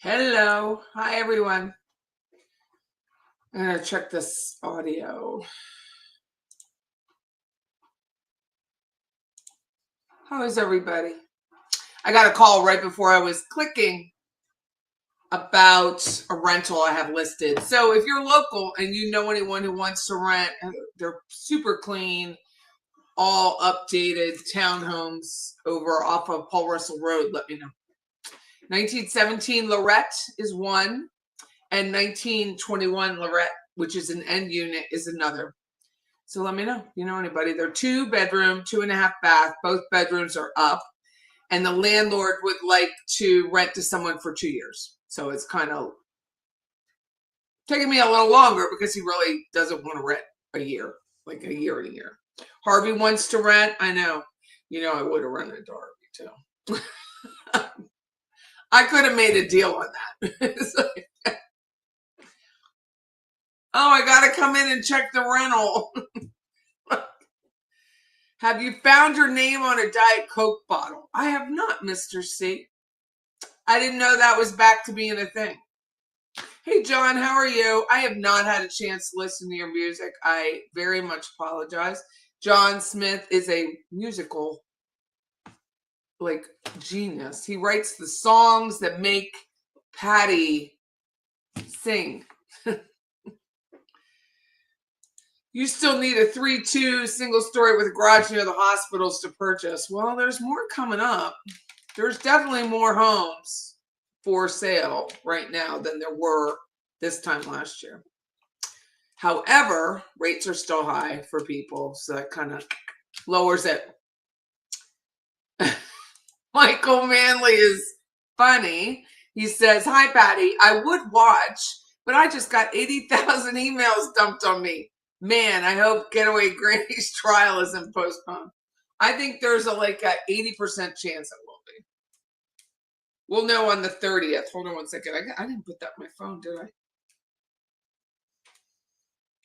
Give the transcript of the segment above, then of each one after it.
Hello. Hi, everyone. I'm going to check this audio. How is everybody? I got a call right before I was clicking about a rental I have listed. So if you're local and you know anyone who wants to rent, they're super clean, all updated townhomes over off of Paul Russell Road, let me know. 1917 Lorette is one, and 1921 Lorette, which is an end unit, is another. So let me know if you know anybody. They're 2-bedroom, 2.5 bath. Both bedrooms are up. And the landlord would like to rent to someone for 2 years. So it's kind of taking me a little longer because he really doesn't want to rent a year, like a year and a year. Harvey wants to rent. I know. You know, I would have rented to Harvey too. I could have made a deal on that. Oh, I got to come in and check the rental. Have you found your name on a Diet Coke bottle? I have not, Mr. C. I didn't know that was back to being a thing. Hey, John, how are you? I have not had a chance to listen to your music. I very much apologize. John Smith is a musical, genius. He writes the songs that make Patty sing. You still need a 3-2 single story with a garage near the hospitals to purchase. Well, there's more coming up. There's definitely more homes for sale right now than there were this time last year. However, rates are still high for people, so that kind of lowers it. Michael Manley is funny. He says, "Hi, Patty. I would watch, but I just got 80,000 emails dumped on me. Man, I hope Getaway Granny's trial isn't postponed." I think there's a 80% chance it will be. We'll know on the 30th. Hold on one second. I didn't put that in my phone, did I?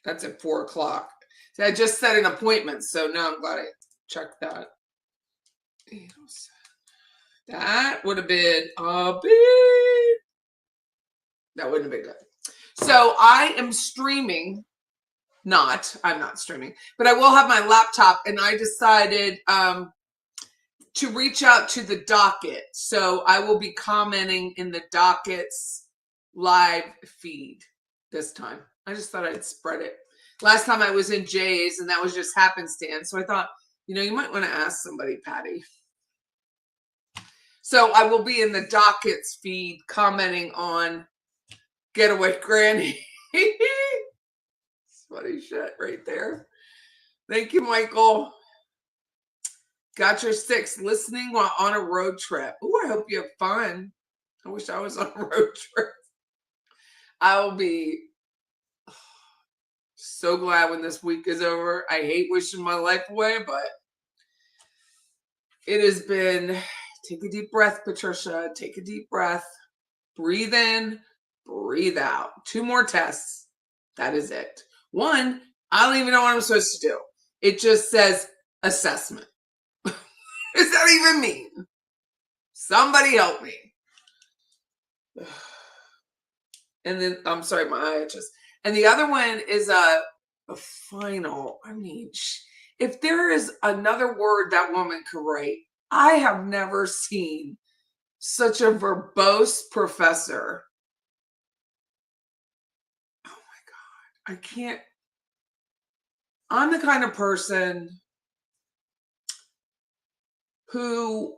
That's at 4 o'clock. So I just set an appointment, so now I'm glad I checked that. That would have been a big. That wouldn't have been good. So I am streaming. I'm not streaming, but I will have my laptop, and I decided to reach out to the docket. So I will be commenting in the docket's live feed this time. I just thought I'd spread it. Last time I was in Jay's, and that was just happenstance. So I thought, you might want to ask somebody, Patty. So I will be in the docket's feed commenting on Getaway Granny. Funny shit right there. Thank you, Michael. Got your 6 listening while on a road trip. Ooh, I hope you have fun. I wish I was on a road trip. I will be so glad when this week is over. I hate wishing my life away, but it has been. Take a deep breath, Patricia. Take a deep breath. Breathe in, breathe out. 2 more tests. That is it. 1, I don't even know what I'm supposed to do. It just says assessment. What does that even mean? Somebody help me. And then, I'm sorry, my eye itches. And the other one is a final. I mean, if there is another word that woman could write, I have never seen such a verbose professor. Oh my God. I can't. I'm the kind of person who,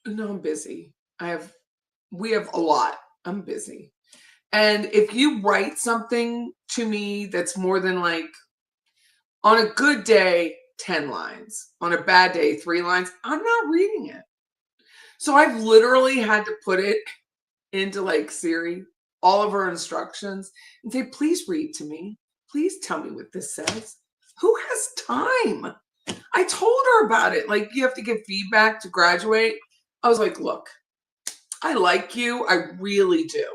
I'm busy. We have a lot. I'm busy. And if you write something to me that's more than on a good day, 10 lines, on a bad day, 3 lines, I'm not reading it. So I've literally had to put it into Siri, all of her instructions, and say, please read to me. Please tell me what this says. Who has time? I told her about it. You have to give feedback to graduate. I was like, look, I like you. I really do.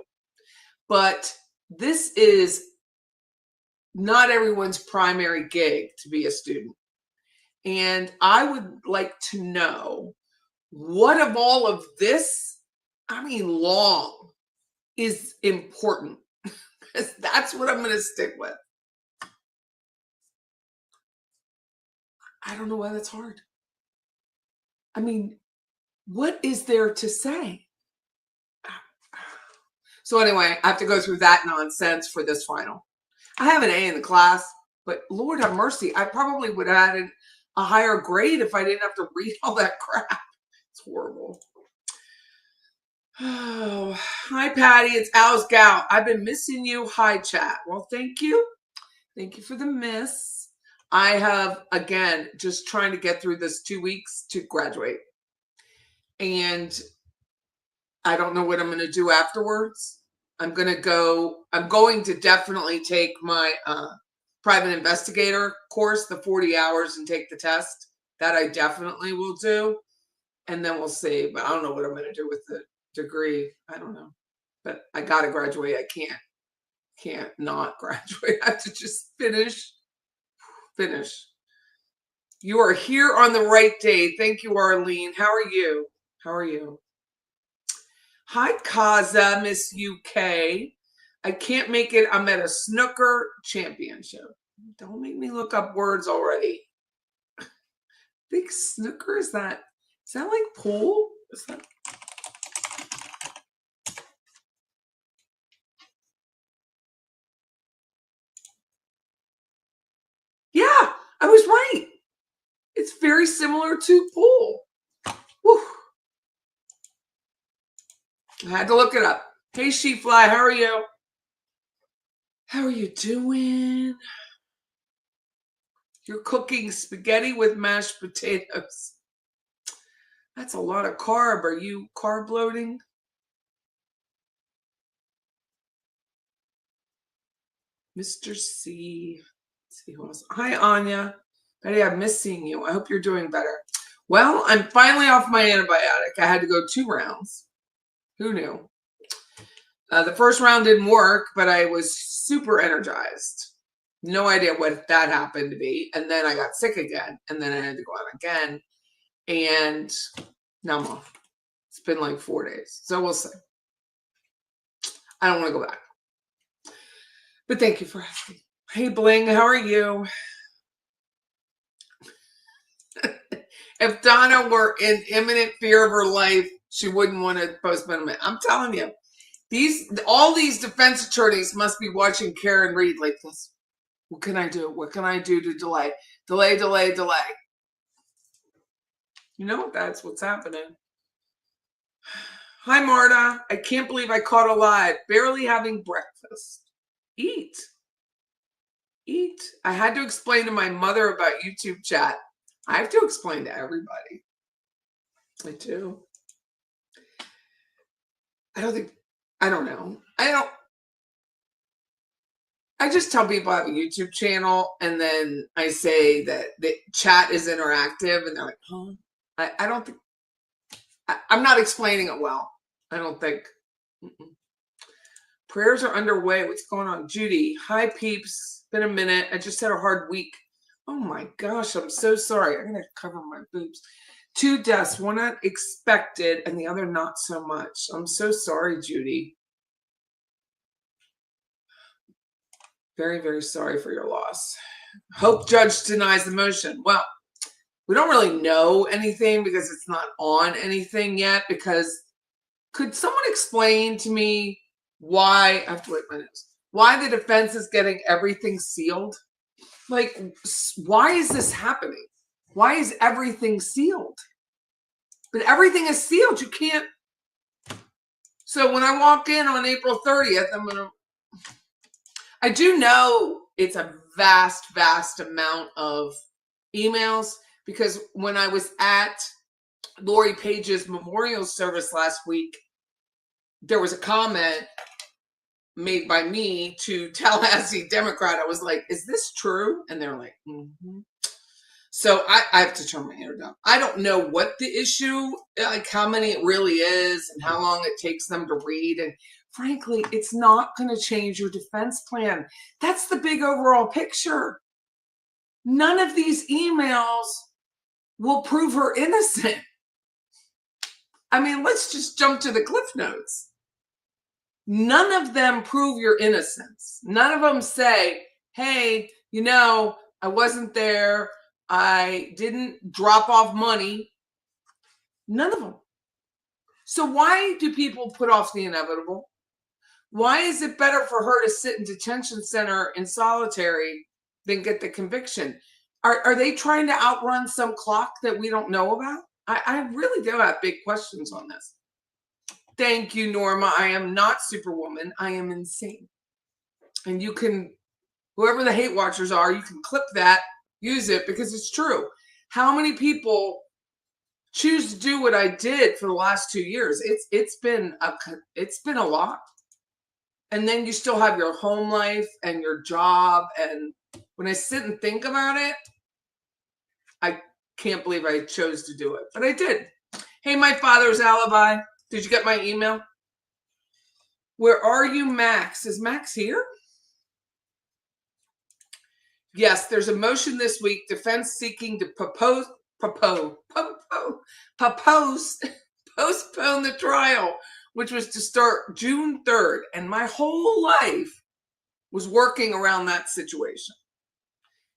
But this is not everyone's primary gig to be a student. And I would like to know what of all of this, long, is important. That's what I'm going to stick with. I don't know why that's hard. I mean, what is there to say? So anyway, I have to go through that nonsense for this final. I have an A in the class, but Lord have mercy, I probably would have had a higher grade if I didn't have to read all that crap. It's horrible. Oh, hi, Patty. It's Al's Gal. I've been missing you. Hi, chat. Well, thank you. Thank you for the miss. I have, again, just trying to get through this 2 weeks to graduate. And I don't know what I'm going to do afterwards. I'm going to definitely take my private investigator course, the 40 hours, and take the test. That I definitely will do. And then we'll see. But I don't know what I'm going to do with the degree. I don't know. But I got to graduate. I can't not graduate. I have to just finish. You are here on the right day. Thank you, Arlene. How are you? Hi, Kaza, Miss UK. I can't make it. I'm at a snooker championship. Don't make me look up words already. I think snooker, is that like pool? Is that? Yeah, I was right. It's very similar to pool. Whew. I had to look it up. Hey, She-Fly, how are you? How are you doing? You're cooking spaghetti with mashed potatoes. That's a lot of carb. Are you carb loading? Mr. C. Let's see who else. Hi, Anya. Betty, I'm missing you. I hope you're doing better. Well, I'm finally off my antibiotic. I had to go 2 rounds. Who knew? The first round didn't work, but I was super energized. No idea what that happened to be. And then I got sick again. And then I had to go out again. And now I'm off. It's been like 4 days. So we'll see. I don't want to go back. But thank you for asking. Hey, Bling, how are you? If Donna were in imminent fear of her life, she wouldn't want to postpone it. I'm telling you, all these defense attorneys must be watching Karen Reed like this. What can I do? What can I do to delay? Delay. You know, that's what's happening. Hi, Marta. I can't believe I caught a live. Barely having breakfast. Eat. I had to explain to my mother about YouTube chat. I have to explain to everybody. I do. I don't know. I just tell people I have a YouTube channel, and then I say that the chat is interactive, and they're like, huh? I don't think, I'm not explaining it well. I don't think. Prayers are underway. What's going on? Judy, hi, peeps. Been a minute. I just had a hard week. Oh my gosh, I'm so sorry. I'm going to cover my boobs. 2 deaths, one unexpected and the other not so much. I'm so sorry, Judy. Very, very sorry for your loss. Hope judge denies the motion. Well, we don't really know anything because it's not on anything yet. Because could someone explain to me why, I have to wait my nose, why the defense is getting everything sealed? Like, why is this happening? Why is everything sealed? But everything is sealed. You can't. So when I walk in on April 30th, I do know it's a vast, vast amount of emails, because when I was at Lori Paige's memorial service last week, there was a comment made by me to Tallahassee Democrat. I was like, is this true? And they're like, mm-hmm. So I have to turn my ear down. I don't know what the issue, like how many it really is and how long it takes them to read. And frankly, it's not going to change your defense plan. That's the big overall picture. None of these emails will prove her innocent. I mean, let's just jump to the cliff notes. None of them prove your innocence. None of them say, hey, I wasn't there. I didn't drop off money. None of them. So why do people put off the inevitable? Why is it better for her to sit in detention center in solitary than get the conviction? Are they trying to outrun some clock that we don't know about? I really do have big questions on this. Thank you, Norma. I am not Superwoman. I am insane. And you can, whoever the hate watchers are, you can clip that, use it, because it's true. How many people choose to do what I did for the last 2 years? It's been a lot. And then you still have your home life and your job. And when I sit and think about it, I can't believe I chose to do it, but I did. Hey, my father's alibi. Did you get my email? Where are you, Max? Is Max here? Yes, there's a motion this week. Defense seeking to postpone the trial, which was to start June 3rd. And my whole life was working around that situation.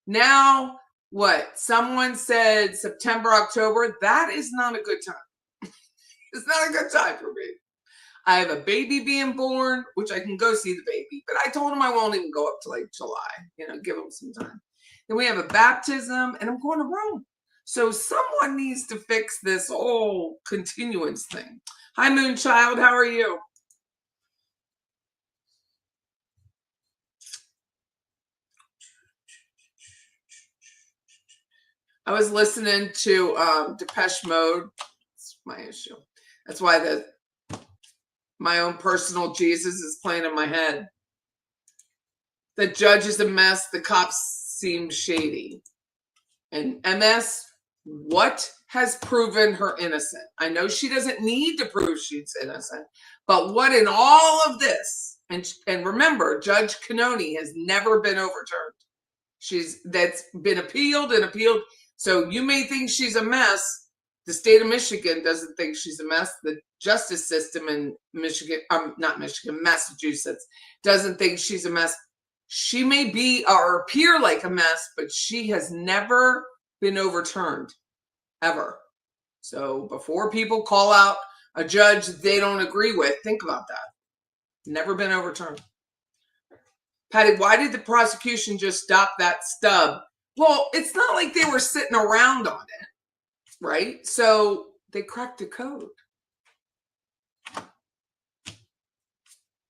Now, what? Someone said September, October. That is not a good time. It's not a good time for me. I have a baby being born, which I can go see the baby, but I told him I won't even go up to like July, give him some time. Then we have a baptism and I'm going to Rome. So someone needs to fix this whole continuance thing. Hi, Moonchild. How are you? I was listening to Depeche Mode. It's my issue. That's why my own personal Jesus is playing in my head. The judge is a mess. The cops seem shady. And MS, what has proven her innocent? I know she doesn't need to prove she's innocent, but what in all of this? And remember, Judge Canoni has never been overturned. That's been appealed and appealed. So you may think she's a mess. The state of Michigan doesn't think she's a mess. The justice system in Massachusetts doesn't think she's a mess. She may be or appear like a mess, but she has never been overturned, ever. So before people call out a judge they don't agree with, think about that. Never been overturned. Patty, why did the prosecution just stop that stub? Well, it's not like they were sitting around on it, right? So they cracked the code.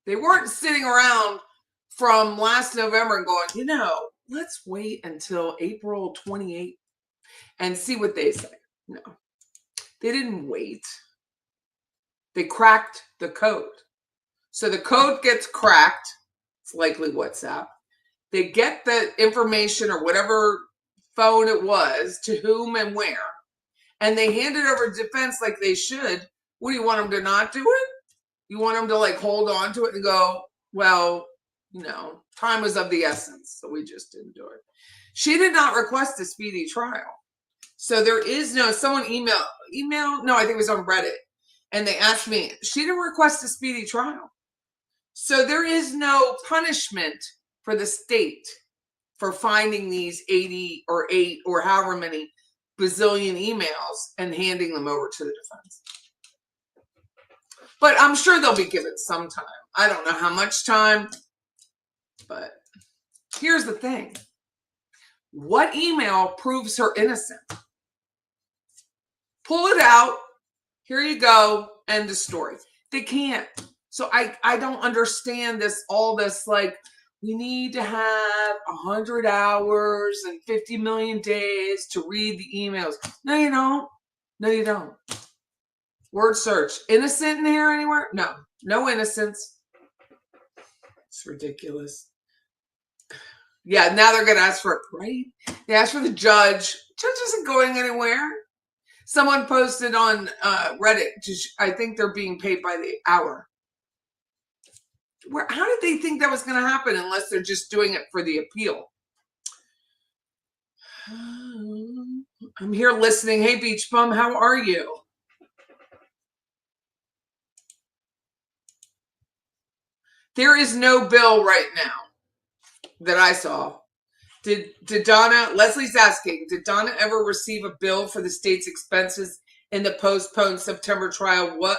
They weren't sitting around from last November and going, let's wait until April 28th and see what they say. No, they didn't wait. They cracked the code. So the code gets cracked. It's likely WhatsApp. They get the information or whatever phone it was to whom and where, and they hand it over to defense like they should. What do you want them to not do it? You want them to like hold on to it and go, well, time was of the essence, so we just didn't do it. She did not request a speedy trial. So there is someone email, no, I think it was on Reddit, and they asked me, she didn't request a speedy trial. So there is no punishment for the state for finding these 80 or 8 or however many bazillion emails and handing them over to the defense. But I'm sure they'll be given some time. I don't know how much time, but here's the thing. What email proves her innocent? Pull it out. Here you go. End the story. They can't. So I don't understand all this, like, we need to have 100 hours and 50 million days to read the emails. No, you don't. No, you don't. Word search. Innocent in here anywhere? No. No innocence. It's ridiculous. Yeah, now they're going to ask for it, right? They asked for the judge. Judge isn't going anywhere. Someone posted on Reddit, I think they're being paid by the hour. How did they think that was going to happen unless they're just doing it for the appeal? I'm here listening. Hey, Beach Bum, how are you? There is no bill right now that I saw. Did Donna, Leslie's asking, did Donna ever receive a bill for the state's expenses in the postponed September trial? What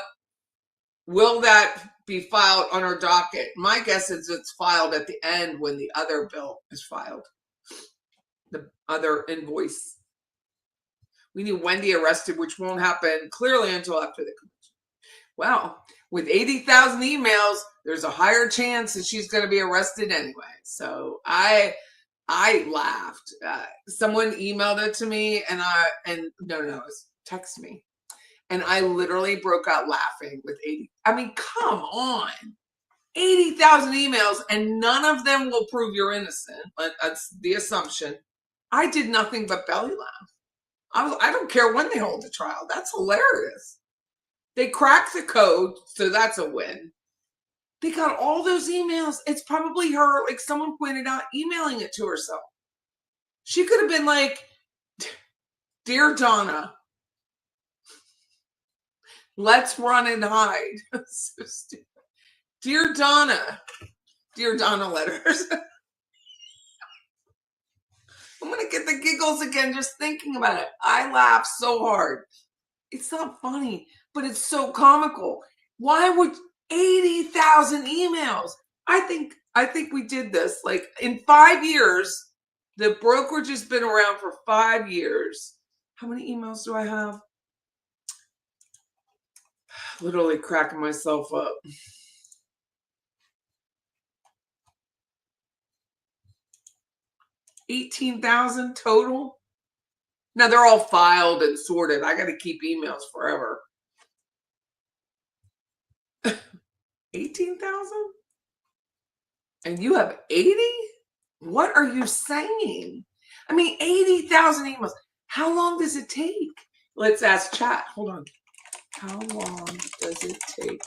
will that be filed on our docket? My guess is it's filed at the end when the other bill is filed. The other invoice. We need Wendy arrested, which won't happen clearly until after the convention. Well, with 80,000 emails, there's a higher chance that she's going to be arrested anyway. So I laughed. Someone emailed it to me, and it was text me, and I literally broke out laughing with 80. I mean, come on, 80,000 emails, and none of them will prove you're innocent. But that's the assumption. I did nothing but belly laugh. I don't care when they hold the trial. That's hilarious. They cracked the code, so that's a win. They got all those emails. It's probably her, like someone pointed out, emailing it to herself. She could have been like, "Dear Donna, let's run and hide." So stupid. Dear Donna letters. I'm going to get the giggles again just thinking about it. I laugh so hard. It's not funny, but it's so comical. Why would 80,000 emails? I think we did this like in 5 years. The brokerage has been around for 5 years. How many emails do I have? Literally cracking myself up. 18,000 total. Now they're all filed and sorted. I got to keep emails forever. 18,000? And you have 80? What are you saying? I mean, 80,000 emails. How long does it take? Let's ask chat. Hold on. How long does it take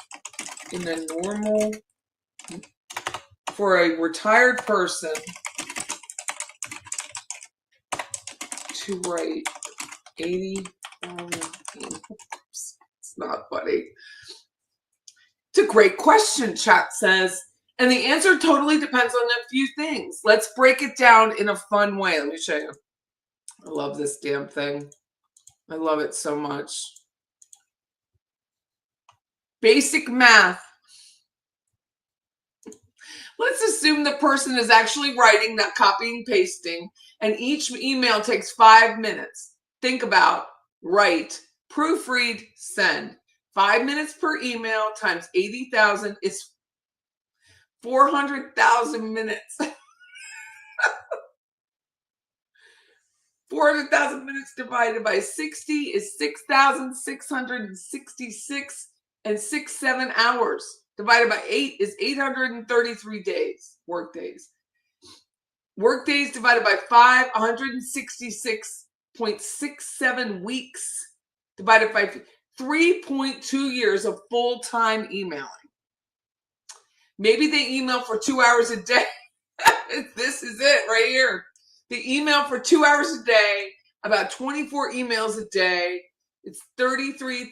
in a normal, for a retired person to write 80,000 emails? It's not funny. It's a great question, chat says. And the answer totally depends on a few things. Let's break it down in a fun way. Let me show you. I love this damn thing. I love it so much. Basic math. Let's assume the person is actually writing, not copying, pasting, and each email takes 5 minutes. Think about, write, proofread, send. 5 minutes per email times 80,000 is 400,000 minutes. 400,000 minutes divided by 60 is 6,666 and 6-7 hours. Divided by 8 is 833 days, work days. Work days divided by 5, 166.67 weeks. Divided by 3.2 years of full-time emailing. Maybe they email for 2 hours a day. This is it right here. They email for 2 hours a day, about 24 emails a day. It's 33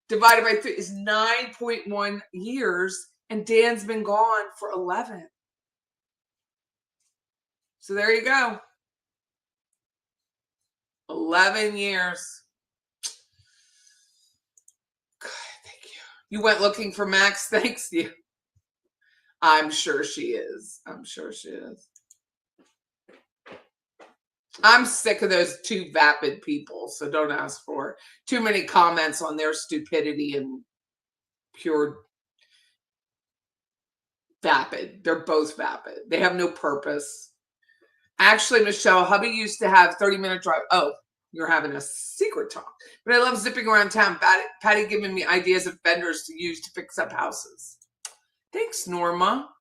divided by 3 is 9.1 years, and Dan's been gone for 11. So there you go. 11 years. God, thank you. You went looking for Max. Thanks you. I'm sure she is. I'm sure she is. I'm sick of those two vapid people, so don't ask for too many comments on their stupidity and pure vapid. They're both vapid. They have no purpose. Actually, Michelle, hubby used to have 30-minute drive. Oh, you're having a secret talk. But I love zipping around town. Patty giving me ideas of vendors to use to fix up houses. Thanks, Norma.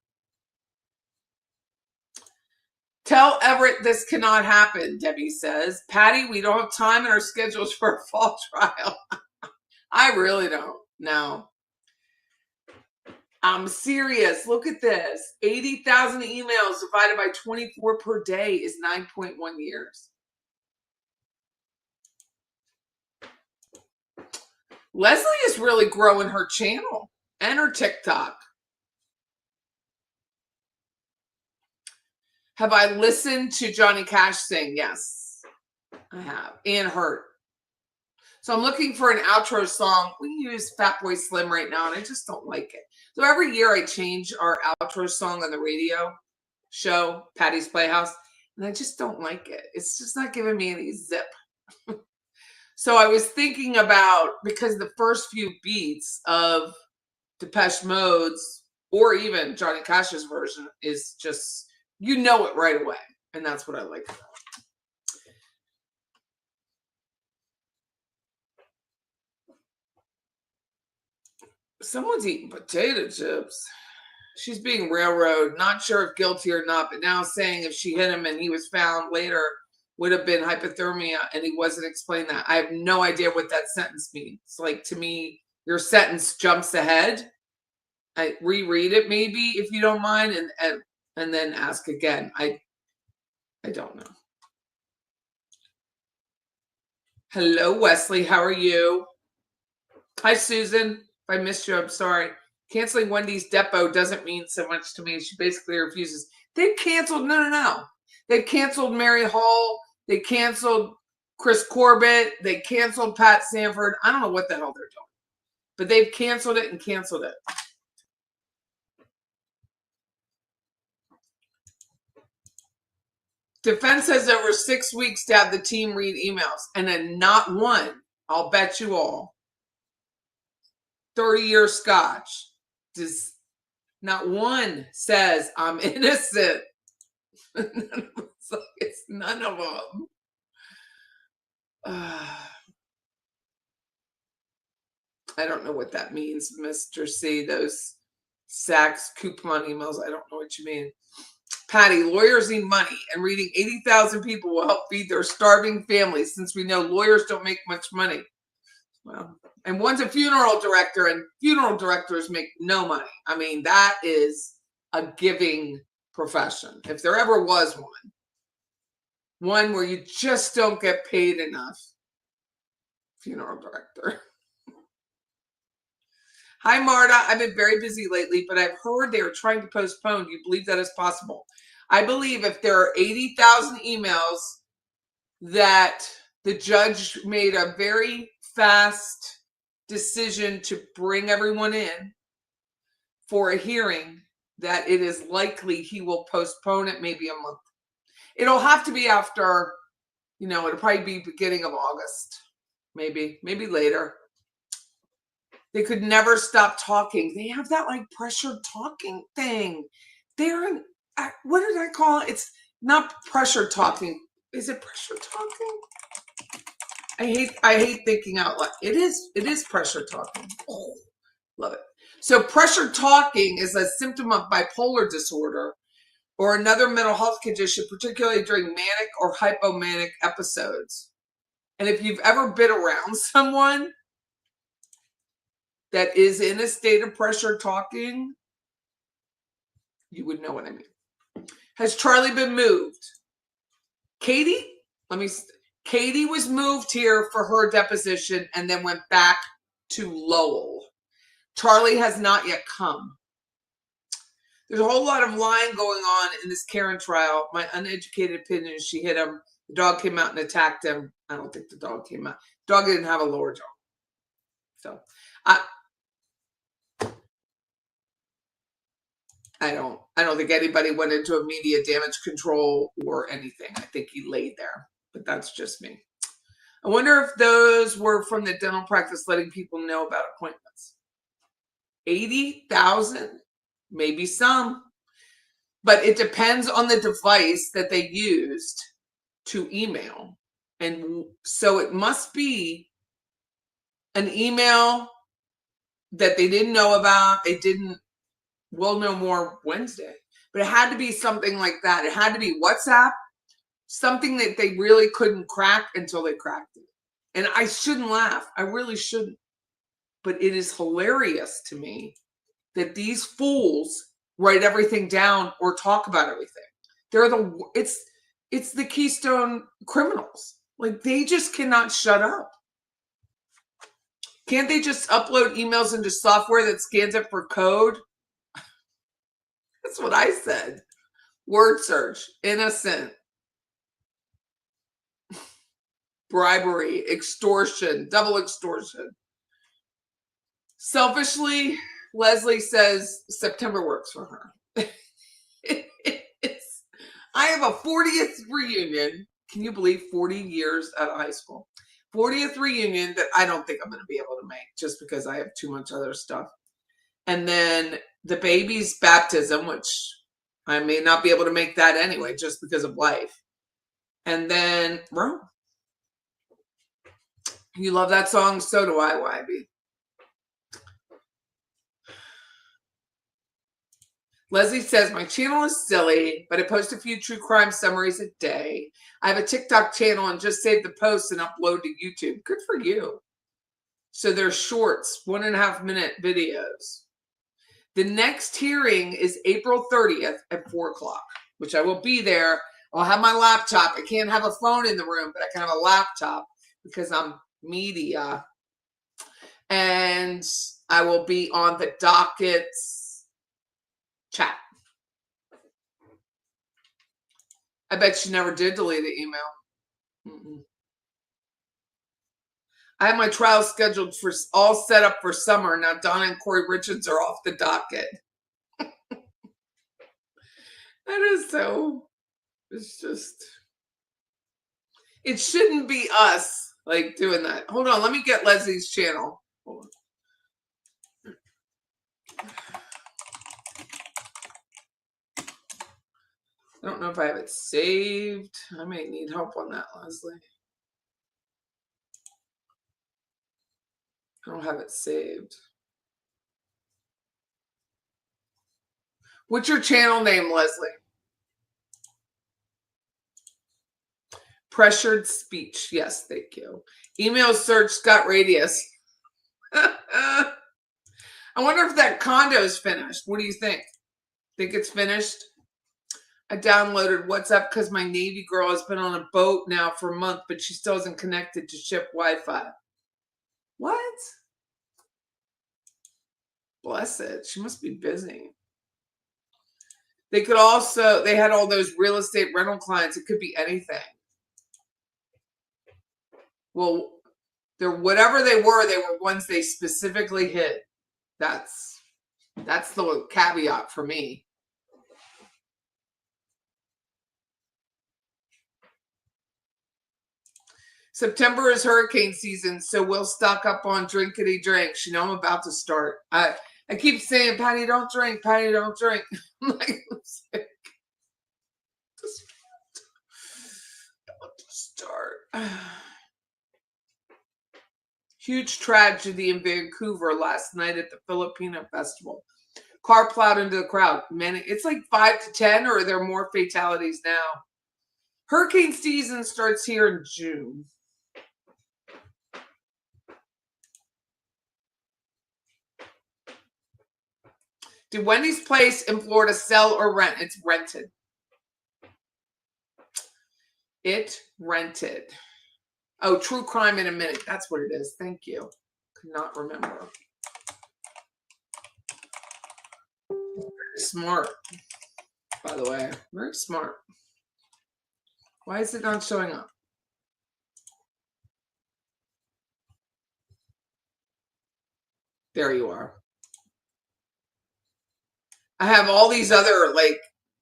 Tell Everett this cannot happen, Debbie says. Patty, we don't have time in our schedules for a fall trial. I really don't. No. I'm serious. Look at this. 80,000 emails divided by 24 per day is 9.1 years. Leslie is really growing her channel and her TikTok. Have I listened to Johnny Cash sing? Yes, I have. And Hurt. So I'm looking for an outro song. We use Fatboy Slim right now, and I just don't like it. So every year I change our outro song on the radio show, Patty's Playhouse, and I just don't like it. It's just not giving me any zip. So I was thinking about, because the first few beats of Depeche Mode's or even Johnny Cash's version is just, you know it right away. And that's what I like about it. Someone's eating potato chips. She's being railroaded, not sure if guilty or not, but now saying if she hit him and he was found later, would have been hypothermia, and he wasn't explaining that. I have no idea what that sentence means. Like, to me, your sentence jumps ahead. I reread it maybe if you don't mind, and then ask again. I don't know. Hello, Wesley. How are you? Hi, Susan. If I missed you, I'm sorry. Canceling Wendy's depot doesn't mean so much to me. She basically refuses. They've canceled. No. They've canceled Mary Hall. They canceled Chris Corbett. They canceled Pat Sanford. I don't know what the hell they're doing, but they've canceled it and canceled it. Defense has over 6 weeks to have the team read emails, and then not one, I'll bet you all, 30-year scotch, does not one says I'm innocent. It's none of them. I don't know what that means, Mr. C. Those Saks coupon emails, I don't know what you mean. Patty, lawyers need money, and reading 80,000 people will help feed their starving families, since we know lawyers don't make much money. Well, and one's a funeral director, and funeral directors make no money. I mean, that is a giving profession. If there ever was one where you just don't get paid enough. Funeral director. Hi, Marta. I've been very busy lately, but I've heard they are trying to postpone. Do you believe that is possible? I believe if there are 80,000 emails that the judge made a very fast decision to bring everyone in for a hearing, that it is likely he will postpone it maybe a month. It'll have to be after, it'll probably be beginning of August, maybe later. They could never stop talking. They have that like pressured talking thing. They're what did I call it? It's not pressure talking. Is it pressure talking? I hate thinking out loud. It is pressure talking. Oh, love it. So pressure talking is a symptom of bipolar disorder or another mental health condition, particularly during manic or hypomanic episodes. And if you've ever been around someone that is in a state of pressure talking, you would know what I mean. Has Charlie been moved? Katie was moved here for her deposition and then went back to Lowell. Charlie has not yet come. There's a whole lot of lying going on in this Karen trial. My uneducated opinion is she hit him. The dog came out and attacked him. I don't think the dog came out. The dog didn't have a lower jaw. So I don't think anybody went into immediate damage control or anything. I think he laid there, but that's just me. I wonder if those were from the dental practice letting people know about appointments. 80,000, maybe some, but it depends on the device that they used to email. And so it must be an email that they didn't know about. We'll know more Wednesday, but it had to be something like that. It had to be WhatsApp, something that they really couldn't crack until they cracked it. And I shouldn't laugh. I really shouldn't. But it is hilarious to me that these fools write everything down or talk about everything. It's the Keystone criminals. Like, they just cannot shut up. Can't they just upload emails into software that scans it for code? That's what I said. Word search. Innocent. Bribery. Extortion. Double extortion. Selfishly, Leslie says September works for her. I have a 40th reunion. Can you believe 40 years out of high school? 40th reunion that I don't think I'm going to be able to make just because I have too much other stuff. And then the baby's baptism, which I may not be able to make that anyway, just because of life. And then Rome. You love that song? So do I, YB. Leslie says, my channel is silly, but I post a few true crime summaries a day. I have a TikTok channel and just save the posts and upload to YouTube. Good for you. So they're shorts, 1.5 minute videos. The next hearing is April 30th at 4 o'clock, which I will be there. I'll have my laptop. I can't have a phone in the room, but I can have a laptop because I'm media. And I will be on the docket's chat. I bet she never did delete the email. I have my trial scheduled for all set up for summer. Now Donna and Corey Richards are off the docket. That is so, it's just, it shouldn't be us like doing that. Hold on, let me get Leslie's channel. Hold on. I don't know if I have it saved. I may need help on that, Leslie. I don't have it saved. What's your channel name, Leslie? Pressured speech. Yes, thank you. Email search Scott Radius. I wonder if that condo is finished. What do you think? Think it's finished? I downloaded WhatsApp because my Navy girl has been on a boat now for a month, but she still isn't connected to ship Wi-Fi. What? Bless it. She must be busy. They could also, they had all those real estate rental clients. It could be anything. Well, they're whatever they were ones they specifically hit. That's the caveat for me. September is hurricane season, so we'll stock up on drinkity drinks. You know, I'm about to start. I keep saying, Patty, don't drink. Patty, don't drink. I'm like, I'm sick. Just about to start. Huge tragedy in Vancouver last night at the Filipino Festival. Car plowed into the crowd. Man, it's like 5 to 10, or are there more fatalities now? Hurricane season starts here in June. Did Wendy's place in Florida sell or rent? It's rented. It rented. Oh, true crime in a minute. That's what it is. Thank you. Could not remember. Very smart, by the way. Very smart. Why is it not showing up? There you are. I have all these other, like,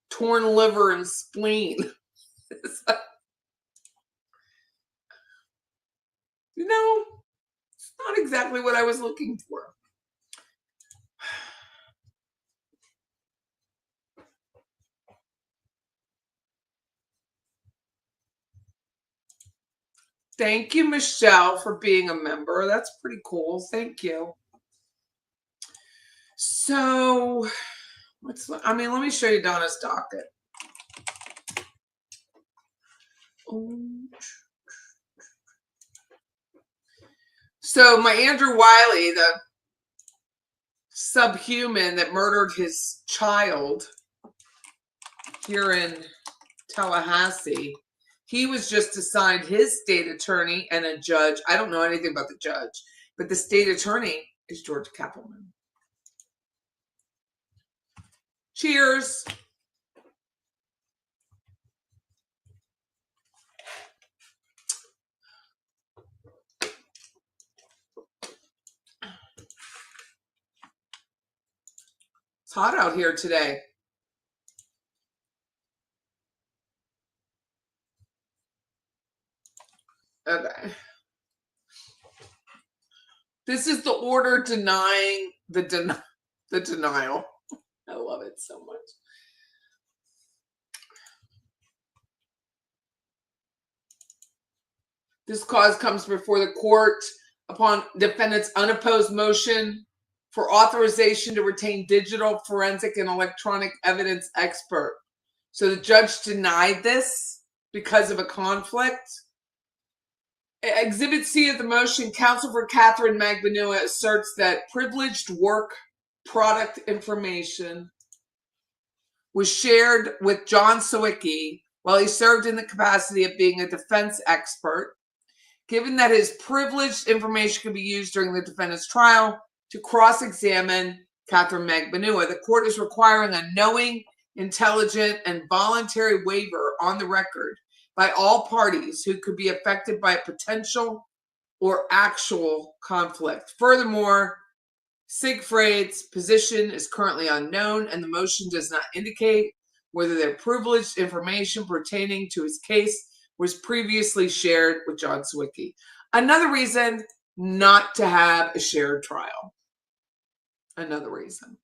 torn liver and spleen. You know, it's not exactly what I was looking for. Thank you, Michelle, for being a member. That's pretty cool. Thank you. So, let me show you Donna's docket. So my Andrew Wiley, the subhuman that murdered his child here in Tallahassee, he was just assigned his state attorney and a judge. I don't know anything about the judge, but the state attorney is George Kappelman. Cheers. hot out here today. Okay. This is the order denying the denial. I love it so much. This cause comes before the court upon defendant's unopposed motion for authorization to retain digital, forensic, and electronic evidence expert. So the judge denied this because of a conflict. Exhibit C of the motion, counsel for Catherine Magbanua asserts that privileged work product information was shared with John Sawicki while he served in the capacity of being a defense expert. Given that his privileged information could be used during the defendant's trial to cross-examine Catherine Magbanua, the court is requiring a knowing, intelligent, and voluntary waiver on the record by all parties who could be affected by a potential or actual conflict. Furthermore, Siegfried's position is currently unknown, and the motion does not indicate whether their privileged information pertaining to his case was previously shared with John Sawicki. Another reason not to have a shared trial. Another reason.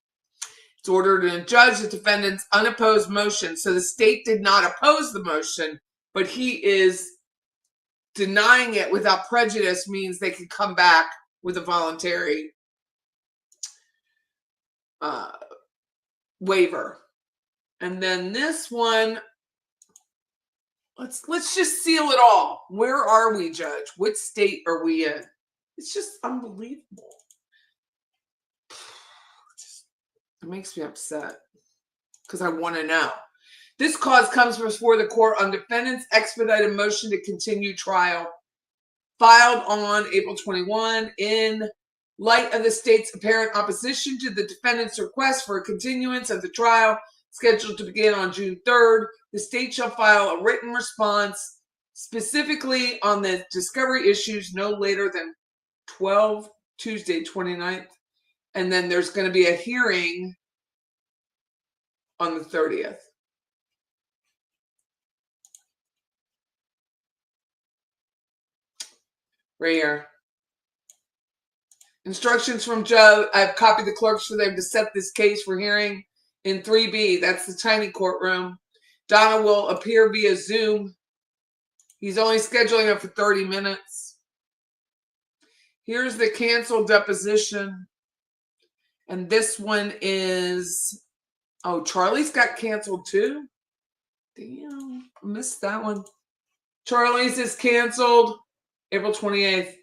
It's ordered and judged the defendant's unopposed motion. So the state did not oppose the motion, but he is denying it without prejudice means they can come back with a voluntary waiver. And then this one, let's just seal it all. Where are we, Judge? What state are we in? It's just unbelievable. It makes me upset because I want to know. This cause comes before the court on defendant's expedited motion to continue trial filed on April 21 in light of the state's apparent opposition to the defendant's request for a continuance of the trial scheduled to begin on June 3rd. The state shall file a written response specifically on the discovery issues no later than Tuesday 29th. And then there's going to be a hearing on the 30th. Right here. Instructions from Joe. I've copied the clerks for them to set this case for hearing in 3B. That's the tiny courtroom. Donna will appear via Zoom. He's only scheduling it for 30 minutes. Here's the canceled deposition. And this one is, oh, Charlie's got canceled too? Damn, I missed that one. Charlie's is canceled April 28th.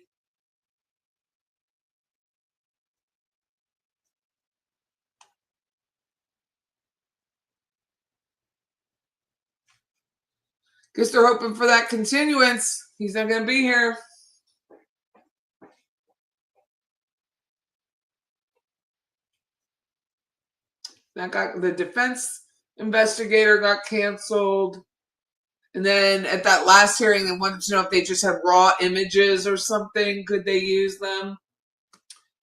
Guess they're hoping for that continuance. He's not going to be here. That got, the defense investigator got canceled. And then at that last hearing, they wanted to know if they just had raw images or something. Could they use them?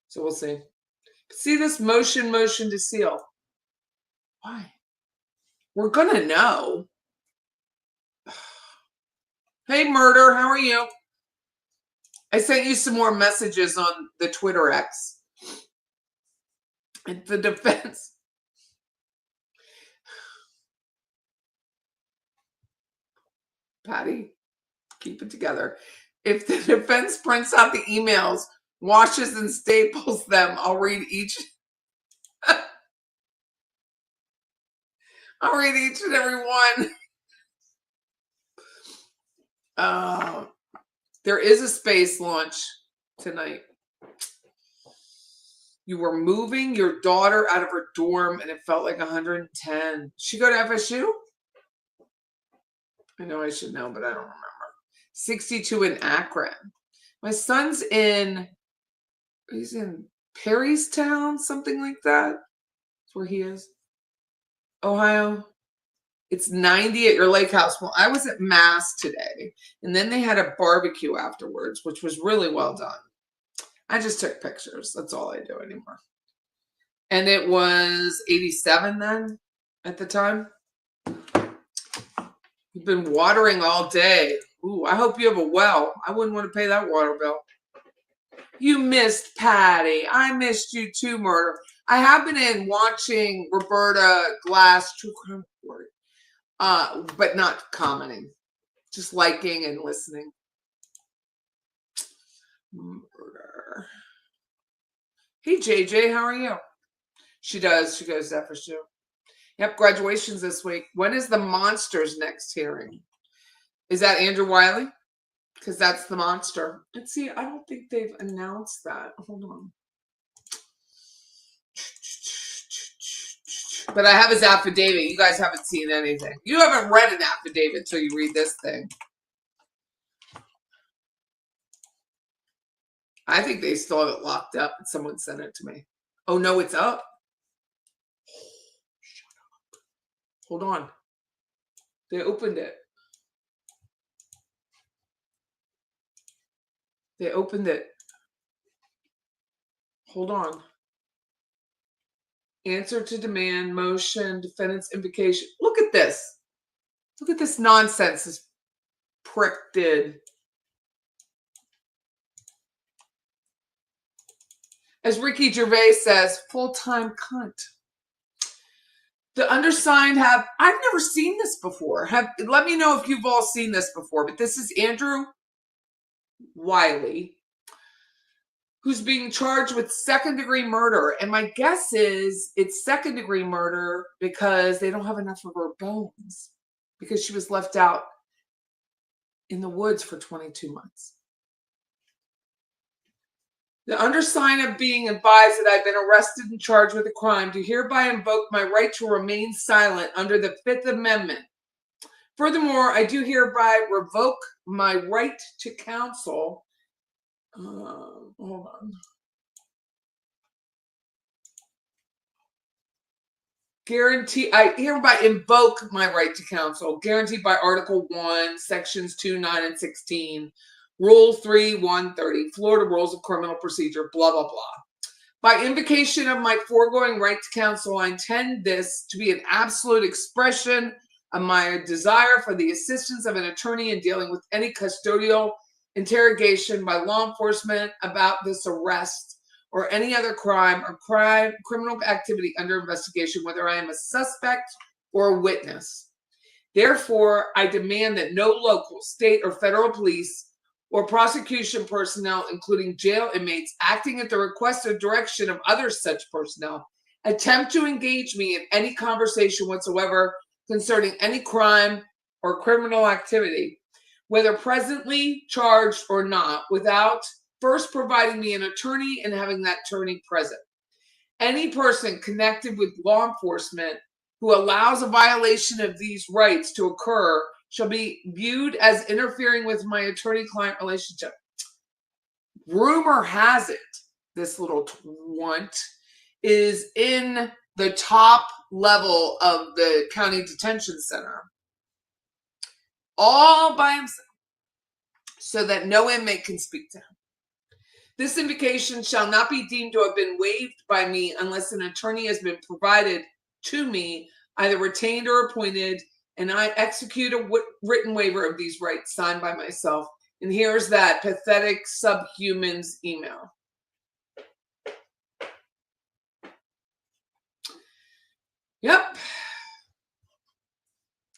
So we'll see. See this motion to seal. Why? We're going to know. Hey, Murder, how are you? I sent you some more messages on the Twitter X. And the defense. Patty, keep it together. If the defense prints out the emails, washes and staples them, I'll read each. I'll read each and every one. There is a space launch tonight. You were moving your daughter out of her dorm and it felt like 110. She go to FSU? I know I should know, but I don't remember. 62 in Akron. My son's he's in Perrystown, something like that. That's where he is. Ohio. It's 90 at your lake house. Well, I was at Mass today, and then they had a barbecue afterwards, which was really well done. I just took pictures. That's all I do anymore. And it was 87 then at the time. You've been watering all day. Ooh, I hope you have a well. I wouldn't want to pay that water bill. You missed Patty. I missed you too, Murder. I have been in watching Roberta Glass True Crime Report, but not commenting, just liking and listening. Murder. Hey, JJ, how are you? She does. She goes that for sure. Yep, graduation's this week. When is the Monsters next hearing? Is that Andrew Wiley? Because that's the monster. Let's see, I don't think they've announced that. Hold on. But I have his affidavit. You guys haven't seen anything. You haven't read an affidavit until you read this thing. I think they still have it locked up, and someone sent it to me. Oh, no, it's up. Shut up. Hold on. They opened it. They opened it. Hold on. Answer to demand, motion, defendant's invocation. Look at this. Look at this nonsense this prick did. As Ricky Gervais says, full-time cunt. The undersigned I've never seen this before. Let me know if you've all seen this before, but this is Andrew Wiley, who's being charged with second-degree murder. And my guess is it's second-degree murder because they don't have enough of her bones, because she was left out in the woods for 22 months. The undersigned of being advised that I've been arrested and charged with a crime do hereby invoke my right to remain silent under the Fifth Amendment. Furthermore, I do hereby revoke my right to counsel. Hold on. I hereby invoke my right to counsel, guaranteed by Article 1, Sections 2, 9, and 16, Rule 3, 130, Florida Rules of Criminal Procedure, blah, blah, blah. By invocation of my foregoing right to counsel, I intend this to be an absolute expression of my desire for the assistance of an attorney in dealing with any custodial interrogation by law enforcement about this arrest or any other crime or criminal activity under investigation, whether I am a suspect or a witness. Therefore, I demand that no local, state, or federal police or prosecution personnel, including jail inmates, acting at the request or direction of other such personnel, attempt to engage me in any conversation whatsoever concerning any crime or criminal activity, whether presently charged or not, without first providing me an attorney and having that attorney present. Any person connected with law enforcement who allows a violation of these rights to occur shall be viewed as interfering with my attorney-client relationship. Rumor has it, this little twant is in the top level of the county detention center, all by himself, so that no inmate can speak to him. This invocation shall not be deemed to have been waived by me unless an attorney has been provided to me, either retained or appointed, and I execute a written waiver of these rights signed by myself. And here's that pathetic subhuman's email. Yep.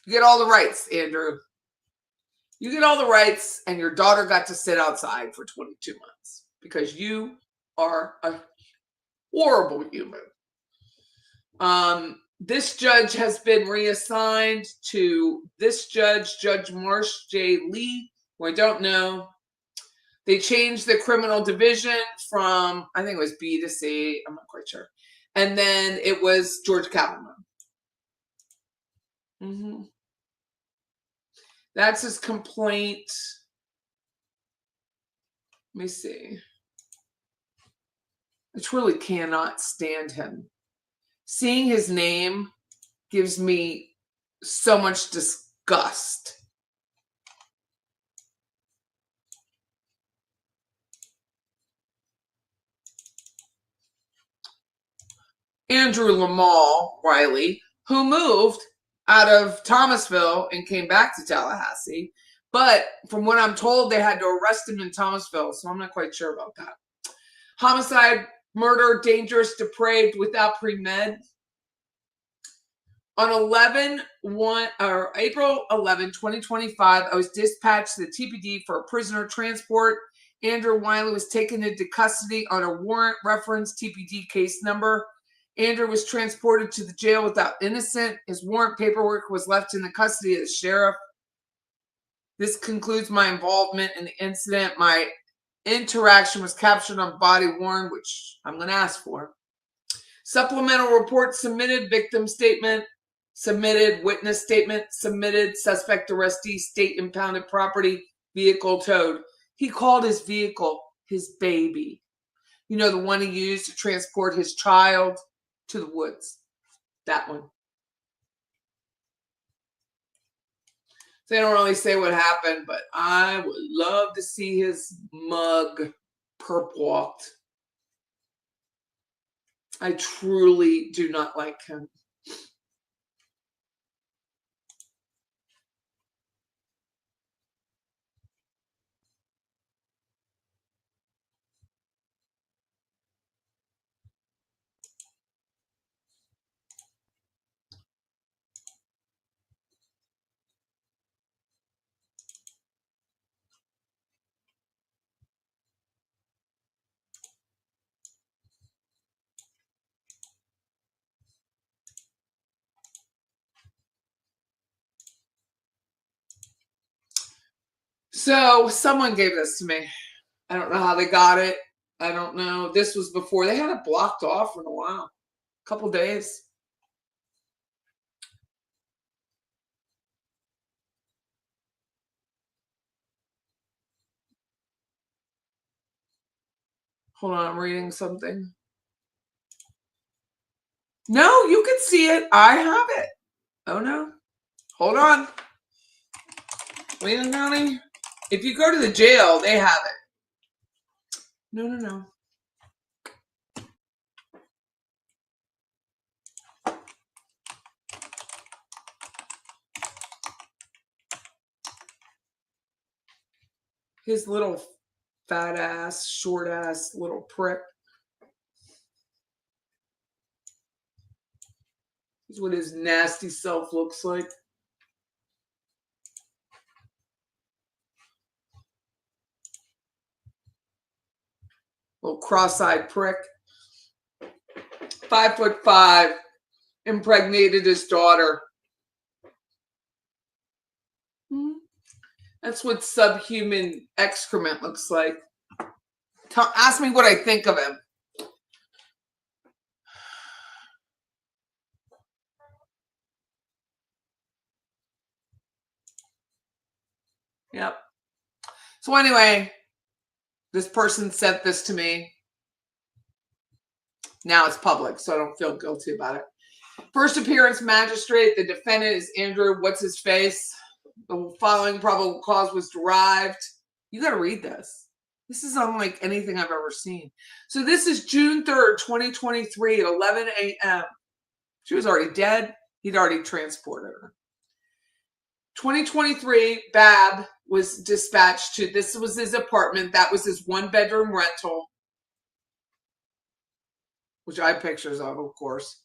You get all the rights, Andrew. You get all the rights, and your daughter got to sit outside for 22 months because you are a horrible human. This judge has been reassigned to this judge, Judge Marsh J. Lee, who I don't know. They changed the criminal division from, I think it was B to C. I'm not quite sure. And then it was George Cavalman. That's his complaint. Let me see. I truly cannot stand him. Seeing his name gives me so much disgust. Andrew Lamal Wiley, who moved out of Thomasville and came back to Tallahassee. But from what I'm told, they had to arrest him in Thomasville, so I'm not quite sure about that. Homicide, murder, dangerous, depraved, without pre-med. On April 11, 2025, I was dispatched to the TPD for a prisoner transport. Andrew Wiley was taken into custody on a warrant reference TPD case number. Andrew was transported to the jail without innocent. His warrant paperwork was left in the custody of the sheriff. This concludes my involvement in the incident. My interaction was captured on body worn, which I'm going to ask for. Supplemental report submitted, victim statement submitted, witness statement submitted, suspect arrestee, state impounded property, vehicle towed. He called his vehicle his baby. You know, the one he used to transport his child to the woods. That one. They don't really say what happened, but I would love to see his mug perp walked. I truly do not like him. So someone gave this to me. I don't know how they got it. I don't know. This was before they had it blocked off for a while, a couple days. Hold on, I'm reading something. No, you can see it. I have it. Oh no. Hold on. Wayne County. If you go to the jail, they have it. No. His little fat ass, short ass little prick. This is what his nasty self looks like. Little cross-eyed prick. 5'5", impregnated his daughter. That's what subhuman excrement looks like. Ask me what I think of him. Yep. So anyway, this person sent this to me. Now it's public, so I don't feel guilty about it. First appearance, magistrate. The defendant is Andrew. What's his face? The following probable cause was derived. You got to read this. This is unlike anything I've ever seen. So this is June 3rd, 2023 at 11 a.m. She was already dead. He'd already transported her. 2023, Bab was dispatched to, this was his apartment. That was his one-bedroom rental, which I have pictures of course.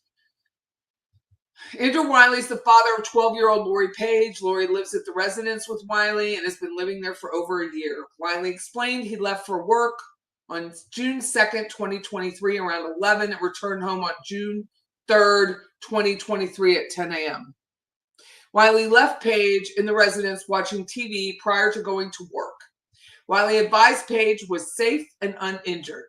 Andrew Wiley is the father of 12-year-old Lori Paige. Lori lives at the residence with Wiley and has been living there for over a year. Wiley explained he left for work on June 2nd, 2023 around 11 and returned home on June 3rd, 2023 at 10 a.m. Wiley left Paige in the residence watching TV prior to going to work. Wiley advised Paige was safe and uninjured.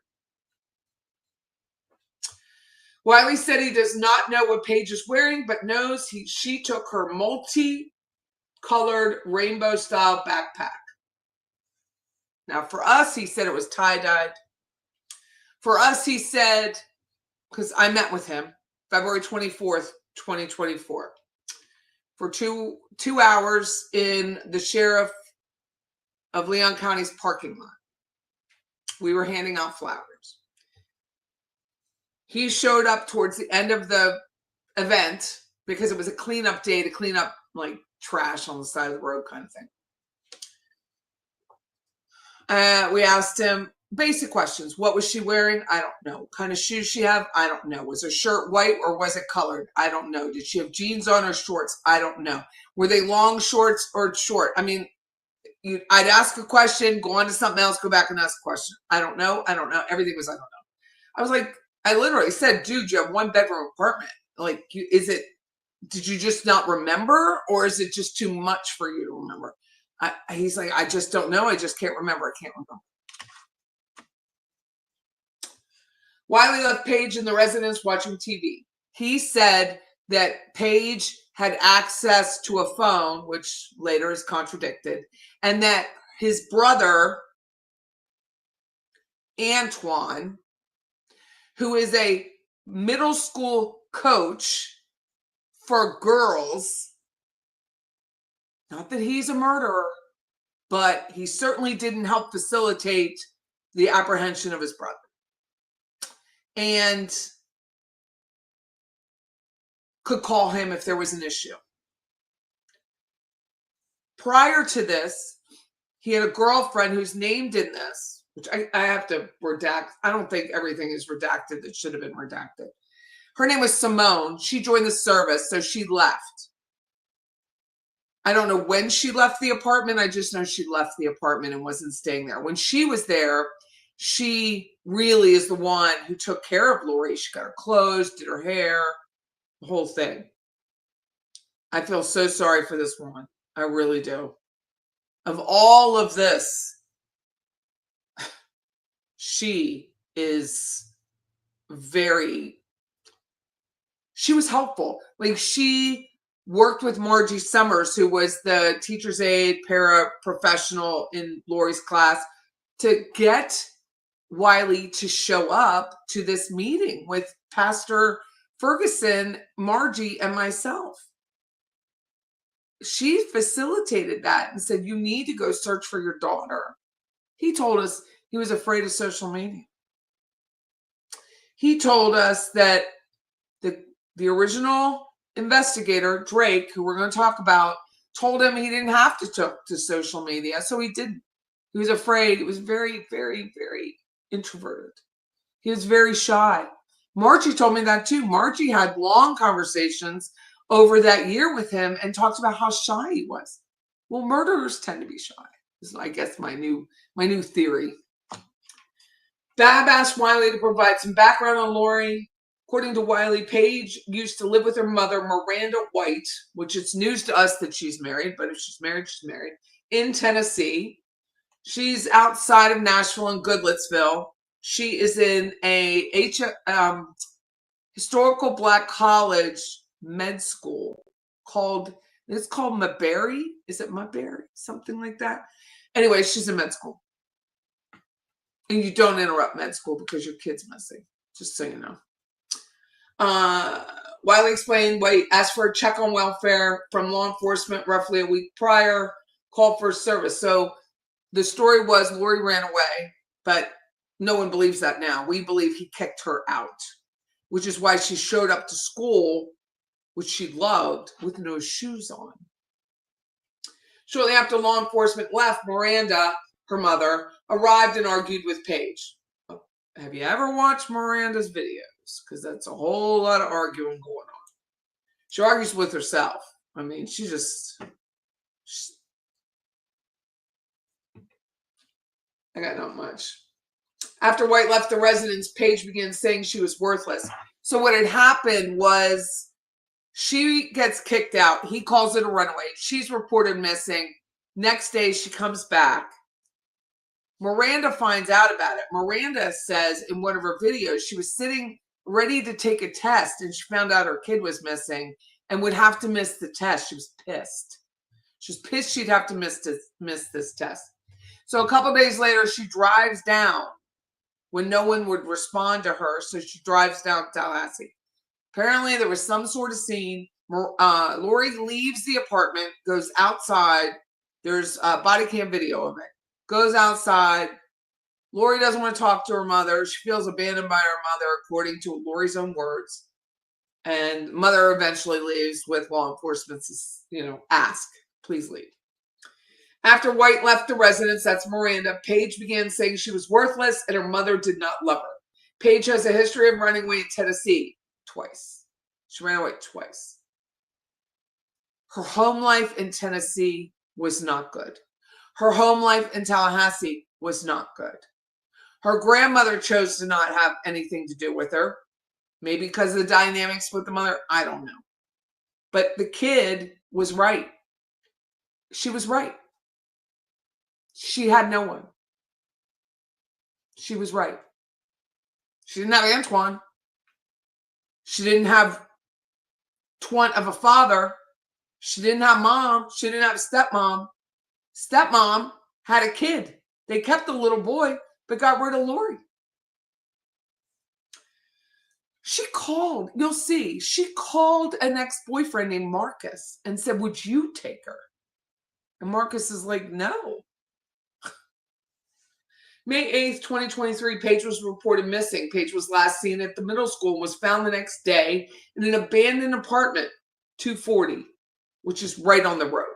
Wiley said he does not know what Paige is wearing, but knows she took her multi-colored rainbow-style backpack. Now, for us, he said it was tie-dyed. For us, he said, because I met with him February 24th, 2024, for two hours in the sheriff of Leon County's parking lot. We were handing out flowers. He showed up towards the end of the event because it was a cleanup day to clean up like trash on the side of the road kind of thing. We asked him basic questions. What was she wearing? I don't know. What kind of shoes she have? I don't know. Was her shirt white or was it colored? I don't know. Did she have jeans on or shorts? I don't know. Were they long shorts or short? I mean, I'd ask a question, go on to something else, go back and ask a question. I don't know. I don't know. Everything was I don't know. I was like, I literally said, dude, you have 1-bedroom apartment. Like, did you just not remember, or is it just too much for you to remember? He's like, I just don't know. I just can't remember. I can't remember. Wiley left Paige in the residence watching TV. He said that Paige had access to a phone, which later is contradicted, and that his brother, Antoine, who is a middle school coach for girls, not that he's a murderer, but he certainly didn't help facilitate the apprehension of his brother. And could call him if there was an issue. Prior to this, he had a girlfriend who's named in this, which I have to redact. I don't think everything is redacted that should have been redacted. Her name was Simone. She joined the service, so she left. I don't know when she left the apartment. I just know she left the apartment and wasn't staying there. When she was there, she really is the one who took care of Lori. She got her clothes, did her hair, the whole thing. I feel so sorry for this woman. I really do. Of all of this, she was helpful. Like, she worked with Margie Summers, who was the teacher's aide, paraprofessional in Lori's class, to get Wiley to show up to this meeting with Pastor Ferguson, Margie, and myself. She facilitated that and said, you need to go search for your daughter. He told us he was afraid of social media. He told us that the original investigator, Drake, who we're going to talk about, told him he didn't have to talk to social media, so he didn't. He was afraid. He was very, very, very introverted. He was very shy. Margie told me that too. Margie had long conversations over that year with him and talked about how shy he was. Well, murderers tend to be shy. This is, I guess, my new theory. Bab asked Wiley to provide some background on Lori. According to Wiley, Paige used to live with her mother, Miranda White, which it's news to us that she's married, but if she's married, she's married, in Tennessee. She's outside of Nashville in Goodlettsville. She is in a historical Black college med school called Maberry. Is it Maberry? Something like that. Anyway, she's in med school. And you don't interrupt med school because your kid's missing, just so you know. Wiley explained White asked for a check on welfare from law enforcement roughly a week prior, called for service. So the story was Lori ran away, but no one believes that now. We believe he kicked her out, which is why she showed up to school, which she loved, with no shoes on. Shortly after law enforcement left, Miranda, her mother, arrived and argued with Paige. Have you ever watched Miranda's videos? Because that's a whole lot of arguing going on. She argues with herself. I mean, I got not much. After White left the residence, Paige began saying she was worthless. So what had happened was she gets kicked out. He calls it a runaway. She's reported missing. Next day, she comes back. Miranda finds out about it. Miranda says in one of her videos, she was sitting ready to take a test and she found out her kid was missing and would have to miss the test. She was pissed. She was pissed she'd have to miss this test. So a couple days later, she drives down when no one would respond to her. So she drives down to Tallahassee. Apparently, there was some sort of scene. Lori leaves the apartment, goes outside. There's a body cam video of it. Goes outside. Lori doesn't want to talk to her mother. She feels abandoned by her mother, according to Lori's own words. And mother eventually leaves with law enforcement's, ask, please leave. After White left the residence, that's Miranda, Paige began saying she was worthless and her mother did not love her. Paige has a history of running away in Tennessee twice. She ran away twice. Her home life in Tennessee was not good. Her home life in Tallahassee was not good. Her grandmother chose to not have anything to do with her. Maybe because of the dynamics with the mother. I don't know. But the kid was right. She was right. She had no one. She was right. She didn't have Antoine. She didn't have twant of a father. She didn't have mom. She didn't have a stepmom. Stepmom had a kid. They kept the little boy, but got rid of Lori. She called, you'll see, she called an ex-boyfriend named Marcus and said, would you take her? And Marcus is like, no. May 8th, 2023, Paige was reported missing. Paige was last seen at the middle school and was found the next day in an abandoned apartment, 240, which is right on the road.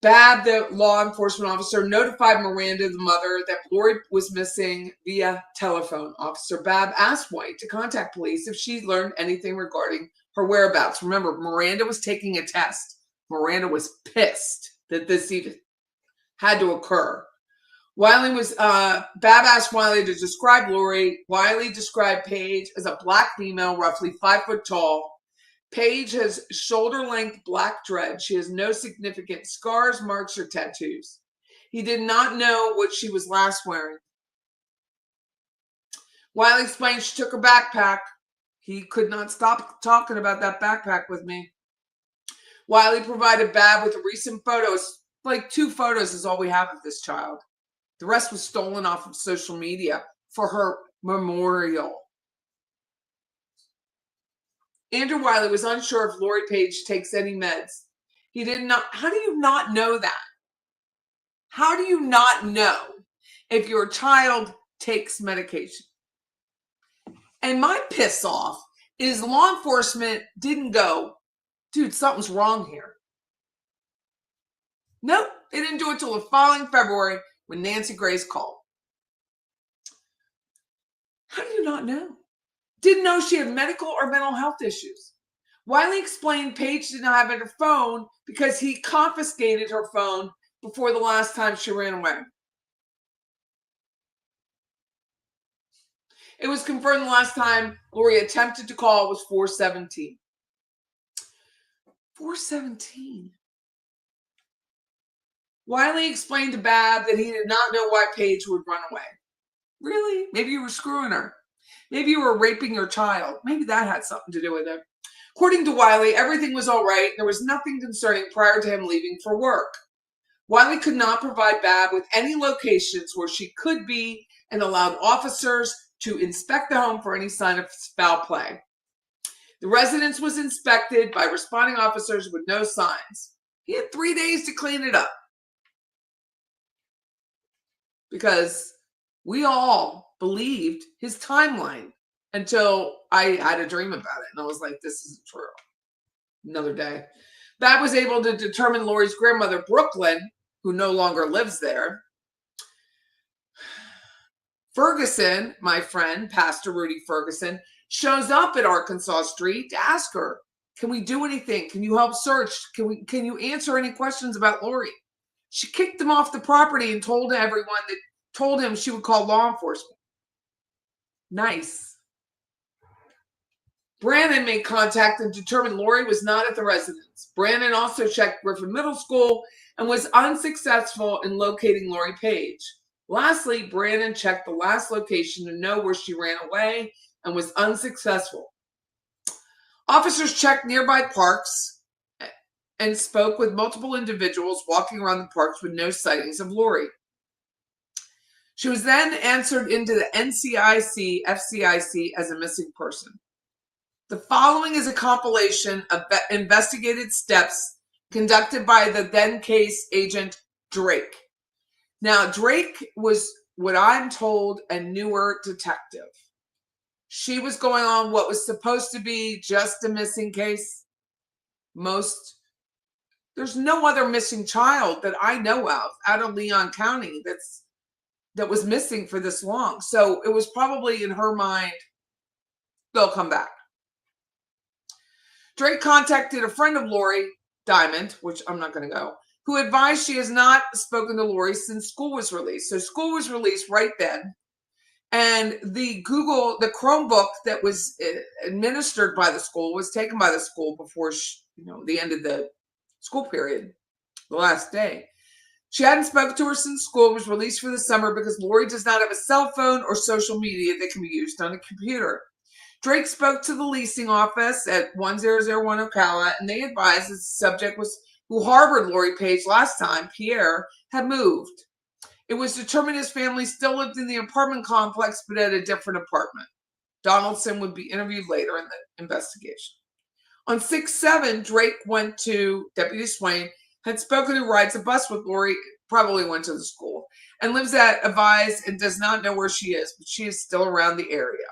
Bab, the law enforcement officer, notified Miranda, the mother, that Lori was missing via telephone. Officer Bab asked White to contact police if she learned anything regarding her whereabouts. Remember, Miranda was taking a test. Miranda was pissed that this even had to occur. Bab asked Wiley to describe Lori. Wiley described Paige as a black female, roughly 5 foot tall. Paige has shoulder-length black dread. She has no significant scars, marks, or tattoos. He did not know what she was last wearing. Wiley explained she took her backpack. He could not stop talking about that backpack with me. Wiley provided Bab with recent photos. Like 2 photos is all we have of this child. The rest was stolen off of social media for her memorial. Andrew Wiley was unsure if Lori Paige takes any meds. He did not. How do you not know that? How do you not know if your child takes medication? And my piss off is law enforcement didn't go, dude, something's wrong here. Nope, they didn't do it until the following February when Nancy Grace called. How do you not know? Didn't know she had medical or mental health issues. Wiley explained Paige did not have her phone because he confiscated her phone before the last time she ran away. It was confirmed the last time Lori attempted to call was 4/17. 4/17. Wiley explained to Bab that he did not know why Paige would run away. Really? Maybe you were screwing her. Maybe you were raping your child. Maybe that had something to do with it. According to Wiley, everything was all right. There was nothing concerning prior to him leaving for work. Wiley could not provide Bab with any locations where she could be and allowed officers to inspect the home for any sign of foul play. The residence was inspected by responding officers with no signs. He had 3 days to clean it up. Because we all believed his timeline until I had a dream about it. And I was like, this isn't true. Another day. Bab was able to determine Lori's grandmother, Brooklyn, who no longer lives there. Ferguson, my friend, Pastor Rudy Ferguson, shows up at Arkansas Street to ask her, can we do anything? Can you help search? Can you answer any questions about Lori? She kicked him off the property and told him she would call law enforcement. Nice. Brandon made contact and determined Lori was not at the residence. Brandon also checked Griffin Middle School and was unsuccessful in locating Lori Paige. Lastly, Brandon checked the last location to know where she ran away and was unsuccessful. Officers checked nearby parks and spoke with multiple individuals walking around the parks with no sightings of Lori. She was then answered into the NCIC, FCIC as a missing person. The following is a compilation of investigated steps conducted by the then case agent Drake. Now, Drake was, what I'm told, a newer detective. She was going on what was supposed to be just a missing case. There's no other missing child that I know of out of Leon County that was missing for this long. So it was probably in her mind, they'll come back. Drake contacted a friend of Lori, Diamond, which I'm not going to go, who advised she has not spoken to Lori since school was released. So school was released right then. And the Chromebook that was administered by the school was taken by the school before the end of the school period, the last day. She hadn't spoken to her since school was released for the summer because Lori does not have a cell phone or social media that can be used on a computer. Drake spoke to the leasing office at 1001 Ocala, and they advised that the subject who harbored Lori Paige last time, Pierre, had moved. It was determined his family still lived in the apartment complex, but at a different apartment. Donaldson would be interviewed later in the investigation. On 6/7, Drake went to Deputy Swain, had spoken who rides a bus with Lori, probably went to the school, and lives at Avise and does not know where she is, but she is still around the area.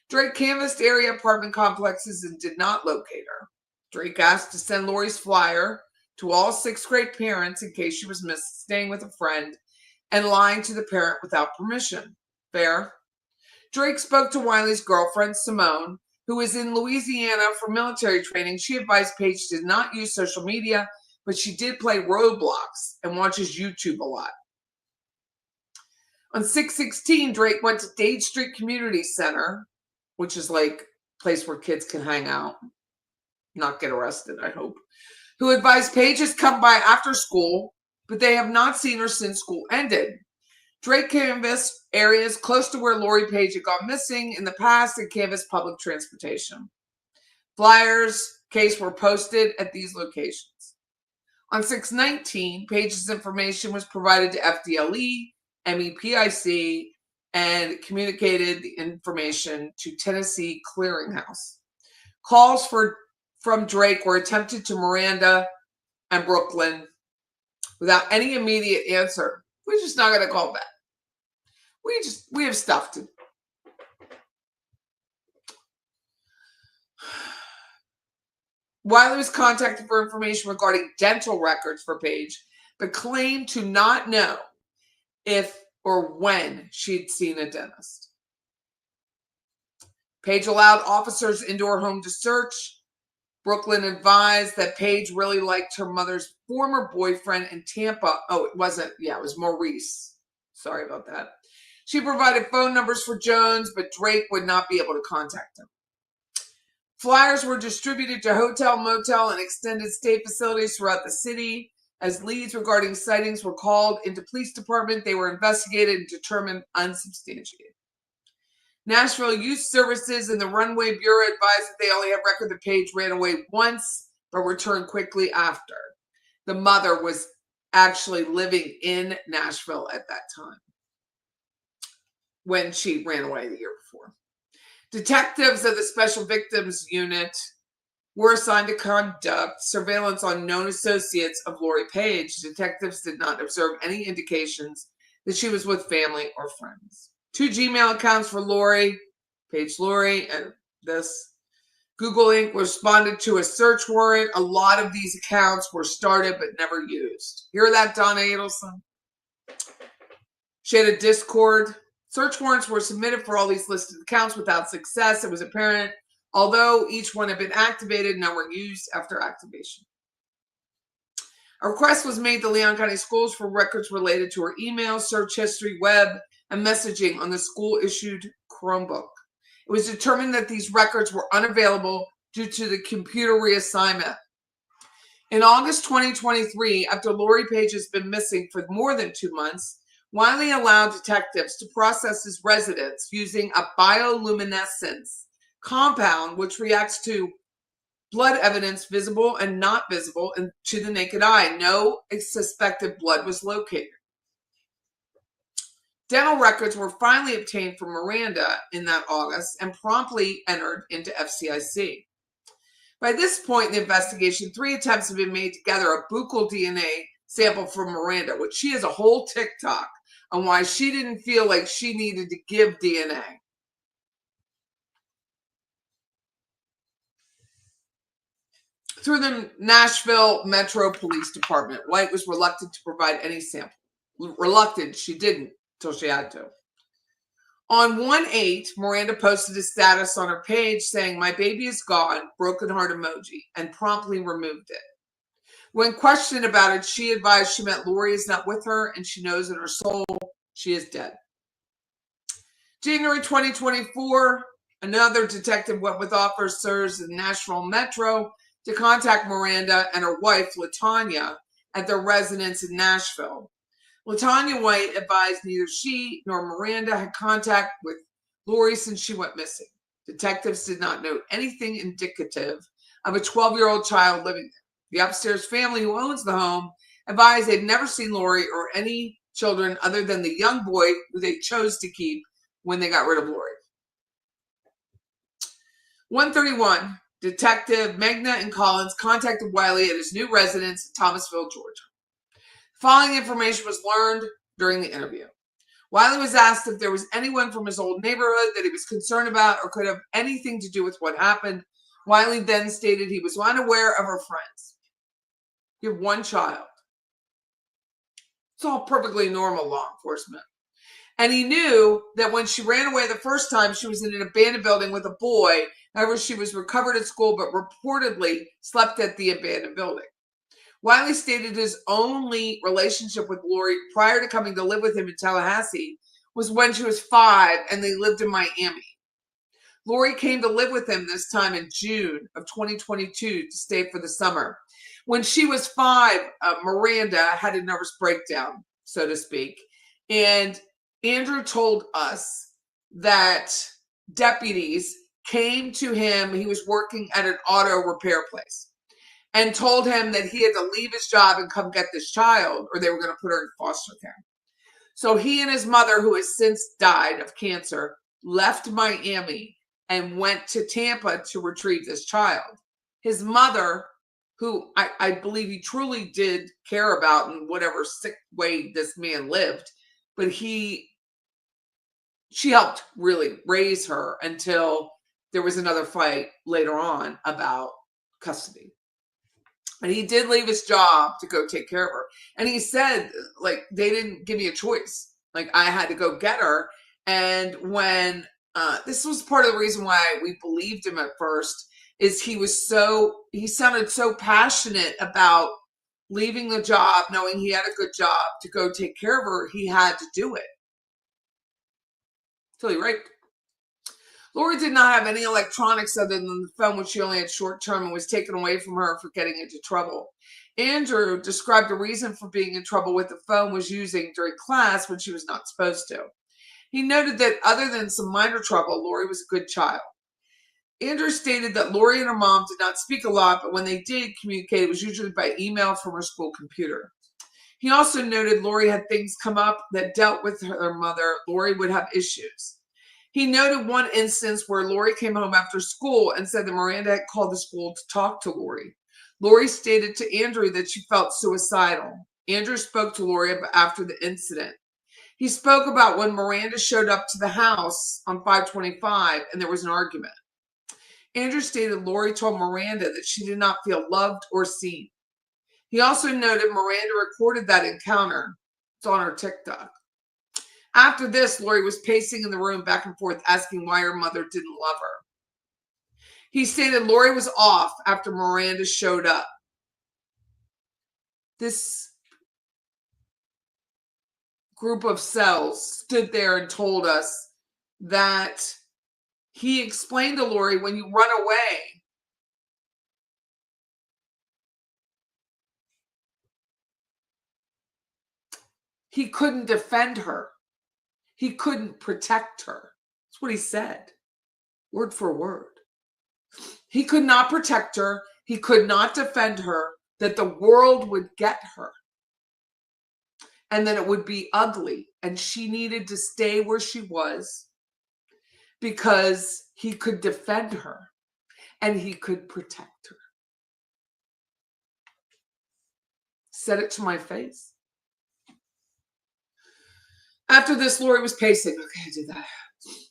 Drake canvassed area apartment complexes and did not locate her. Drake asked to send Lori's flyer to all 6th grade parents in case she was staying with a friend and lying to the parent without permission. Fair. Drake spoke to Wiley's girlfriend, Simone, who was in Louisiana for military training. She advised Paige did not use social media, but she did play Roblox and watches YouTube a lot. On 6/16, Drake went to Dade Street Community Center, which is like a place where kids can hang out, not get arrested, I hope, who advised Paige has come by after school, but they have not seen her since school ended. Drake canvassed areas close to where Lori Paige had gone missing in the past and canvassed public transportation. Flyers, case were posted at these locations. On 6/19, Paige's information was provided to FDLE, MEPIC, and communicated the information to Tennessee Clearinghouse. Calls from Drake were attempted to Miranda and Brooklyn without any immediate answer. We're just not going to call back. We have stuff to do. Wiley was contacted for information regarding dental records for Paige, but claimed to not know if or when she'd seen a dentist. Paige allowed officers into her home to search. Brooklyn advised that Paige really liked her mother's former boyfriend in Tampa. Oh, it was Maurice. Sorry about that. She provided phone numbers for Jones, but Drake would not be able to contact him. Flyers were distributed to hotel, motel, and extended stay facilities throughout the city. As leads regarding sightings were called into police department, they were investigated and determined unsubstantiated. Nashville Youth Services and the Runway Bureau advised that they only have record that Paige ran away once, but returned quickly after. The mother was actually living in Nashville at that time when she ran away the year before. Detectives of the Special Victims Unit were assigned to conduct surveillance on known associates of Lori Paige. Detectives did not observe any indications that she was with family or friends. 2 Gmail accounts for Lori, Paige Lori, and this. Google Inc. responded to a search warrant. A lot of these accounts were started but never used. Hear that, Donna Adelson? She had a Discord. Search warrants were submitted for all these listed accounts without success. It was apparent, although each one had been activated, none were used after activation. A request was made to Leon County Schools for records related to her email, search history, web, and messaging on the school-issued Chromebook. It was determined that these records were unavailable due to the computer reassignment. In August 2023, after Lori Paige has been missing for more than 2 months, Wiley allowed detectives to process his residence using a bioluminescence compound which reacts to blood evidence visible and not visible to the naked eye. No suspected blood was located. Dental records were finally obtained from Miranda in that August and promptly entered into FCIC. By this point in the investigation, 3 attempts had been made to gather a buccal DNA sample from Miranda, which she has a whole TikTok on why she didn't feel like she needed to give DNA. Through the Nashville Metro Police Department, White was reluctant to provide any sample. Reluctant, she didn't until she had to. On 1/8, Miranda posted a status on her page saying, "My baby is gone," broken heart emoji, and promptly removed it. When questioned about it, she advised she meant Lori is not with her and she knows in her soul she is dead. January 2024, another detective went with officers in Nashville Metro to contact Miranda and her wife, LaTanya, at their residence in Nashville. LaTanya White advised neither she nor Miranda had contact with Lori since she went missing. Detectives did not note anything indicative of a 12-year-old child living there. The upstairs family who owns the home advised they'd never seen Lori or any children other than the young boy who they chose to keep when they got rid of Lori. 1:31, Detective Megna and Collins contacted Wiley at his new residence in Thomasville, Georgia. The following information was learned during the interview. Wiley was asked if there was anyone from his old neighborhood that he was concerned about or could have anything to do with what happened. Wiley then stated he was unaware of her friends. You have one child. It's all perfectly normal, law enforcement. And he knew that when she ran away the first time, she was in an abandoned building with a boy. However, she was recovered at school, but reportedly slept at the abandoned building. Wiley stated his only relationship with Lori prior to coming to live with him in Tallahassee was when she was 5 and they lived in Miami. Lori came to live with him this time in June of 2022 to stay for the summer. When she was 5, Miranda had a nervous breakdown, so to speak. And Andrew told us that deputies came to him. He was working at an auto repair place and told him that he had to leave his job and come get this child or they were going to put her in foster care. So he and his mother, who has since died of cancer, left Miami and went to Tampa to retrieve this child. His mother, who I believe he truly did care about in whatever sick way this man lived, but she helped really raise her until there was another fight later on about custody. And he did leave his job to go take care of her. And he said, like, they didn't give me a choice. Like, I had to go get her. And when this was part of the reason why we believed him at first, is he sounded so passionate about leaving the job, knowing he had a good job to go take care of her. He had to do it. Till he raped her. Lori did not have any electronics other than the phone, which she only had short term and was taken away from her for getting into trouble. Andrew described the reason for being in trouble with the phone was using during class when she was not supposed to. He noted that other than some minor trouble, Lori was a good child. Andrew stated that Lori and her mom did not speak a lot, but when they did communicate, it was usually by email from her school computer. He also noted Lori had things come up that dealt with her mother. Lori would have issues. He noted one instance where Lori came home after school and said that Miranda had called the school to talk to Lori. Lori stated to Andrew that she felt suicidal. Andrew spoke to Lori after the incident. He spoke about when Miranda showed up to the house on 5/25 and there was an argument. Andrew stated Lori told Miranda that she did not feel loved or seen. He also noted Miranda recorded that encounter. It's on her TikTok. After this, Lori was pacing in the room back and forth, asking why her mother didn't love her. He stated Lori was off after Miranda showed up. This group of cells stood there and told us that he explained to Lori, when you run away, he couldn't defend her. He couldn't protect her. That's what he said, word for word. He could not protect her. He could not defend her, that the world would get her. And then it would be ugly. And she needed to stay where she was because he could defend her and he could protect her. said it to my face. After this, Lori was pacing. Okay, I did that.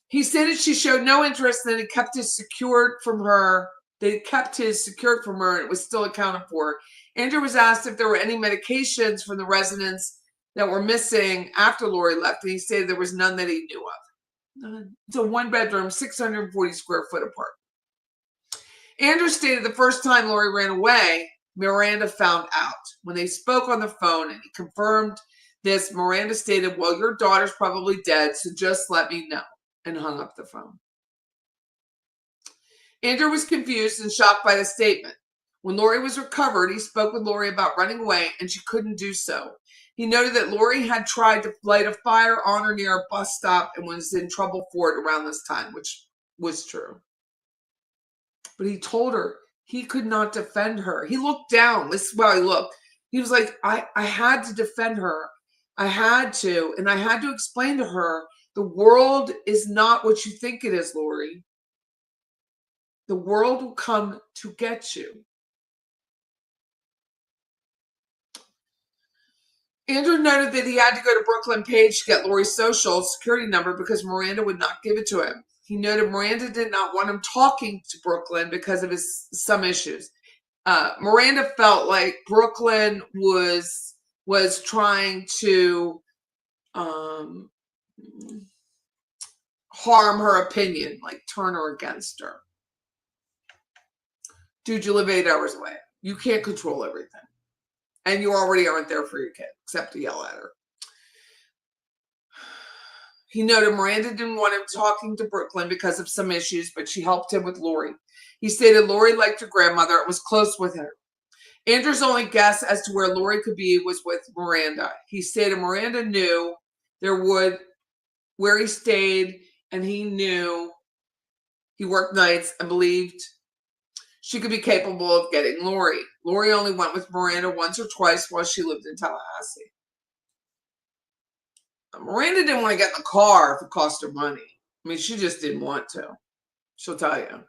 He stated she showed no interest and that he kept his secured from her. They kept his secured from her and it was still accounted for. Andrew was asked if there were any medications from the residents that were missing after Lori left, and he stated there was none that he knew of. None. It's a one-bedroom, 640 square foot apartment. Andrew stated the first time Lori ran away, Miranda found out. When they spoke on the phone and he confirmed this, Miranda stated, well, your daughter's probably dead, so just let me know, and hung up the phone. Andrew was confused and shocked by the statement. When Lori was recovered, he spoke with Lori about running away, and she couldn't do so. He noted that Lori had tried to light a fire on or near a bus stop and was in trouble for it around this time, which was true. But he told her he could not defend her. He looked down. This is how he looked. He was like, I had to defend her. I had to. And I had to explain to her, the world is not what you think it is, Lori. The world will come to get you. Andrew noted that he had to go to Brooklyn Paige to get Lori's social security number because Miranda would not give it to him. He noted Miranda did not want him talking to Brooklyn because of some issues. Miranda felt like Brooklyn was trying to harm her opinion, like turn her against her. Dude, you live 8 hours away. You can't control everything. And you already aren't there for your kid, except to yell at her. He noted Miranda didn't want him talking to Brooklyn because of some issues, but she helped him with Lori. He stated Lori liked her grandmother and was close with her. Andrew's only guess as to where Lori could be was with Miranda. He stated Miranda knew where he stayed, and he knew he worked nights and believed she could be capable of getting Lori. Lori only went with Miranda once or twice while she lived in Tallahassee. Miranda didn't want to get in the car if it cost her money. I mean, she just didn't want to. She'll tell you.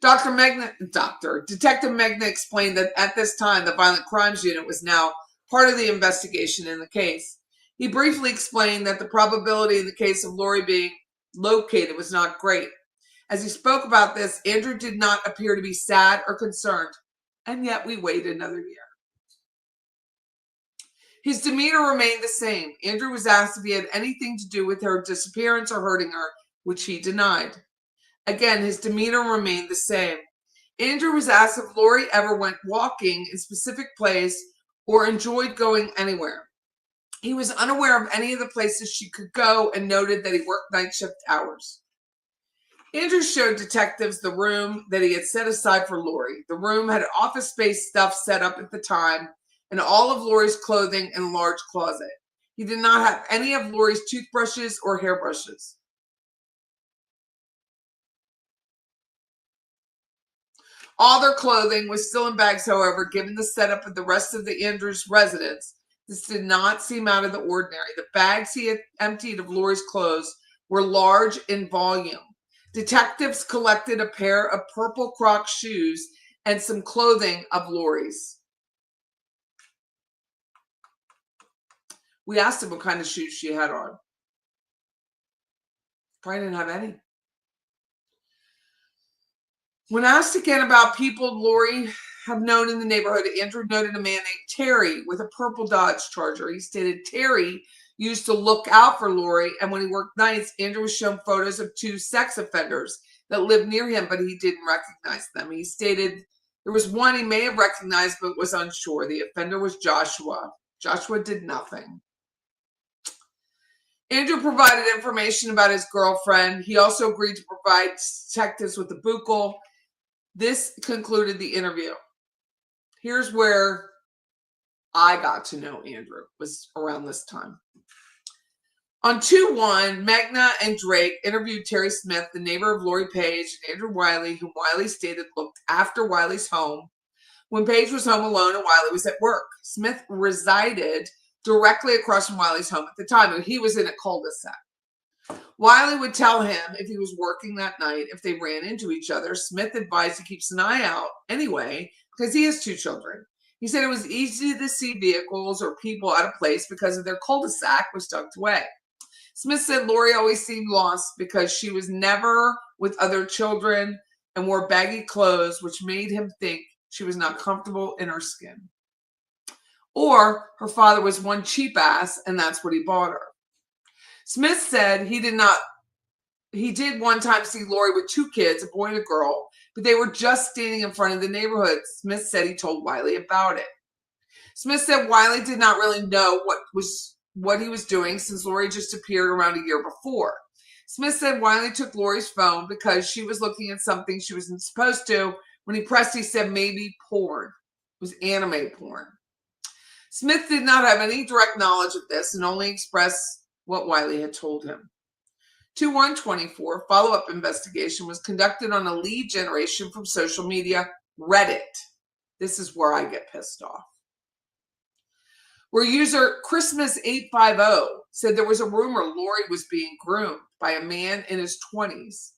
Detective Megna explained that at this time, the Violent Crimes Unit was now part of the investigation in the case. He briefly explained that the probability in the case of Lori being located was not great. As he spoke about this, Andrew did not appear to be sad or concerned, and yet we waited another year. His demeanor remained the same. Andrew was asked if he had anything to do with her disappearance or hurting her, which he denied. Again, his demeanor remained the same. Andrew was asked if Lori ever went walking in a specific place or enjoyed going anywhere. He was unaware of any of the places she could go and noted that he worked night shift hours. Andrew showed detectives the room that he had set aside for Lori. The room had office space stuff set up at the time and all of Lori's clothing in a large closet. He did not have any of Lori's toothbrushes or hairbrushes. All their clothing was still in bags, however, given the setup of the rest of the Andrews residence. This did not seem out of the ordinary. The bags he had emptied of Lori's clothes were large in volume. Detectives collected a pair of purple Crocs shoes and some clothing of Lori's. We asked him what kind of shoes she had on. Probably didn't have any. When asked again about people Lori have known in the neighborhood, Andrew noted a man named Terry with a purple Dodge Charger. He stated Terry used to look out for Lori, and when he worked nights, Andrew was shown photos of 2 sex offenders that lived near him, but he didn't recognize them. He stated there was one he may have recognized, but was unsure. The offender was Joshua. Joshua did nothing. Andrew provided information about his girlfriend. He also agreed to provide detectives with the buccal. This concluded the interview. Here's where I got to know Andrew, was around this time. On 2/1, Megna and Drake interviewed Terry Smith, the neighbor of Lori Paige, and Andrew Wiley, whom Wiley stated looked after Wiley's home when Paige was home alone and Wiley was at work. Smith resided directly across from Wiley's home at the time, and he was in a cul-de-sac. Wiley would tell him if he was working that night, if they ran into each other. Smith advised he keeps an eye out anyway, because he has 2 children. He said it was easy to see vehicles or people out of place because of their cul-de-sac was tucked away. Smith said Lori always seemed lost because she was never with other children and wore baggy clothes, which made him think she was not comfortable in her skin. Or her father was one cheap ass and that's what he bought her. Smith said he did one time see Lori with two kids, a boy and a girl, but they were just standing in front of the neighborhood. Smith said he told Wiley about it. Smith said Wiley did not really know what he was doing since Lori just appeared around a year before. Smith said Wiley took Lori's phone because she was looking at something she wasn't supposed to. When he pressed, he said maybe porn. It was anime porn. Smith did not have any direct knowledge of this and only expressed what Wiley had told him. 2/1/24, follow-up investigation was conducted on a lead generation from social media, Reddit. This is where I get pissed off. Where user Christmas850 said there was a rumor Lori was being groomed by a man in his 20s.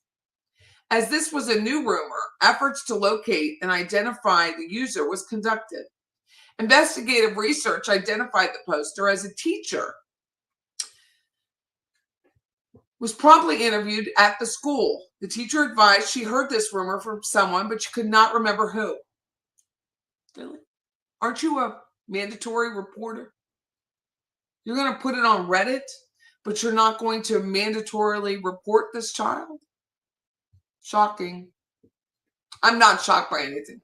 As this was a new rumor, efforts to locate and identify the user was conducted. Investigative research identified the poster as a teacher. Was promptly interviewed at the school. The teacher advised she heard this rumor from someone, but she could not remember who. Really? Aren't you a mandatory reporter? You're going to put it on Reddit, but you're not going to mandatorily report this child? Shocking. I'm not shocked by anything.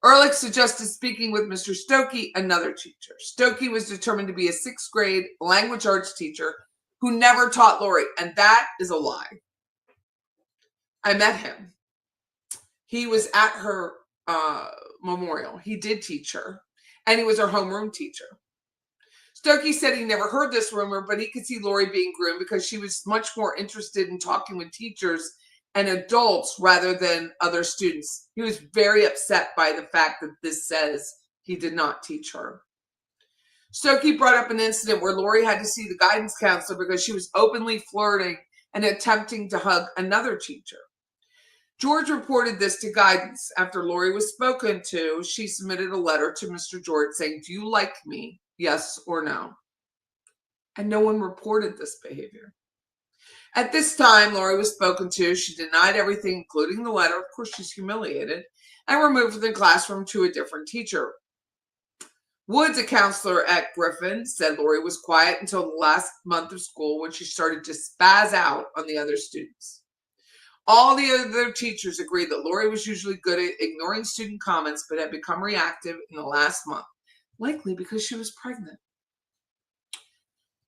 Ehrlich suggested speaking with Mr. Stokey, another teacher. Stokey was determined to be a 6th grade language arts teacher who never taught Lori, and that is a lie. I met him. He was at her memorial. He did teach her, and he was her homeroom teacher. Stokey said he never heard this rumor, but he could see Lori being groomed because she was much more interested in talking with teachers and adults rather than other students. He was very upset by the fact that this says he did not teach her. Stokey brought up an incident where Lori had to see the guidance counselor because she was openly flirting and attempting to hug another teacher. George reported this to guidance. After Lori was spoken to, she submitted a letter to Mr. George saying, "Do you like me? Yes or no?" And no one reported this behavior. At this time, Lori was spoken to. She denied everything, including the letter. Of course, she's humiliated, and removed from the classroom to a different teacher. Woods, a counselor at Griffin, said Lori was quiet until the last month of school when she started to spaz out on the other students. All the other teachers agreed that Lori was usually good at ignoring student comments, but had become reactive in the last month, likely because she was pregnant.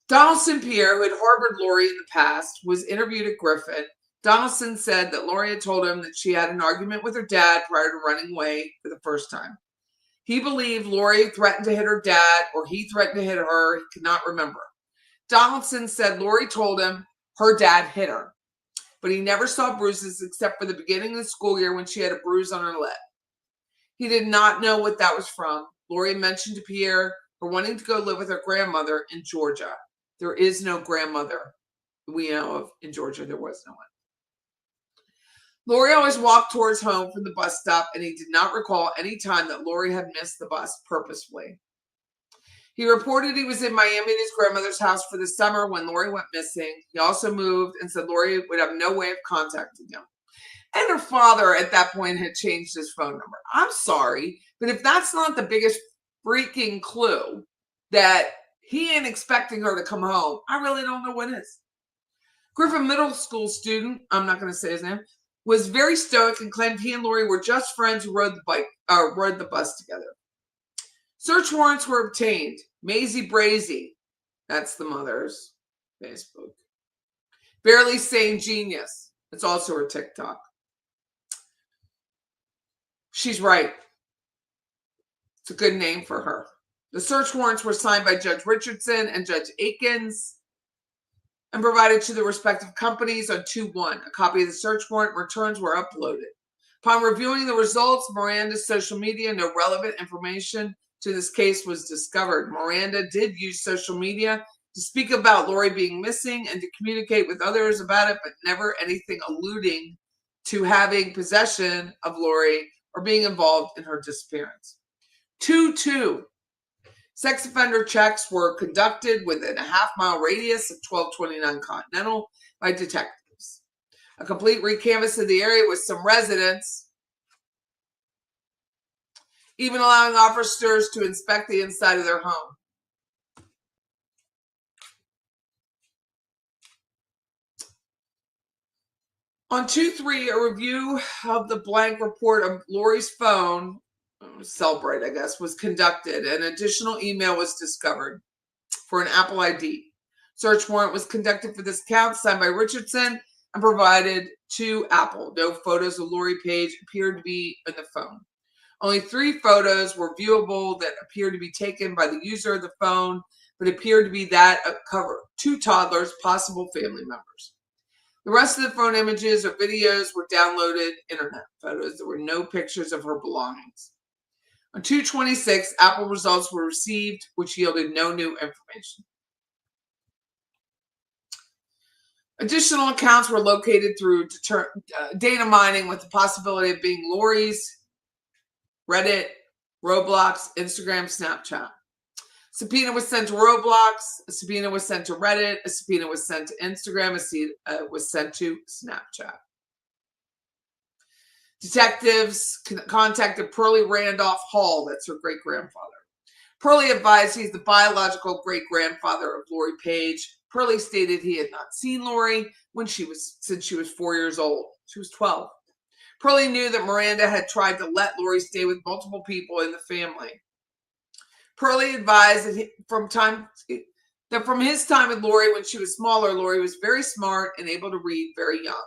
Donaldson Pierre, who had harbored Lori in the past, was interviewed at Griffin. Donaldson said that Lori had told him that she had an argument with her dad prior to running away for the first time. He believed Lori threatened to hit her dad or he threatened to hit her. He could not remember. Donaldson said Lori told him her dad hit her, but he never saw bruises except for the beginning of the school year when she had a bruise on her lip. He did not know what that was from. Lori mentioned to Pierre her wanting to go live with her grandmother in Georgia. There is no grandmother we know of in Georgia. There was no one. Lori always walked towards home from the bus stop, and he did not recall any time that Lori had missed the bus purposefully. He reported he was in Miami at his grandmother's house for the summer when Lori went missing. He also moved and said Lori would have no way of contacting him. And her father at that point had changed his phone number. I'm sorry, but if that's not the biggest freaking clue that he ain't expecting her to come home, I really don't know what is. Griffin Middle School student, I'm not going to say his name, was very stoic and claimed he and Lori were just friends who rode the bus together. Search warrants were obtained. Maisie Brazy, that's the mother's Facebook. Barely Sane Genius, it's also her TikTok. She's right. It's a good name for her. The search warrants were signed by Judge Richardson and Judge Akins and provided to the respective companies on 2/1. A copy of the search warrant returns were uploaded. Upon reviewing the results, Miranda's social media, no relevant information to this case was discovered. Miranda did use social media to speak about Lori being missing and to communicate with others about it, but never anything alluding to having possession of Lori or being involved in her disappearance. 2-2. Sex offender checks were conducted within a half-mile radius of 1229 Continental by detectives. A complete recanvass of the area with some residents, even allowing officers to inspect the inside of their home. On 2-3, a review of the blank report of Lori's phone, Cellbrite, I guess, was conducted. An additional email was discovered for an Apple ID. Search warrant was conducted for this account, signed by Richardson, and provided to Apple. No photos of Lori Paige appeared to be in the phone. Only 3 photos were viewable that appeared to be taken by the user of the phone, but appeared to be that of cover 2 toddlers, possible family members. The rest of the phone images or videos were downloaded internet photos. There were no pictures of her belongings. On 2/26, Apple results were received, which yielded no new information. Additional accounts were located through data mining with the possibility of being Lori's, Reddit, Roblox, Instagram, Snapchat. Subpoena was sent to Roblox, a subpoena was sent to Reddit, a subpoena was sent to Instagram, a subpoena was sent to Snapchat. Detectives contacted Pearlie Randolph Hall, that's her great-grandfather. Pearlie advised he's the biological great-grandfather of Lori Paige. Pearlie stated he had not seen Lori since she was 4 years old. She was 12. Pearlie knew that Miranda had tried to let Lori stay with multiple people in the family. Pearlie advised that from his time with Lori when she was smaller, Lori was very smart and able to read very young.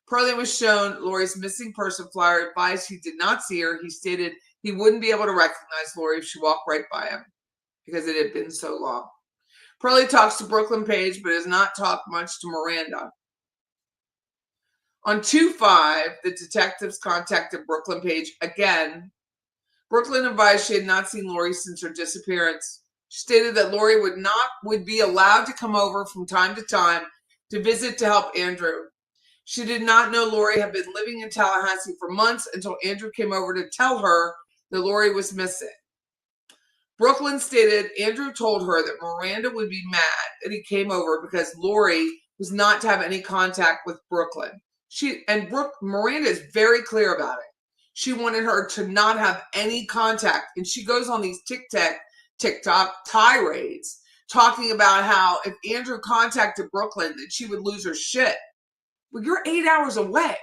Pearlie was shown Lori's missing person flyer, advised he did not see her. He stated he wouldn't be able to recognize Lori if she walked right by him because it had been so long. Pearlie talks to Brooklyn Paige, but has not talked much to Miranda. On 2/5, the detectives contacted Brooklyn Paige again. Brooklyn advised she had not seen Lori since her disappearance. She stated that Lori would be allowed to come over from time to time to visit to help Andrew. She did not know Lori had been living in Tallahassee for months until Andrew came over to tell her that Lori was missing. Brooklyn stated Andrew told her that Miranda would be mad that he came over because Lori was not to have any contact with Brooklyn. Miranda is very clear about it. She wanted her to not have any contact, and she goes on these TikTok tirades talking about how if Andrew contacted Brooklyn, that she would lose her shit. Well, you're 8 hours away.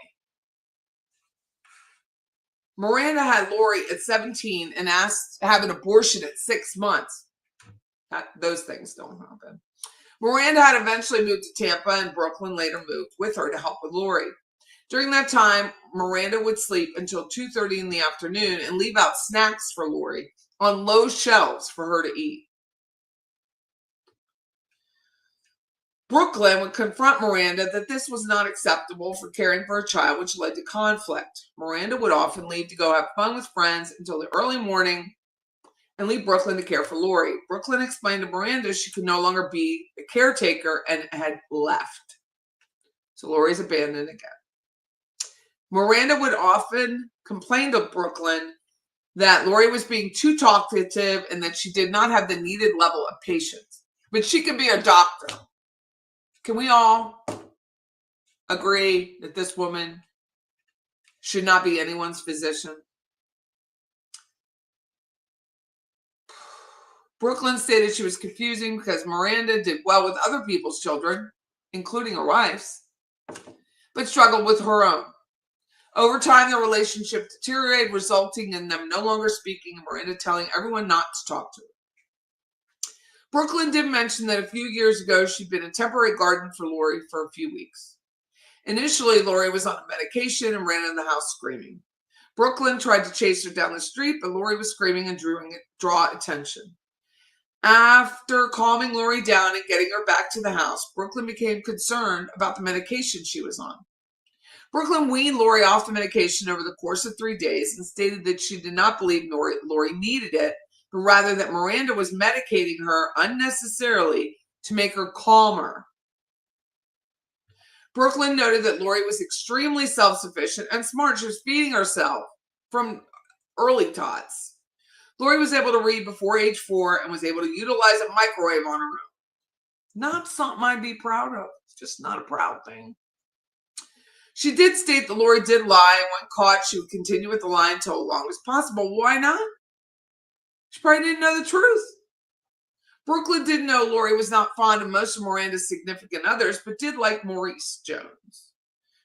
Miranda had Lori at 17 and asked to have an abortion at 6 months. Those things don't happen. Miranda had eventually moved to Tampa, and Brooklyn later moved with her to help with Lori. During that time, Miranda would sleep until 2:30 in the afternoon and leave out snacks for Lori on low shelves for her to eat. Brooklyn would confront Miranda that this was not acceptable for caring for a child, which led to conflict. Miranda would often leave to go have fun with friends until the early morning and leave Brooklyn to care for Lori. Brooklyn explained to Miranda she could no longer be a caretaker and had left. So Lori's abandoned again. Miranda would often complain to Brooklyn that Lori was being too talkative and that she did not have the needed level of patience. But she could be a doctor. Can we all agree that this woman should not be anyone's physician? Brooklyn stated she was confusing because Miranda did well with other people's children, including her wife's, but struggled with her own. Over time, the relationship deteriorated, resulting in them no longer speaking and Miranda telling everyone not to talk to her. Brooklyn did mention that a few years ago she'd been a temporary guardian for Lori for a few weeks. Initially, Lori was on a medication and ran in the house screaming. Brooklyn tried to chase her down the street, but Lori was screaming and draw attention. After calming Lori down and getting her back to the house, Brooklyn became concerned about the medication she was on. Brooklyn weaned Lori off the medication over the course of 3 days and stated that she did not believe Lori needed it, but rather that Miranda was medicating her unnecessarily to make her calmer. Brooklyn noted that Lori was extremely self-sufficient and smart. She was feeding herself from early tots. Lori was able to read before age 4 and was able to utilize a microwave on her own. Not something I'd be proud of. It's just not a proud thing. She did state that Lori did lie, and when caught, she would continue with the lie until as long as possible. Why not? She probably didn't know the truth. Brooklyn did know Lori was not fond of most of Miranda's significant others, but did like Maurice Jones.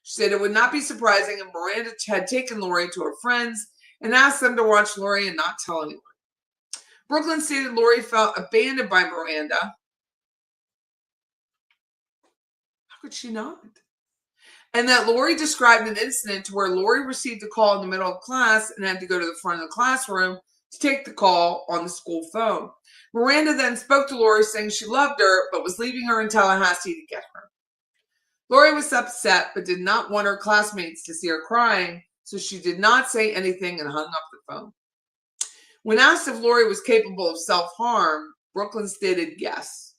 She said it would not be surprising if Miranda had taken Lori to her friends and asked them to watch Lori and not tell anyone. Brooklyn stated Lori felt abandoned by Miranda. How could she not? And that Lori described an incident to where Lori received a call in the middle of class and had to go to the front of the classroom to take the call on the school phone. Miranda then spoke to Lori saying she loved her, but was leaving her in Tallahassee to get her. Lori was upset, but did not want her classmates to see her crying, so she did not say anything and hung up the phone. When asked if Lori was capable of self-harm, Brooklyn stated yes.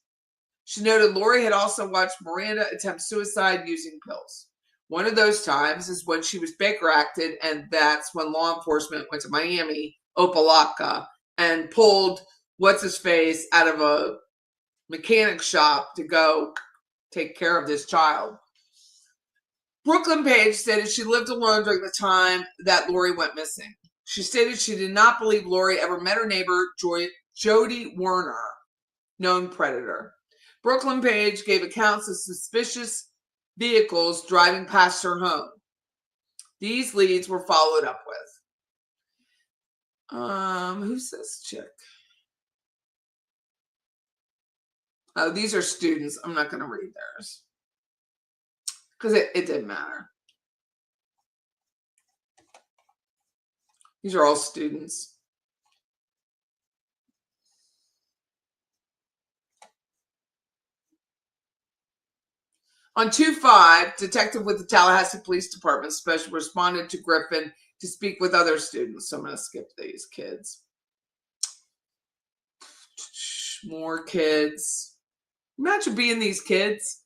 She noted Lori had also watched Miranda attempt suicide using pills. One of those times is when she was Baker acted, and that's when law enforcement went to Miami, Opelika, and pulled what's-his-face out of a mechanic shop to go take care of this child. Brooklyn Paige stated she lived alone during the time that Lori went missing. She stated she did not believe Lori ever met her neighbor, Jody Werner, known predator. Brooklyn Paige gave accounts of suspicious vehicles driving past her home. These leads were followed up with. Who's this chick? Oh, these are students. I'm not going to read theirs because it didn't matter. These are all students. On 2/5, detective with the Tallahassee Police Department special responded to Griffin to speak with other students. So I'm going to skip these kids. More kids. Imagine being these kids.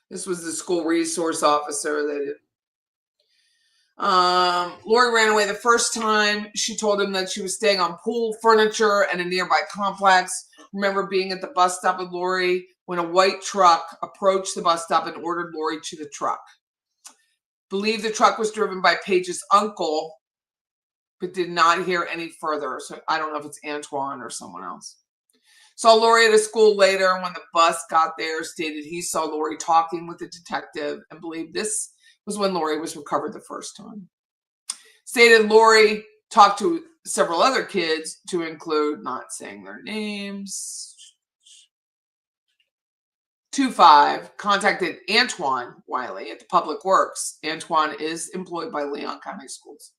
This was the school resource officer that Lori ran away the first time. She told him that she was staying on pool furniture at a nearby complex. Remember being at the bus stop with Lori when a white truck approached the bus stop and ordered Lori to the truck. Believed the truck was driven by Paige's uncle, but did not hear any further. So I don't know if it's Antoine or someone else. Saw Lori at a school later, and when the bus got there, stated he saw Lori talking with the detective and believed this was when Lori was recovered the first time. Stated Lori talked to several other kids, to include not saying their names. 2/5 contacted Antoine Wiley at the Public Works. Antoine is employed by Leon County Schools.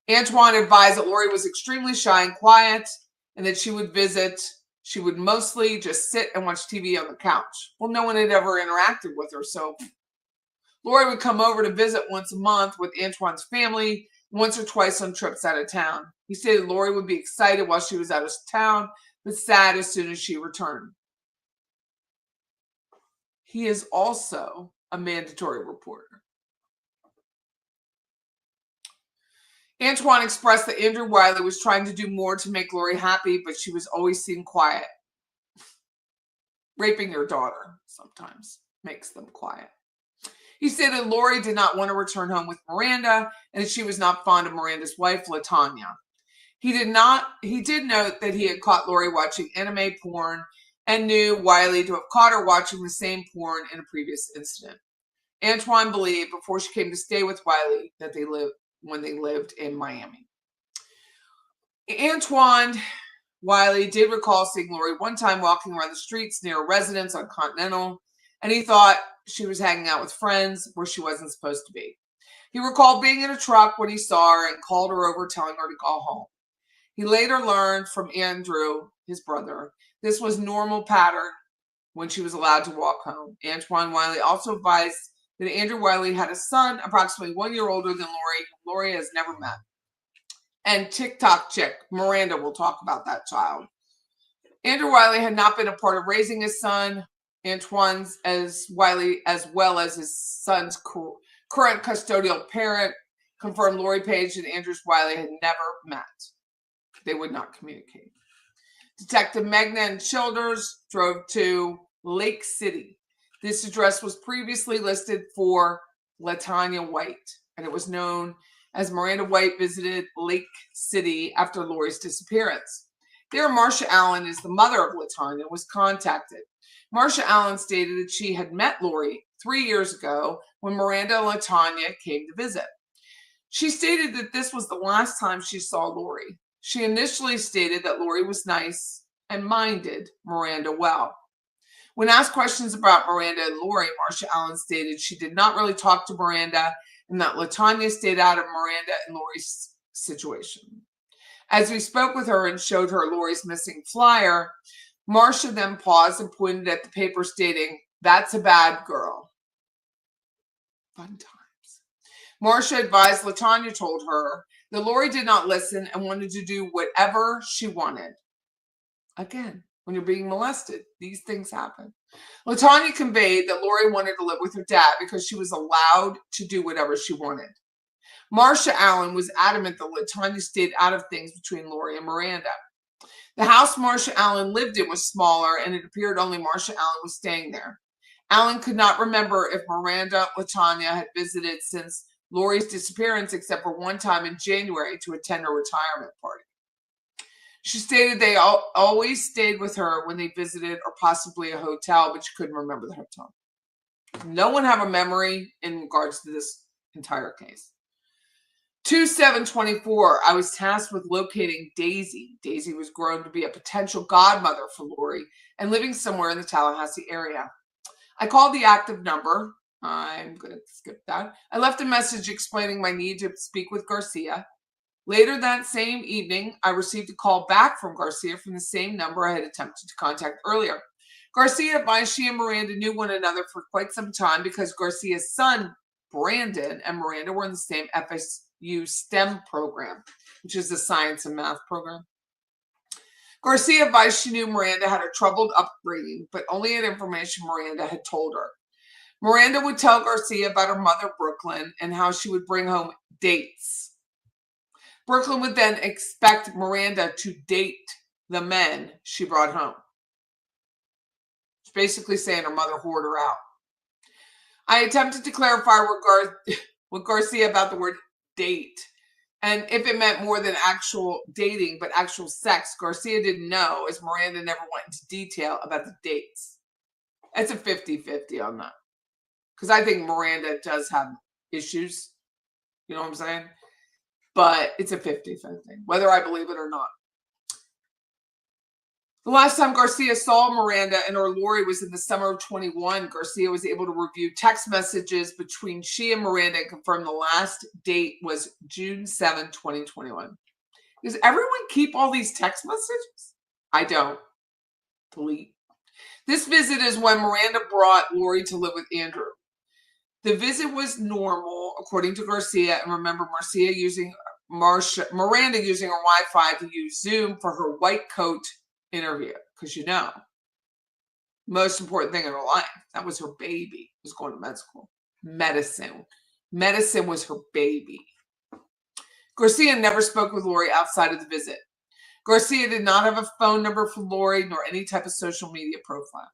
Antoine advised that Lori was extremely shy and quiet, and that she would mostly just sit and watch TV on the couch. Well, no one had ever interacted with her, so Lori would come over to visit once a month with Antoine's family, once or twice on trips out of town. He stated Lori would be excited while she was out of town, but sad as soon as she returned. He is also a mandatory reporter. Antoine expressed that Andrew Wiley was trying to do more to make Lori happy, but she was always seen quiet. Raping your daughter sometimes makes them quiet. He stated Lori did not want to return home with Miranda, and that she was not fond of Miranda's wife, LaTanya. He did note that he had caught Lori watching anime porn and knew Wiley to have caught her watching the same porn in a previous incident. Antoine believed before she came to stay with Wiley that they lived in Miami. Antoine Wiley did recall seeing Lori one time walking around the streets near a residence on Continental, and he thought she was hanging out with friends where she wasn't supposed to be. He recalled being in a truck when he saw her and called her over, telling her to go home. He later learned from Andrew, his brother, this was normal pattern when she was allowed to walk home. Antoine Wiley also advised that Andrew Wiley had a son approximately 1 year older than Lori, whom Lori has never met. And TikTok chick, Miranda, will talk about that child. Andrew Wiley had not been a part of raising his son. Antoine's as Wiley, as well as his son's current custodial parent, confirmed Lori Paige and Andrews Wiley had never met. They would not communicate. Detective Magnan Childers drove to Lake City. This address was previously listed for LaTanya White, and it was known as Miranda White visited Lake City after Lori's disappearance. There, Marcia Allen, as the mother of LaTanya, was contacted. Marcia Allen stated that she had met Lori 3 years ago when Miranda and LaTanya came to visit. She stated that this was the last time she saw Lori. She initially stated that Lori was nice and minded Miranda well. When asked questions about Miranda and Lori, Marcia Allen stated she did not really talk to Miranda and that LaTanya stayed out of Miranda and Lori's situation. As we spoke with her and showed her Lori's missing flyer, Marcia then paused and pointed at the paper stating, "That's a bad girl." Fun times. Marcia advised LaTanya told her that Lori did not listen and wanted to do whatever she wanted. Again, when you're being molested, these things happen. LaTanya conveyed that Lori wanted to live with her dad because she was allowed to do whatever she wanted. Marcia Allen was adamant that LaTanya stayed out of things between Lori and Miranda. The house Marcia Allen lived in was smaller, and it appeared only Marcia Allen was staying there. Allen could not remember if Miranda LaTanya had visited since Lori's disappearance, except for one time in January to attend a retirement party. She stated they always stayed with her when they visited or possibly a hotel, but she couldn't remember the hotel. No one have a memory in regards to this entire case. 2/7/24, I was tasked with locating Daisy. Daisy was grown to be a potential godmother for Lori and living somewhere in the Tallahassee area. I called the active number. I'm going to skip that. I left a message explaining my need to speak with Garcia. Later that same evening, I received a call back from Garcia from the same number I had attempted to contact earlier. Garcia advised she and Miranda knew one another for quite some time because Garcia's son, Brandon, and Miranda were in the same FSU STEM program, which is a science and math program. Garcia advised she knew Miranda had a troubled upbringing, but only had information Miranda had told her. Miranda would tell Garcia about her mother, Brooklyn, and how she would bring home dates. Brooklyn would then expect Miranda to date the men she brought home. She's basically saying her mother whored her out. I attempted to clarify with Garcia about the word date and if it meant more than actual dating, but actual sex. Garcia didn't know, as Miranda never went into detail about the dates. It's a 50-50 on that. Because I think Miranda does have issues. You know what I'm saying? But it's a 50-50, whether I believe it or not. The last time Garcia saw Miranda and or Lori was in the summer of 21. Garcia was able to review text messages between she and Miranda and confirm the last date was June 7, 2021. Does everyone keep all these text messages? I don't. Delete. This visit is when Miranda brought Lori to live with Andrew. The visit was normal, according to Garcia, and remember Miranda using her Wi-Fi to use Zoom for her white coat interview, because you know, most important thing in her life, that was her baby, was going to med school. Medicine was her baby. Garcia never spoke with Lori outside of the visit. Garcia did not have a phone number for Lori nor any type of social media profile.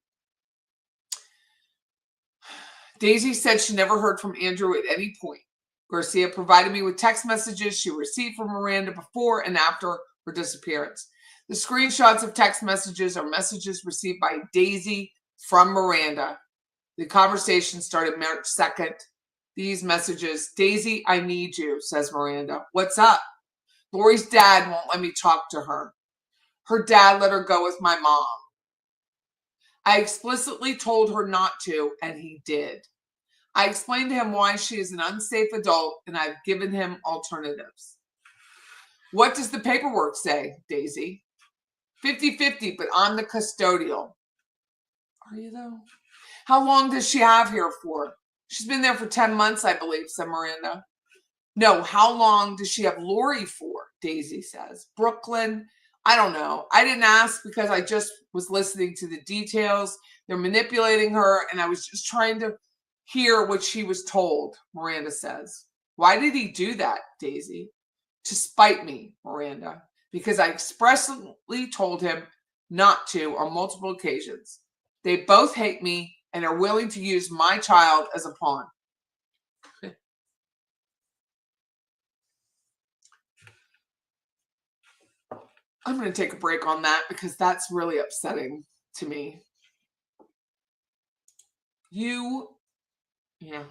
Daisy said she never heard from Andrew at any point. Garcia provided me with text messages she received from Miranda before and after her disappearance. The screenshots of text messages are messages received by Daisy from Miranda. The conversation started March 2nd. These messages, Daisy, I need you, says Miranda. What's up? Lori's dad won't let me talk to her. Her dad let her go with my mom. I explicitly told her not to, and he did. I explained to him why she is an unsafe adult, and I've given him alternatives. What does the paperwork say, Daisy? 50-50, but I'm the custodial. Are you though? How long does she have here for? She's been there for 10 months, I believe, said Miranda. No, how long does she have Lori for? Daisy says. Brooklyn, I don't know. I didn't ask because I just was listening to the details. They're manipulating her, and I was just trying to hear what she was told, Miranda says. Why did he do that, Daisy? To spite me, Miranda, because I expressly told him not to on multiple occasions. They both hate me and are willing to use my child as a pawn. I'm going to take a break on that because that's really upsetting to me. Yeah.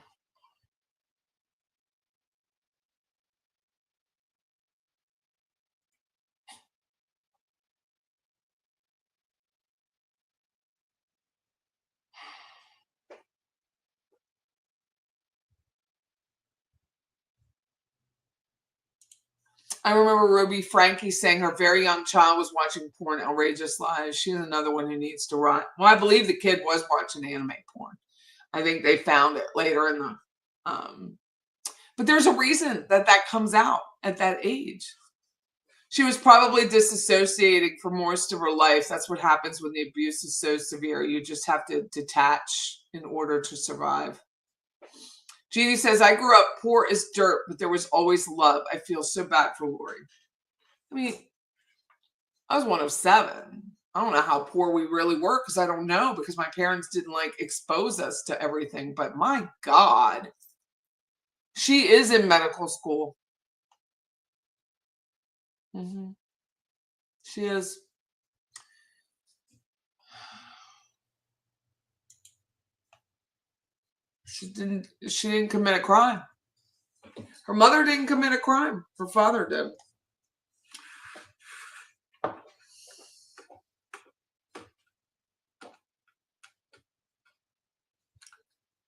I remember Ruby Frankie saying her very young child was watching porn, outrageous lies. She's another one who needs to rot. Well, I believe the kid was watching anime porn. I think they found it later in the but there's a reason that comes out at that age. She was probably disassociating for most of her life. That's what happens when the abuse is so severe. You just have to detach in order to survive. Jeannie says, I grew up poor as dirt, but there was always love. I feel so bad for Lori. I mean, I was one of 7. I don't know how poor we really were because I don't know, because my parents didn't like expose us to everything. But my God, she is in medical school. She is. She didn't commit a crime. Her mother didn't commit a crime. Her father did.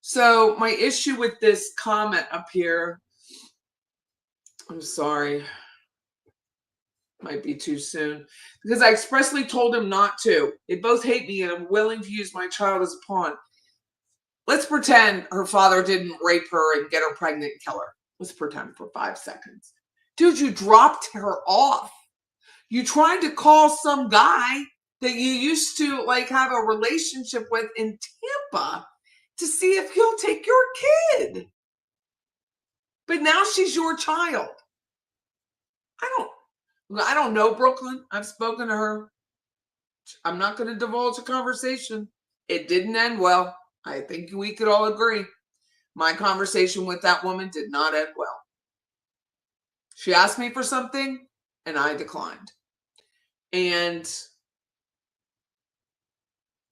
So my issue with this comment up here, I'm sorry, might be too soon, because I expressly told him not to. They both hate me and I'm willing to use my child as a pawn. Let's pretend her father didn't rape her and get her pregnant and kill her. Let's pretend for 5 seconds. Dude, you dropped her off. You tried to call some guy that you used to like have a relationship with in Tampa to see if he'll take your kid. But now she's your child. I don't know Brooklyn. I've spoken to her. I'm not going to divulge a conversation. It didn't end well. I think we could all agree. My conversation with that woman did not end well. She asked me for something and I declined. And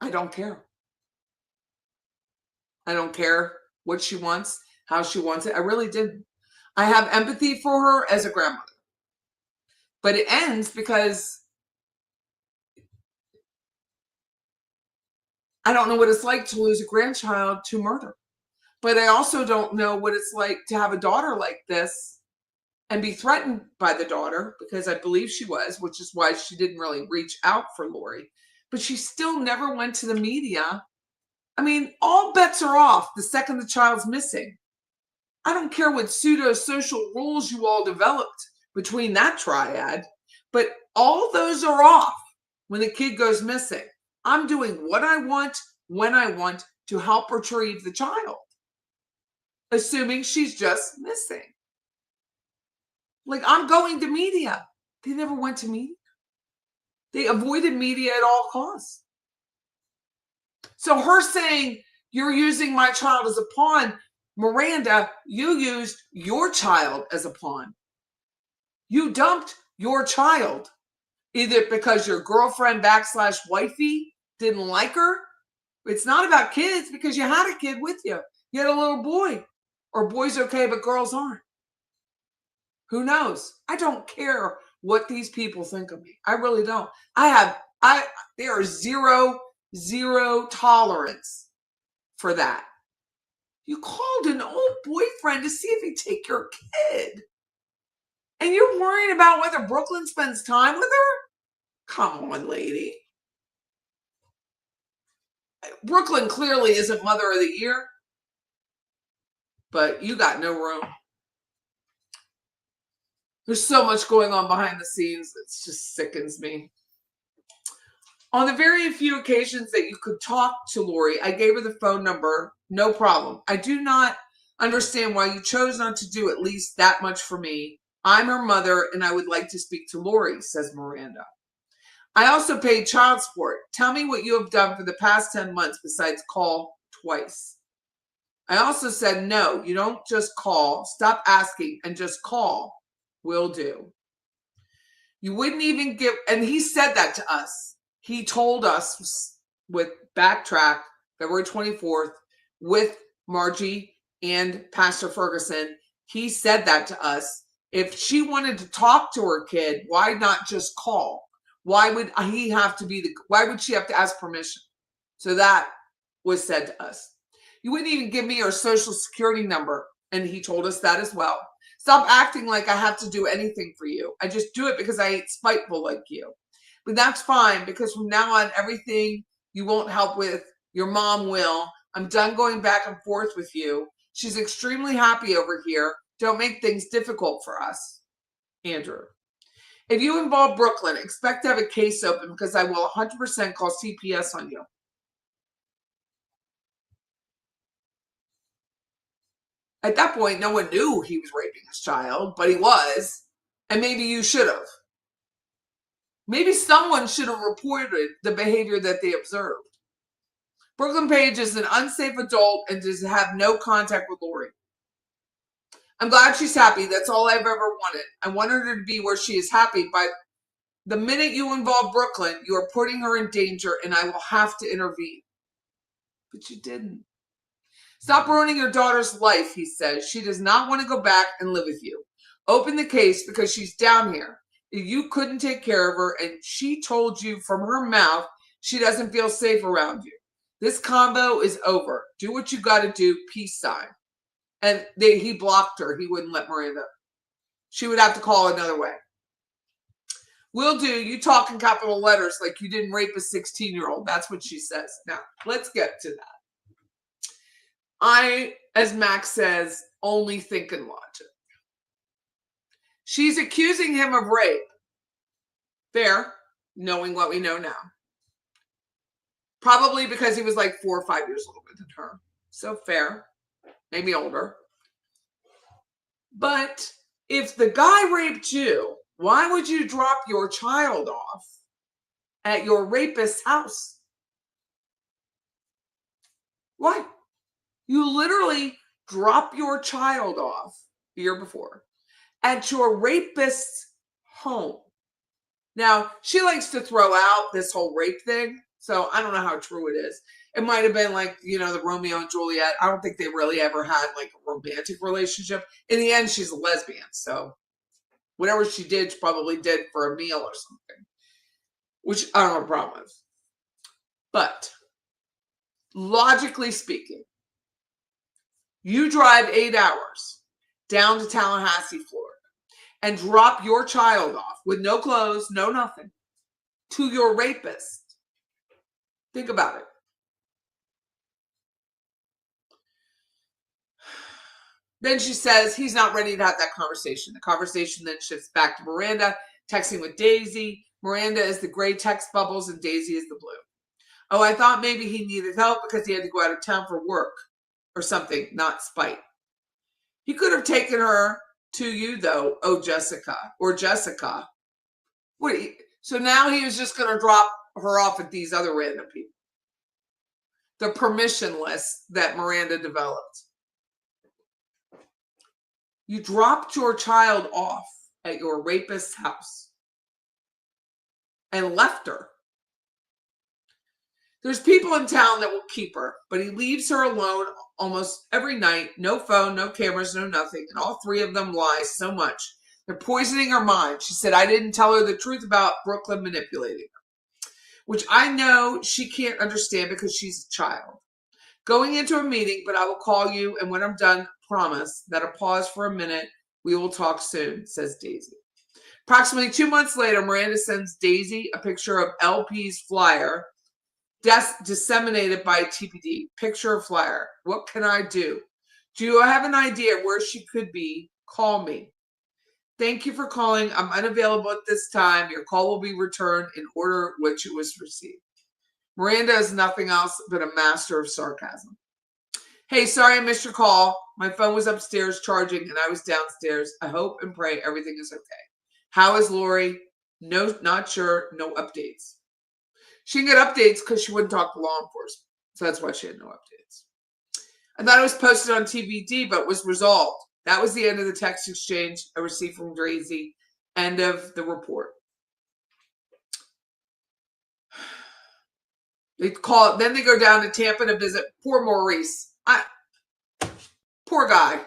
I don't care. I don't care what she wants, how she wants it. I really didn't. I have empathy for her as a grandmother. But it ends because I don't know what it's like to lose a grandchild to murder. But I also don't know what it's like to have a daughter like this and be threatened by the daughter, because I believe she was, which is why she didn't really reach out for Lori. But she still never went to the media. I mean, all bets are off the second the child's missing. I don't care what pseudo-social rules you all developed between that triad, but all those are off when the kid goes missing. I'm doing what I want, when I want, to help retrieve the child, assuming she's just missing. Like, I'm going to media. They never went to media. They avoided media at all costs. So her saying, you're using my child as a pawn, Miranda, you used your child as a pawn. You dumped your child, either because your girlfriend / wifey didn't like her. It's not about kids, because you had a kid with you. You had a little boy. Or boys okay, but girls aren't. Who knows? I don't care what these people think of me. I really don't. There is zero tolerance for that. You called an old boyfriend to see if he'd take your kid. And you're worrying about whether Brooklyn spends time with her? Come on, lady. Brooklyn clearly isn't Mother of the Year, but you got no room. There's so much going on behind the scenes. It just sickens me. On the very few occasions that you could talk to Lori, I gave her the phone number. No problem. I do not understand why you chose not to do at least that much for me. I'm her mother and I would like to speak to Lori, says Miranda. I also paid child support. Tell me what you have done for the past 10 months besides call twice. I also said, no, you don't just call. Stop asking and just call. Will do. You wouldn't even give, and he said that to us. He told us with backtrack February 24th with Margie and Pastor Ferguson. He said that to us. If she wanted to talk to her kid, why not just call? Why would he have to be why would she have to ask permission? So that was said to us. You wouldn't even give me your social security number. And he told us that as well. Stop acting like I have to do anything for you. I just do it because I ain't spiteful like you. But that's fine, because from now on, everything you won't help with, your mom will. I'm done going back and forth with you. She's extremely happy over here. Don't make things difficult for us. Andrew. If you involve Brooklyn, expect to have a case open because I will 100% call CPS on you. At that point, no one knew he was raping his child, but he was. And maybe you should have. Maybe someone should have reported the behavior that they observed. Brooklyn Paige is an unsafe adult and does have no contact with Lori. I'm glad she's happy. That's all I've ever wanted. I wanted her to be where she is happy, but the minute you involve Brooklyn, you are putting her in danger and I will have to intervene. But you didn't. Stop ruining your daughter's life, he says. She does not want to go back and live with you. Open the case because she's down here. You couldn't take care of her and she told you from her mouth she doesn't feel safe around you. This combo is over. Do what you got to do. Peace sign. And he blocked her. He wouldn't let Miranda. She would have to call another way. Will do. You talk in capital letters like you didn't rape a 16-year-old. That's what she says. Now, let's get to that. I, as Max says, only think and logic. She's accusing him of rape. Fair, knowing what we know now. Probably because he was like 4 or 5 years older than her. So fair, maybe older. But if the guy raped you, why would you drop your child off at your rapist's house? Why? You literally drop your child off the year before at your rapist's home. Now, she likes to throw out this whole rape thing, so I don't know how true it is. It might have been like, the Romeo and Juliet. I don't think they really ever had like a romantic relationship. In the end, she's a lesbian, so whatever she did, she probably did for a meal or something, which I don't have a problem with. But logically speaking, you drive 8 hours down to Tallahassee, Florida, and drop your child off with no clothes, no nothing, to your rapist. Think about it. Then she says he's not ready to have that conversation. The conversation then shifts back to Miranda, texting with Daisy. Miranda is the gray text bubbles and Daisy is the blue. Oh, I thought maybe he needed help because he had to go out of town for work or something, not spite. He could have taken her to you, though, oh, Jessica, or Jessica. So now he was just going to drop her off at these other random people. The permission list that Miranda developed. You dropped your child off at your rapist's house and left her. There's people in town that will keep her, but he leaves her alone almost every night. No phone, no cameras, no nothing. And all three of them lie so much. They're poisoning her mind. She said, I didn't tell her the truth about Brooklyn manipulating her, which I know she can't understand because she's a child. Going into a meeting, but I will call you. And when I'm done, promise that I'll pause for a minute. We will talk soon, says Daisy. Approximately 2 months later, Miranda sends Daisy a picture of LP's flyer disseminated by TPD. Picture of flyer. What can I do? Do you have an idea where she could be? Call me. Thank you for calling. I'm unavailable at this time. Your call will be returned in order which it was received. Miranda is nothing else but a master of sarcasm. Hey, sorry I missed your call. My phone was upstairs charging and I was downstairs. I hope and pray everything is okay. How is Lori? No, not sure. No updates. She didn't get updates because she wouldn't talk to law enforcement. So that's why she had no updates. I thought it was posted on TBD, but was resolved. That was the end of the text exchange I received from Drazy. End of the report. They call. Then they go down to Tampa to visit poor Maurice. Poor guy.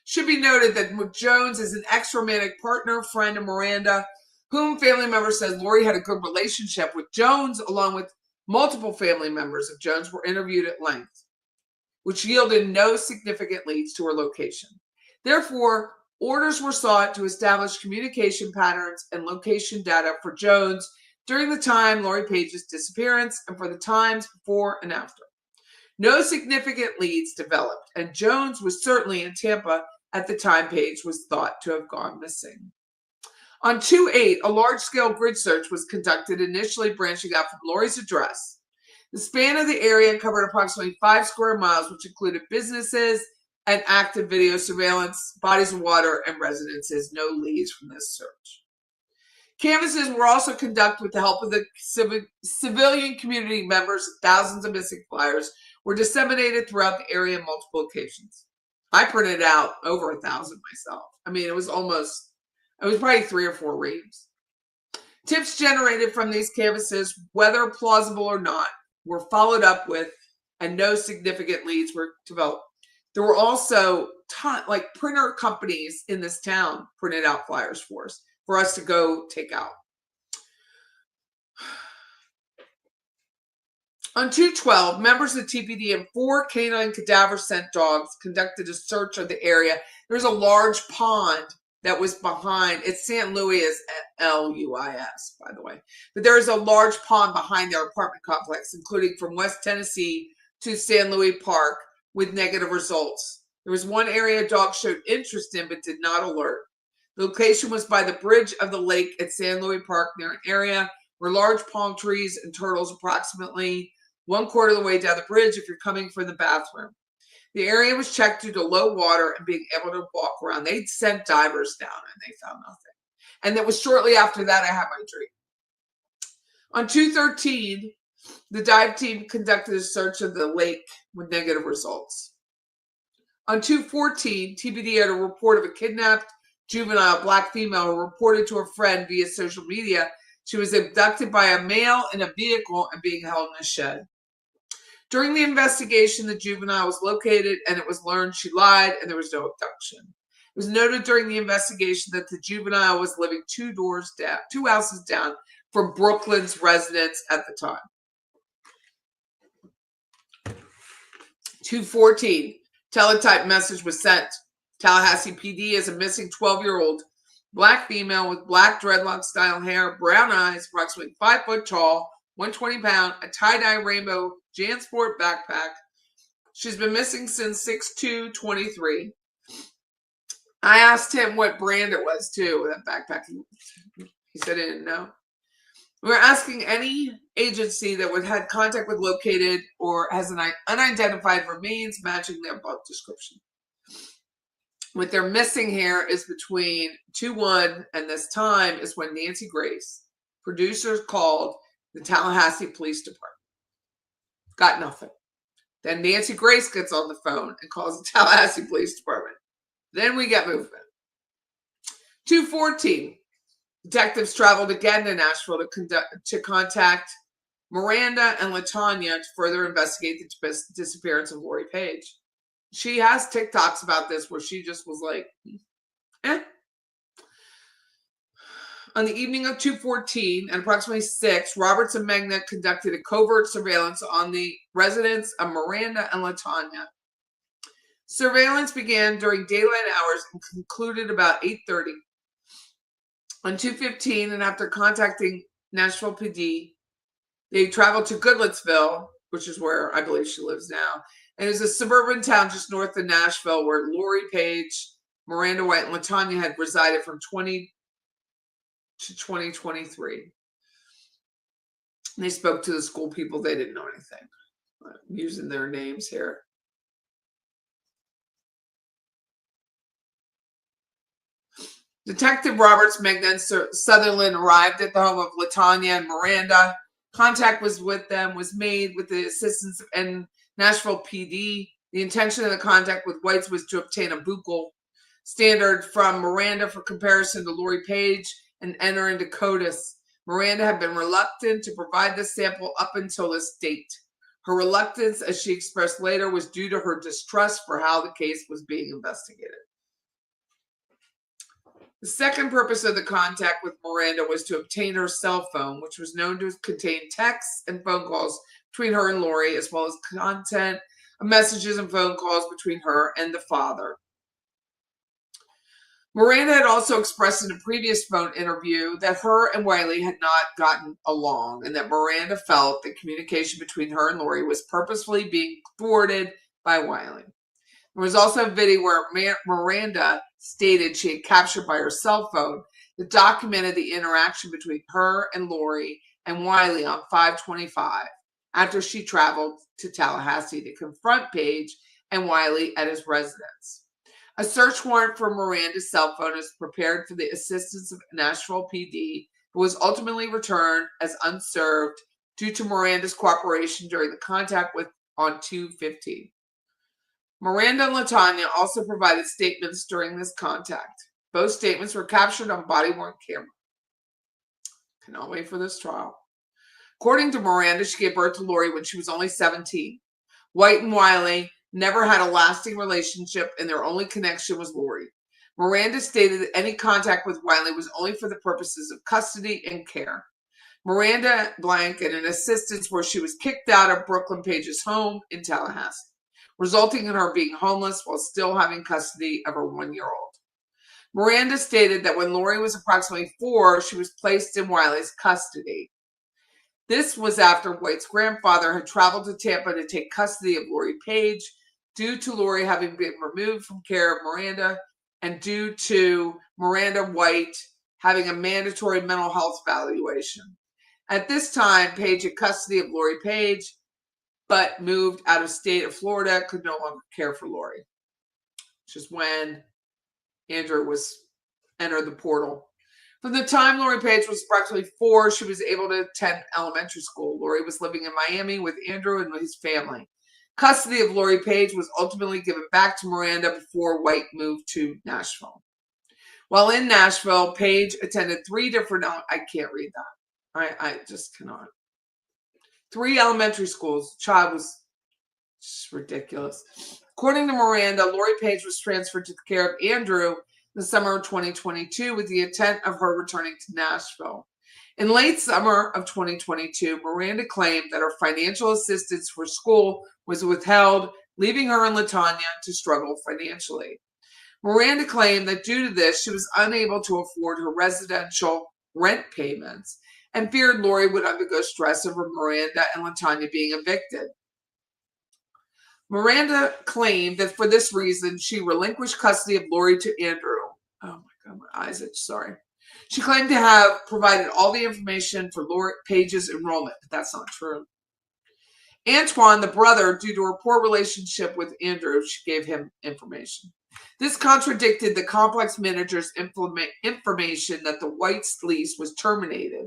Should be noted that Jones is an ex-romantic partner, friend of Miranda, whom family members said Lori had a good relationship with. Jones, along with multiple family members of Jones, were interviewed at length, which yielded no significant leads to her location. Therefore, orders were sought to establish communication patterns and location data for Jones during the time Lori Paige's disappearance and for the times before and after. No significant leads developed, and Jones was certainly in Tampa at the time Paige was thought to have gone missing. On 2/8, a large-scale grid search was conducted, initially branching out from Lori's address. The span of the area covered approximately 5 square miles, which included businesses and active video surveillance, bodies of water, and residences. No leads from this search. Canvases were also conducted with the help of the civilian community members. Thousands of missing flyers were disseminated throughout the area on multiple occasions. I printed out over 1,000 myself. I mean, it was probably 3 or 4 reams. Tips generated from these canvases, whether plausible or not, were followed up with, and no significant leads were developed. There were also printer companies in this town printed out flyers for us to go take out. On 2/12, members of TPD and 4 canine cadaver scent dogs conducted a search of the area. There's a large pond that was behind. It's St. Louis is Luis, by the way. But there is a large pond behind their apartment complex, including from West Tennessee to San Luis Park, with negative results. There was one area dogs showed interest in but did not alert. The location was by the bridge of the lake at San Luis Park, near an area where large palm trees and turtles approximately 1/4 of the way down the bridge if you're coming from the bathroom. The area was checked due to low water and being able to walk around. They'd sent divers down and they found nothing. And that was shortly after that I had my dream. On 2/13, the dive team conducted a search of the lake with negative results. On 2/14, TBD had a report of a kidnapped juvenile black female who reported to a friend via social media she was abducted by a male in a vehicle and being held in a shed. During the investigation, the juvenile was located and it was learned she lied and there was no abduction. It was noted during the investigation that the juvenile was living 2 houses down from Brooklyn's residence at the time. 2/14, teletype message was sent. Tallahassee PD is a missing 12-year-old black female with black dreadlock-style hair, brown eyes, approximately 5 foot tall, 120 pound, a tie-dye rainbow JanSport backpack. She's been missing since 6/2/23. I asked him what brand it was, too, that backpack. He said he didn't know. We're asking any agency that would have contact with located or has an unidentified remains matching the above description. What they're missing here is between 2/1 and this time is when Nancy Grace, producers, called the Tallahassee Police Department. Got nothing. Then Nancy Grace gets on the phone and calls the Tallahassee Police Department. Then we get movement. 2/14, detectives traveled again to Nashville to contact Miranda and LaTanya to further investigate the disappearance of Lori Paige. She has TikToks about this where she just was like, eh. On the evening of 2/14 at approximately 6, Roberts and Magna conducted a covert surveillance on the residence of Miranda and LaTanya. Surveillance began during daylight hours and concluded about 8:30. On 2/15, and after contacting Nashville PD, they traveled to Goodlettsville, which is where I believe she lives now. And it's a suburban town just north of Nashville where Lori Paige Miranda White and LaTonya had resided from 20 to 2023. They spoke to the school people. They didn't know anything. I'm using their names here. Detective Roberts, Megna, and Sutherland arrived at the home of LaTonya and Miranda. Contact was made with the assistance of Nashville PD. The intention of the contact with Whites was to obtain a buccal standard from Miranda for comparison to Lori Paige and enter into CODIS. Miranda had been reluctant to provide this sample up until this date. Her reluctance, as she expressed later, was due to her distrust for how the case was being investigated. The second purpose of the contact with Miranda was to obtain her cell phone, which was known to contain texts and phone calls between her and Lori, as well as content of messages and phone calls between her and the father. Miranda had also expressed in a previous phone interview that her and Wiley had not gotten along, and that Miranda felt that communication between her and Lori was purposefully being thwarted by Wiley. There was also a video where Miranda stated she had captured by her cell phone that documented the interaction between her and Lori and Wiley on 5/25 after she traveled to Tallahassee to confront Paige and Wiley at his residence. A search warrant for Miranda's cell phone is prepared for the assistance of Nashville PD, but was ultimately returned as unserved due to Miranda's cooperation during the contact on 2/15. Miranda and LaTonya also provided statements during this contact. Both statements were captured on body-worn camera. Cannot wait for this trial. According to Miranda, she gave birth to Lori when she was only 17. White and Wiley never had a lasting relationship, and their only connection was Lori. Miranda stated that any contact with Wiley was only for the purposes of custody and care. Miranda blank and an assistance where she was kicked out of Brooklyn Paige's home in Tallahassee, resulting in her being homeless while still having custody of her 1-year-old. Miranda stated that when Lori was approximately 4, she was placed in Wiley's custody. This was after White's grandfather had traveled to Tampa to take custody of Lori Paige due to Lori having been removed from care of Miranda and due to Miranda White having a mandatory mental health evaluation. At this time, Paige had custody of Lori Paige, but moved out of state of Florida, could no longer care for Lori, which is when Andrew entered the portal. From the time Lori Paige was approximately 4, she was able to attend elementary school. Lori was living in Miami with Andrew and his family. Custody of Lori Paige was ultimately given back to Miranda before White moved to Nashville. While in Nashville, Paige attended 3 different, I can't read that. I just cannot. 3 elementary schools. The child was just ridiculous. According to Miranda, Lori Paige was transferred to the care of Andrew in the summer of 2022 with the intent of her returning to Nashville. In late summer of 2022, Miranda claimed that her financial assistance for school was withheld, leaving her and LaTonya to struggle financially. Miranda claimed that due to this, she was unable to afford her residential rent payments and feared Lori would undergo stress over Miranda and LaTonya being evicted. Miranda claimed that for this reason, she relinquished custody of Lori to Andrew. Oh my God, my eyes itch, sorry. She claimed to have provided all the information for Lori Paige's enrollment, but that's not true. Antoine, the brother, due to her poor relationship with Andrew, she gave him information. This contradicted the complex manager's information that the White's lease was terminated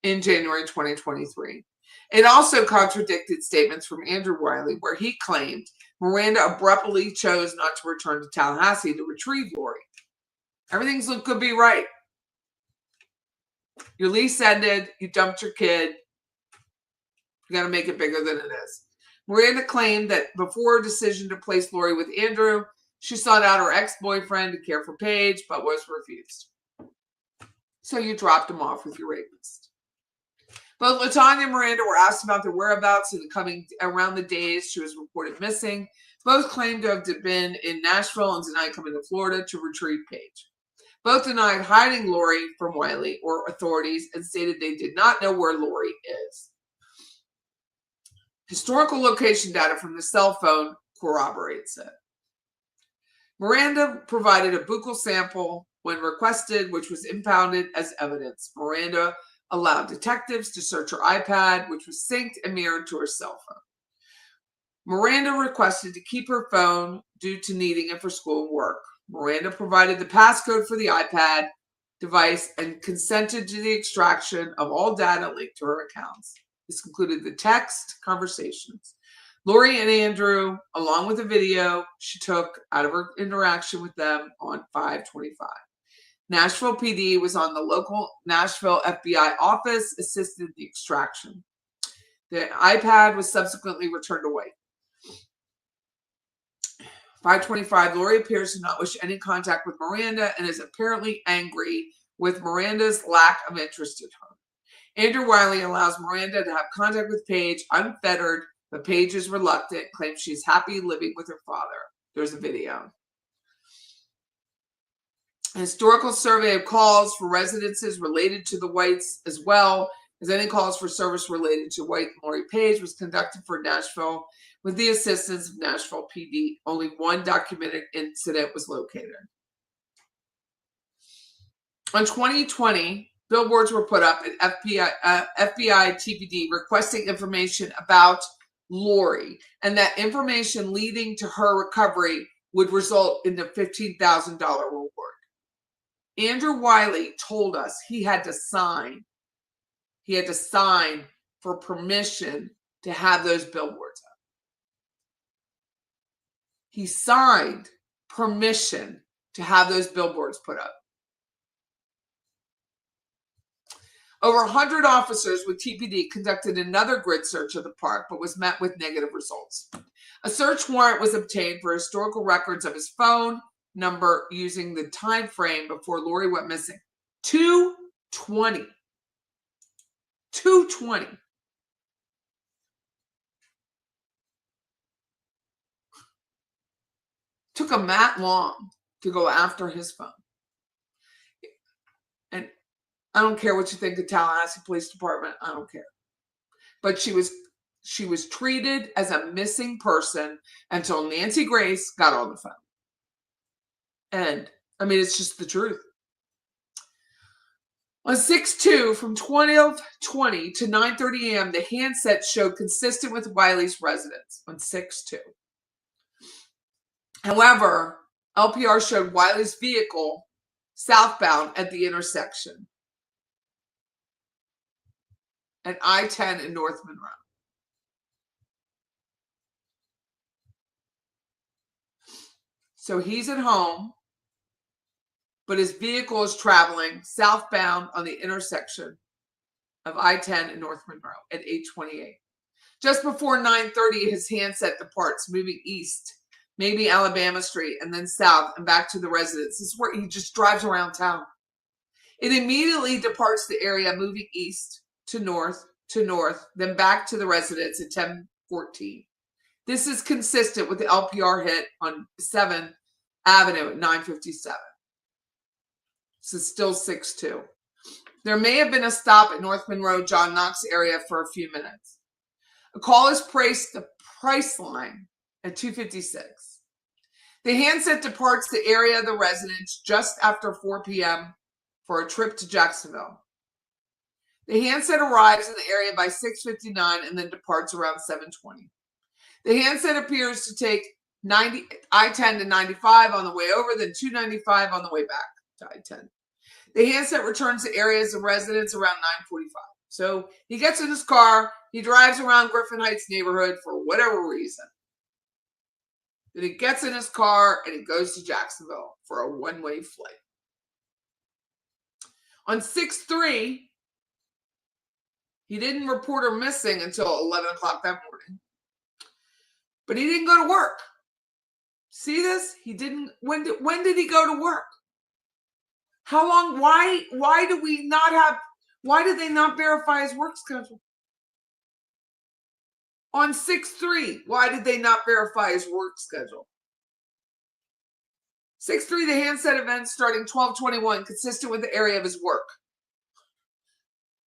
in January 2023. It also contradicted statements from Andrew Wiley, where he claimed Miranda abruptly chose not to return to Tallahassee to retrieve Lori. Everything's could be right. Your lease ended, you dumped your kid, you got to make it bigger than it is. Miranda claimed that before her decision to place Lori with Andrew, she sought out her ex-boyfriend to care for Paige, but was refused. So you dropped him off with your rapist. Both LaTonya and Miranda were asked about their whereabouts in the coming around the days she was reported missing. Both claimed to have been in Nashville and denied coming to Florida to retrieve Paige. Both denied hiding Lori from Wiley or authorities and stated they did not know where Lori is. Historical location data from the cell phone corroborates it. Miranda provided a buccal sample when requested, which was impounded as evidence. Miranda allowed detectives to search her iPad, which was synced and mirrored to her cell phone. Miranda requested to keep her phone due to needing it for school and work. Miranda provided the passcode for the iPad device and consented to the extraction of all data linked to her accounts. This included the text conversations. Lori and Andrew, along with the video she took out of her interaction with them on 5/25. Nashville PD was on the local Nashville FBI office, assisted the extraction. The iPad was subsequently returned away. 5/25, Lori appears to not wish any contact with Miranda and is apparently angry with Miranda's lack of interest in her. Andrew Wiley allows Miranda to have contact with Paige unfettered, but Paige is reluctant, claims she's happy living with her father. There's a video. A historical survey of calls for residences related to the Whites, as well as any calls for service related to White and Lori Paige, was conducted for Nashville with the assistance of Nashville PD. Only one documented incident was located. On 2020, billboards were put up at FBI TPD requesting information about Lori, and that information leading to her recovery would result in a $15,000 reward. Andrew Wiley told us he had to sign. He had to sign for permission to have those billboards up. He signed permission to have those billboards put up. Over 100 officers with TPD conducted another grid search of the park, but was met with negative results. A search warrant was obtained for historical records of his phone number using the time frame before Lori went missing. 2/20. 2/20. Took him that long to go after his phone. And I don't care what you think of Tallahassee Police Department. I don't care. But she was treated as a missing person until Nancy Grace got on the phone. And I mean, it's just the truth. On 6/2, from 12:20 to 9:30 a.m., the handset showed consistent with Wiley's residence on 6/2. However, LPR showed Wiley's vehicle southbound at the intersection at I-10 in North Monroe. So he's at home, but his vehicle is traveling southbound on the intersection of I-10 and North Monroe at 8:28. Just before 9:30, his handset departs, moving east, maybe Alabama Street, and then south and back to the residence. This is where he just drives around town. It immediately departs the area, moving east to north, then back to the residence at 10:14. This is consistent with the LPR hit on 7th Avenue at 9:57. This is still 6/2. There may have been a stop at North Monroe, John Knox area for a few minutes. A call is placed to Priceline at 2:56. The handset departs the area of the residence just after 4 p.m. for a trip to Jacksonville. The handset arrives in the area by 6:59 and then departs around 7:20. The handset appears to take I-10 to 95 on the way over, then 295 on the way back to I-10. The handset returns to areas of residence around 9:45. So he gets in his car, he drives around Griffin Heights neighborhood for whatever reason. Then he gets in his car and he goes to Jacksonville for a one-way flight. On 6/3, he didn't report her missing until 11 o'clock that morning. But he didn't go to work. See this? He didn't. When did he go to work? How long? Why do we not have? Why did they not verify his work schedule? On 6/3, why did they not verify his work schedule? 6/3, the handset event starting 12:21, consistent with the area of his work.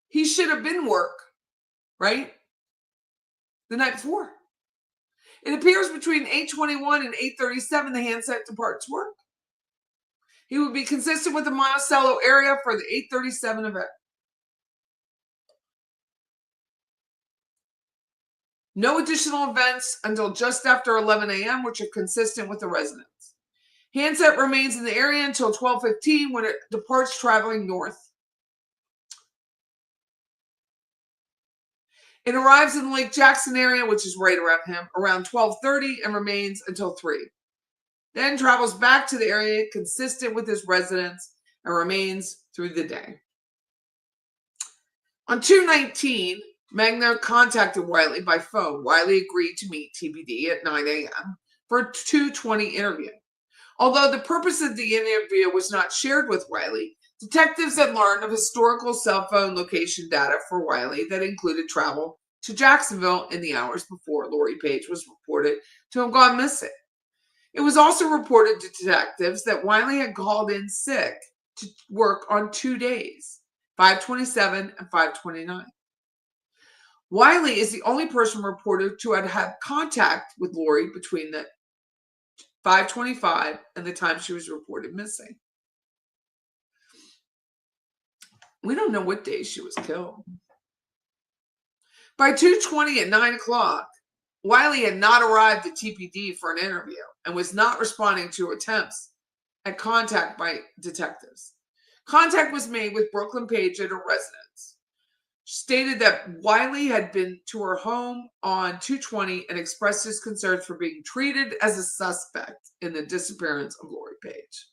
He should have been work, right? The night before. It appears between 8:21 and 8:37 the handset departs work. He would be consistent with the Monticello area for the 8:37 event. No additional events until just after 11 a.m., which are consistent with the residents. Handset remains in the area until 12:15 when it departs traveling north. It arrives in the Lake Jackson area, which is right around him, around 12:30 and remains until 3. Then travels back to the area consistent with his residence and remains through the day. On 2/19, Magna contacted Wiley by phone. Wiley agreed to meet TBD at 9 a.m. for a 2:20 interview. Although the purpose of the interview was not shared with Wiley, detectives had learned of historical cell phone location data for Wiley that included travel to Jacksonville in the hours before Lori Paige was reported to have gone missing. It was also reported to detectives that Wiley had called in sick to work on 2 days, 5/27 and 5/29. Wiley is the only person reported to have had contact with Lori between the 5:25 and the time she was reported missing. We don't know what day she was killed. By 2:20 at 9 o'clock, Wiley had not arrived at TPD for an interview and was not responding to attempts at contact by detectives. Contact was made with Brooklyn Paige at her residence. She stated that Wiley had been to her home on 2/20 and expressed his concerns for being treated as a suspect in the disappearance of Lori Paige.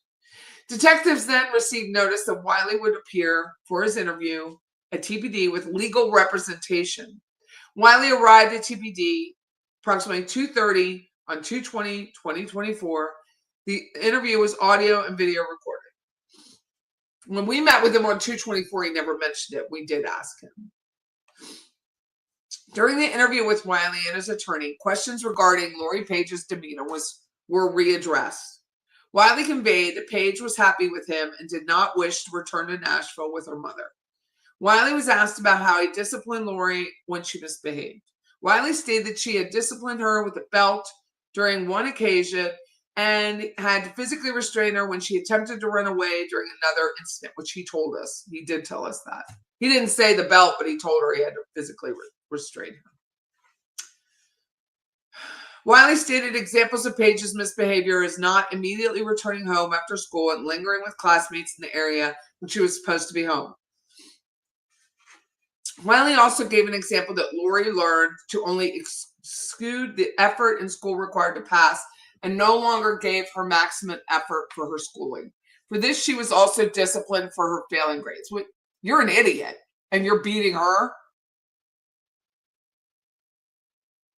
Detectives then received notice that Wiley would appear for his interview at TPD with legal representation. Wiley arrived at TPD approximately 2:30 on 2/20/2024. The interview was audio and video recorded. When we met with him on 2/24, he never mentioned it. We did ask him. During the interview with Wiley and his attorney, questions regarding Lori Paige's demeanor were readdressed. Wiley conveyed that Paige was happy with him and did not wish to return to Nashville with her mother. Wiley was asked about how he disciplined Lori when she misbehaved. Wiley stated that she had disciplined her with a belt during one occasion and had to physically restrain her when she attempted to run away during another incident, which he told us. He did tell us that. He didn't say the belt, but he told her he had to physically restrain her. Wiley stated examples of Paige's misbehavior is not immediately returning home after school and lingering with classmates in the area when she was supposed to be home. Wiley also gave an example that Lori learned to only exclude the effort in school required to pass and no longer gave her maximum effort for her schooling. For this, she was also disciplined for her failing grades. You're an idiot and you're beating her?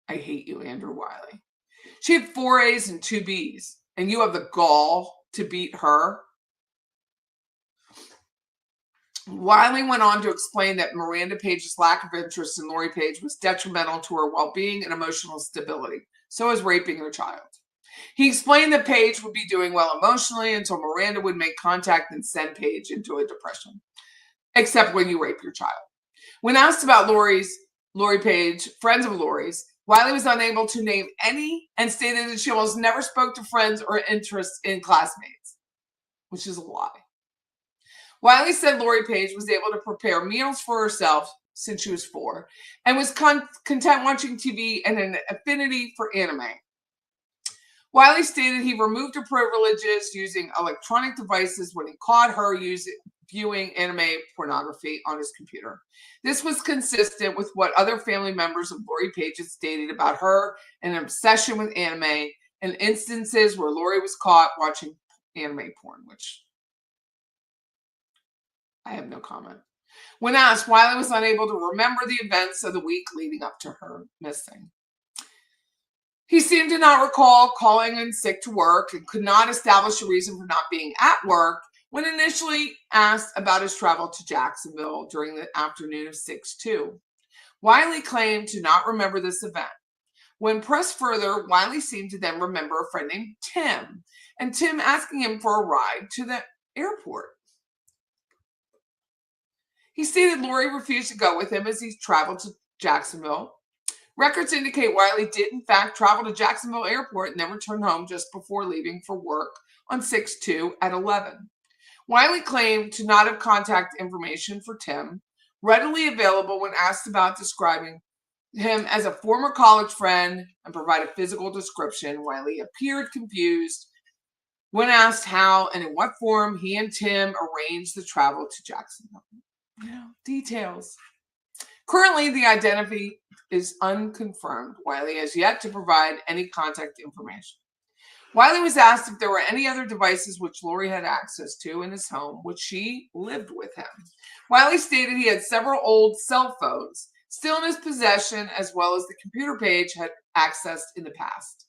I hate you, Andrew Wiley. She had 4 A's and 2 B's, and you have the gall to beat her? Wiley went on to explain that Miranda Paige's lack of interest in Lori Paige was detrimental to her well-being and emotional stability. So is raping her child. He explained that Paige would be doing well emotionally until Miranda would make contact and send Paige into a depression, except when you rape your child. When asked about Lori Paige, friends of Lori's, Wiley was unable to name any and stated that she almost never spoke to friends or interests in classmates, which is a lie. Wiley said Lori Paige was able to prepare meals for herself since she was 4 and was content watching TV and an affinity for anime. Wiley stated he removed her privileges using electronic devices when he caught her viewing anime pornography on his computer. This was consistent with what other family members of Lori Paige had stated about her and an obsession with anime and instances where Lori was caught watching anime porn, which I have no comment. When asked, Wiley was unable to remember the events of the week leading up to her missing. He seemed to not recall calling in sick to work and could not establish a reason for not being at work when initially asked about his travel to Jacksonville during the afternoon of 6/2. Wiley claimed to not remember this event. When pressed further, Wiley seemed to then remember a friend named Tim, and Tim asking him for a ride to the airport. He stated Lori refused to go with him as he traveled to Jacksonville. Records indicate Wiley did, in fact, travel to Jacksonville Airport and then returned home just before leaving for work on 6/2 at 11. Wiley claimed to not have contact information for Tim readily available when asked about describing him as a former college friend and provide a physical description. Wiley appeared confused when asked how and in what form he and Tim arranged the travel to Jacksonville. Details. Currently, the identity is unconfirmed. Wiley has yet to provide any contact information. Wiley was asked if there were any other devices which Lori had access to in his home, which she lived with him. Wiley stated he had several old cell phones still in his possession, as well as the computer Paige had accessed in the past.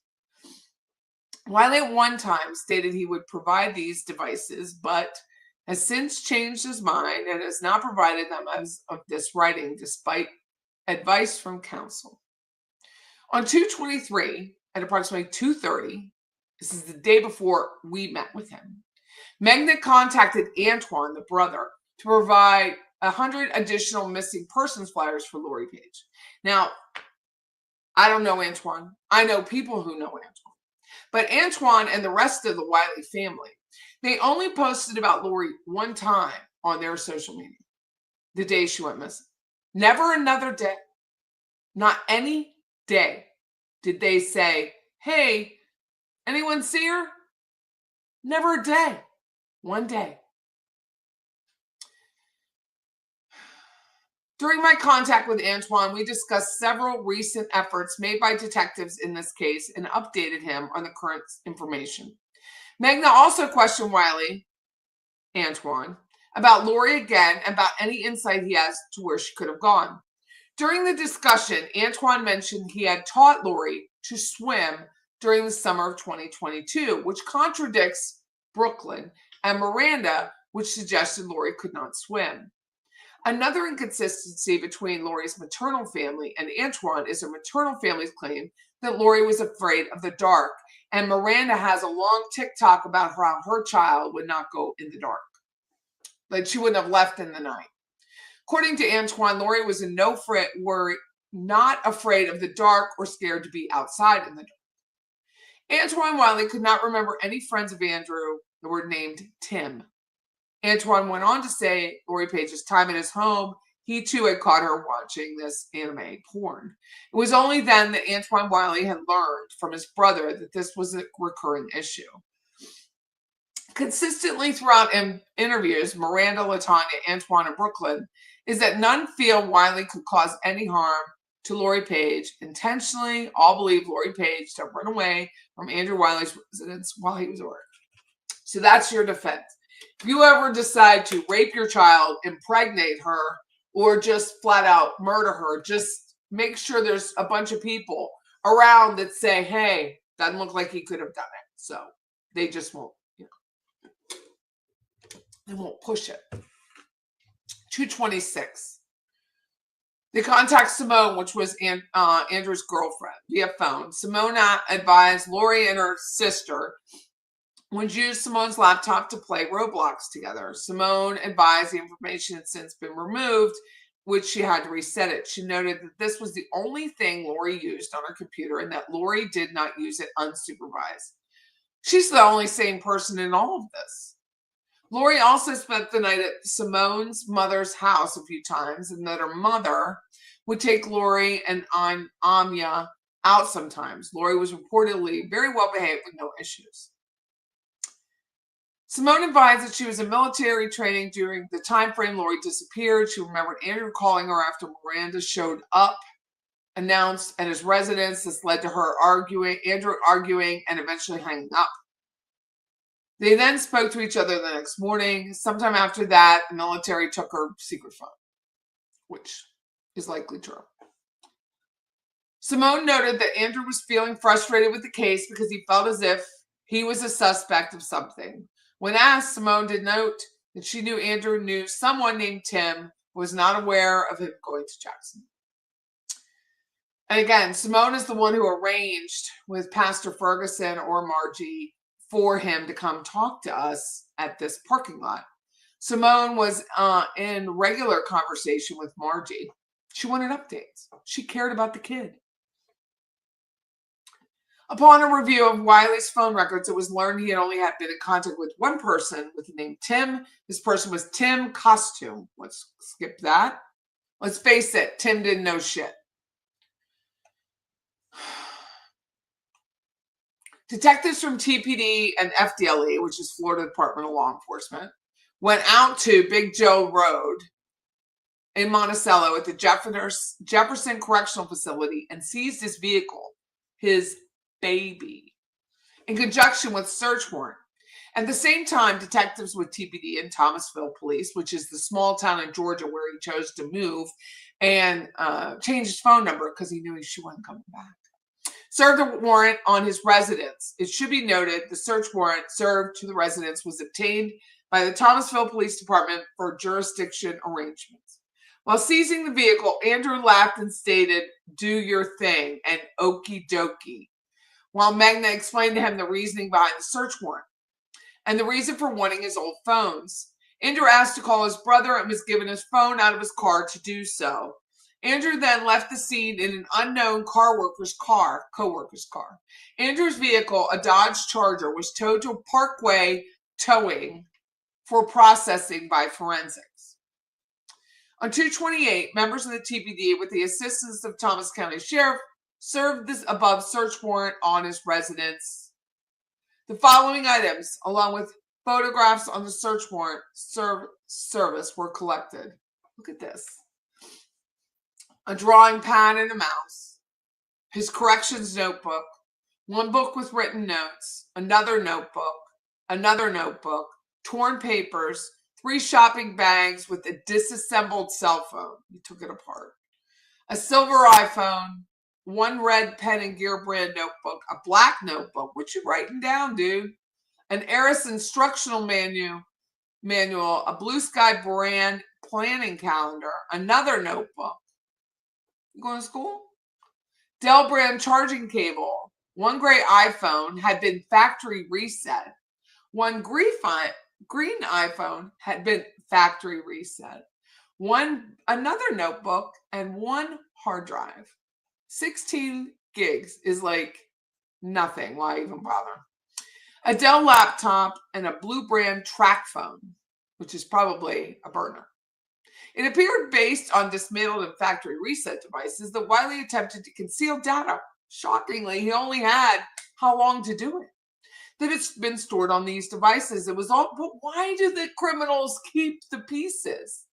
Wiley at one time stated he would provide these devices, but has since changed his mind and has not provided them as of this writing, despite advice from counsel. On 2/23 at approximately 2:30, this is the day before we met with him, Magna contacted Antoine, the brother, to provide 100 additional missing persons flyers for Lori Paige. Now, I don't know Antoine. I know people who know Antoine. But Antoine and the rest of the Wiley family, they only posted about Lori one time on their social media, the day she went missing. Never another day. Not any day did they say, hey, anyone see her? Never a day. One day. During my contact with Antoine, we discussed several recent efforts made by detectives in this case and updated him on the current information. Magna also questioned Wiley, Antoine, about Lori again and about any insight he has to where she could have gone. During the discussion, Antoine mentioned he had taught Lori to swim during the summer of 2022, which contradicts Brooklyn and Miranda, which suggested Lori could not swim. Another inconsistency between Lori's maternal family and Antoine is her maternal family's claim that Lori was afraid of the dark, and Miranda has a long TikTok about how her child would not go in the dark, like she wouldn't have left in the night. According to Antoine, Lori was not afraid of the dark or scared to be outside in the dark. Antoine Wiley could not remember any friends of Andrew that were named Tim. Antoine went on to say Lori Paige's time in his home, he too had caught her watching this anime porn. It was only then that Antoine Wiley had learned from his brother that this was a recurring issue. Consistently throughout interviews, Miranda, LaTanya, Antoine, and Brooklyn, is that none feel Wiley could cause any harm to Lori Paige. Intentionally, all believe Lori Paige to have run away from Andrew Wiley's residence while he was at work. So that's your defense. If you ever decide to rape your child, impregnate her, or just flat out murder her, just make sure there's a bunch of people around that say, hey, doesn't look like he could have done it. So they just won't, they won't push it. 2/26. They contact Simone, which was Andrew's girlfriend, via phone. Simone advised Lori and her sister would use Simone's laptop to play Roblox together. Simone advised the information had since been removed, which she had to reset it. She noted that this was the only thing Lori used on her computer and that Lori did not use it unsupervised. She's the only sane person in all of this. Lori also spent the night at Simone's mother's house a few times, and that her mother would take Lori and Anya out sometimes. Lori was reportedly very well behaved with no issues. Simone advised that she was in military training during the time frame Lori disappeared. She remembered Andrew calling her after Miranda showed up, announced at his residence. This led to Andrew arguing, and eventually hanging up. They then spoke to each other the next morning. Sometime after that, the military took her secret phone, which is likely true. Simone noted that Andrew was feeling frustrated with the case because he felt as if he was a suspect of something. When asked, Simone did note that she knew Andrew knew someone named Tim, who was not aware of him going to Jackson. And again, Simone is the one who arranged with Pastor Ferguson or Margie for him to come talk to us at this parking lot. Simone was in regular conversation with Margie. She wanted updates. She cared about the kid. Upon a review of Wiley's phone records, it was learned he had only been in contact with one person with the name Tim. This person was Tim Costume. Let's skip that. Let's face it, Tim didn't know shit. Detectives from TPD and FDLE, which is Florida Department of Law Enforcement, went out to Big Joe Road in Monticello at the Jefferson Correctional Facility and seized his vehicle, his baby, in conjunction with search warrant. At the same time, detectives with TPD and Thomasville Police, which is the small town in Georgia where he chose to move and change his phone number because he knew she wasn't coming back, served a warrant on his residence. It should be noted the search warrant served to the residence was obtained by the Thomasville Police Department for jurisdiction arrangements. While seizing the vehicle, Andrew laughed and stated, "Do your thing," and okie dokie, while Magna explained to him the reasoning behind the search warrant and the reason for wanting his old phones. Andrew asked to call his brother and was given his phone out of his car to do so. Andrew then left the scene in an unknown coworker's car. Andrew's vehicle, a Dodge Charger, was towed to Parkway Towing for processing by forensics. On 2/28, members of the TPD, with the assistance of Thomas County Sheriff, served this above search warrant on his residence. The following items, along with photographs on the search warrant service, were collected. Look at this. A drawing pad and a mouse, his corrections notebook, one book with written notes, another notebook, torn papers, 3 shopping bags with a disassembled cell phone. He took it apart. A silver iPhone, 1 red pen and gear brand notebook, a black notebook. What you writing down, dude? An Eris instructional manual, a Blue Sky brand planning calendar, another notebook. You going to school? Dell brand charging cable. 1 gray iPhone had been factory reset. 1 green iPhone had been factory reset. Another notebook and 1 hard drive. 16 gigs is like nothing. Why even bother? A Dell laptop and a Blue brand track phone, which is probably a burner. It appeared, based on dismantled and factory reset devices, that Wiley attempted to conceal data. Shockingly, he only had how long to do it? That it's been stored on these devices. It was all, but why do the criminals keep the pieces?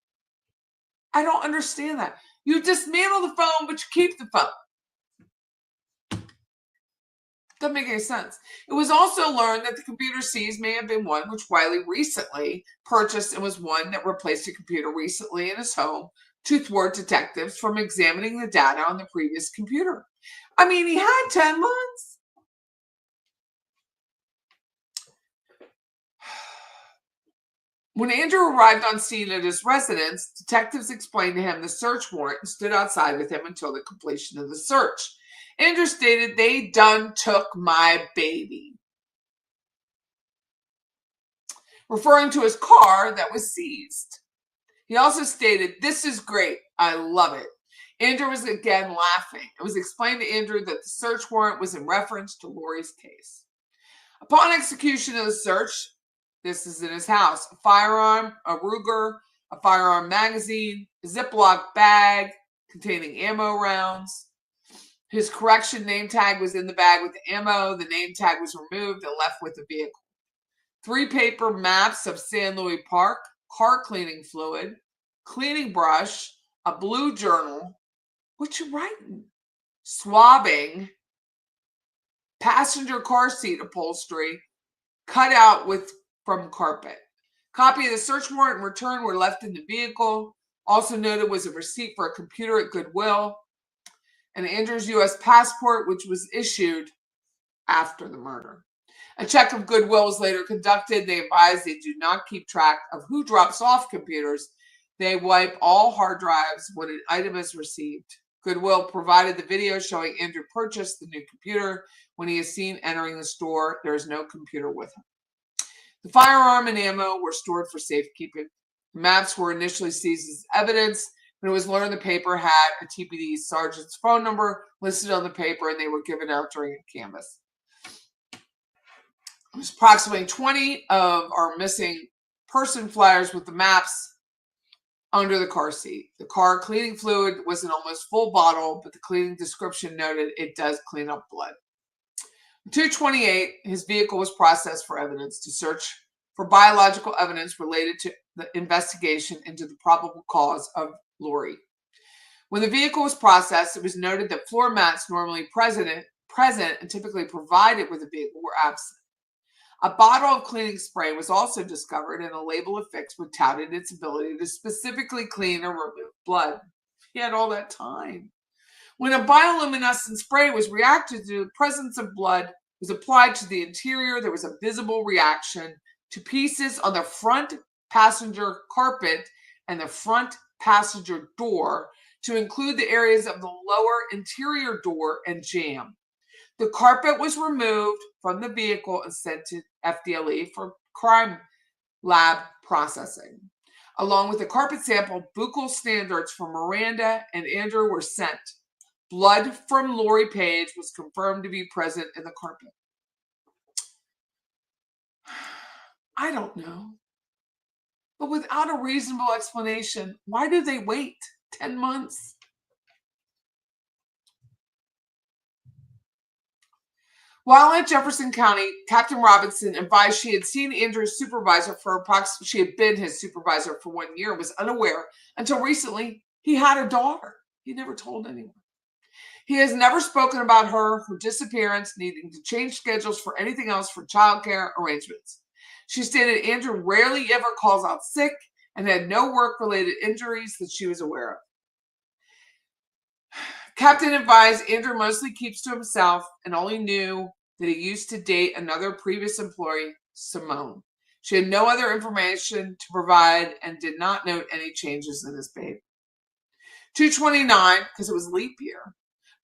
I don't understand that. You dismantle the phone, but you keep the phone. Doesn't make any sense. It was also learned that the computer seized may have been one which Wiley recently purchased and was one that replaced a computer recently in his home to thwart detectives from examining the data on the previous computer. I mean, he had 10 months. When Andrew arrived on scene at his residence, detectives explained to him the search warrant and stood outside with him until the completion of the search. Andrew stated, "They done took my baby," referring to his car that was seized. He also stated, "This is great. I love it." Andrew was again laughing. It was explained to Andrew that the search warrant was in reference to Lori's case. Upon execution of the search, this is in his house, a firearm, a Ruger, a firearm magazine, a Ziploc bag containing ammo rounds. His correction name tag was in the bag with the ammo. The name tag was removed and left with the vehicle. 3 paper maps of San Luis Park, car cleaning fluid, cleaning brush, a blue journal. What you writing? Swabbing, passenger car seat upholstery, cut out from carpet. Copy of the search warrant and return were left in the vehicle. Also noted was a receipt for a computer at Goodwill, and Andrew's U.S. passport, which was issued after the murder. A check of Goodwill was later conducted. They advised they do not keep track of who drops off computers. They wipe all hard drives when an item is received. Goodwill provided the video showing Andrew purchased the new computer. When he is seen entering the store, there is no computer with him. The firearm and ammo were stored for safekeeping. The maps were initially seized as evidence. When it was learned the paper had a TPD sergeant's phone number listed on the paper, and they were given out during a canvass. There's approximately 20 of our missing person flyers with the maps under the car seat. The car cleaning fluid was an almost full bottle, but the cleaning description noted it does clean up blood. 228, his vehicle was processed for evidence to search for biological evidence related to the investigation into the probable cause of Lori. When the vehicle was processed, it was noted that floor mats normally present and typically provided with the vehicle were absent. A bottle of cleaning spray was also discovered, and a label affixed which touted its ability to specifically clean or remove blood. He had all that time. When a bioluminescent spray was reacted to, the presence of blood was applied to the interior. There was a visible reaction to pieces on the front passenger carpet and the front passenger door, to include the areas of the lower interior door and jamb. The carpet was removed from the vehicle and sent to FDLE for crime lab processing. Along with the carpet sample, buccal standards for Miranda and Andrew were sent. Blood from Lori Paige was confirmed to be present in the carpet. I don't know. But without a reasonable explanation, why do they wait 10 months? While at Jefferson County, Captain Robinson advised she had seen Andrew's supervisor she had been his supervisor for 1 year and was unaware until recently he had a daughter. He never told anyone. He has never spoken about her disappearance, needing to change schedules for anything else for childcare arrangements. She stated Andrew rarely ever calls out sick and had no work-related injuries that she was aware of. Captain advised Andrew mostly keeps to himself and only knew that he used to date another previous employee, Simone. She had no other information to provide and did not note any changes in his behavior. 229, because it was leap year.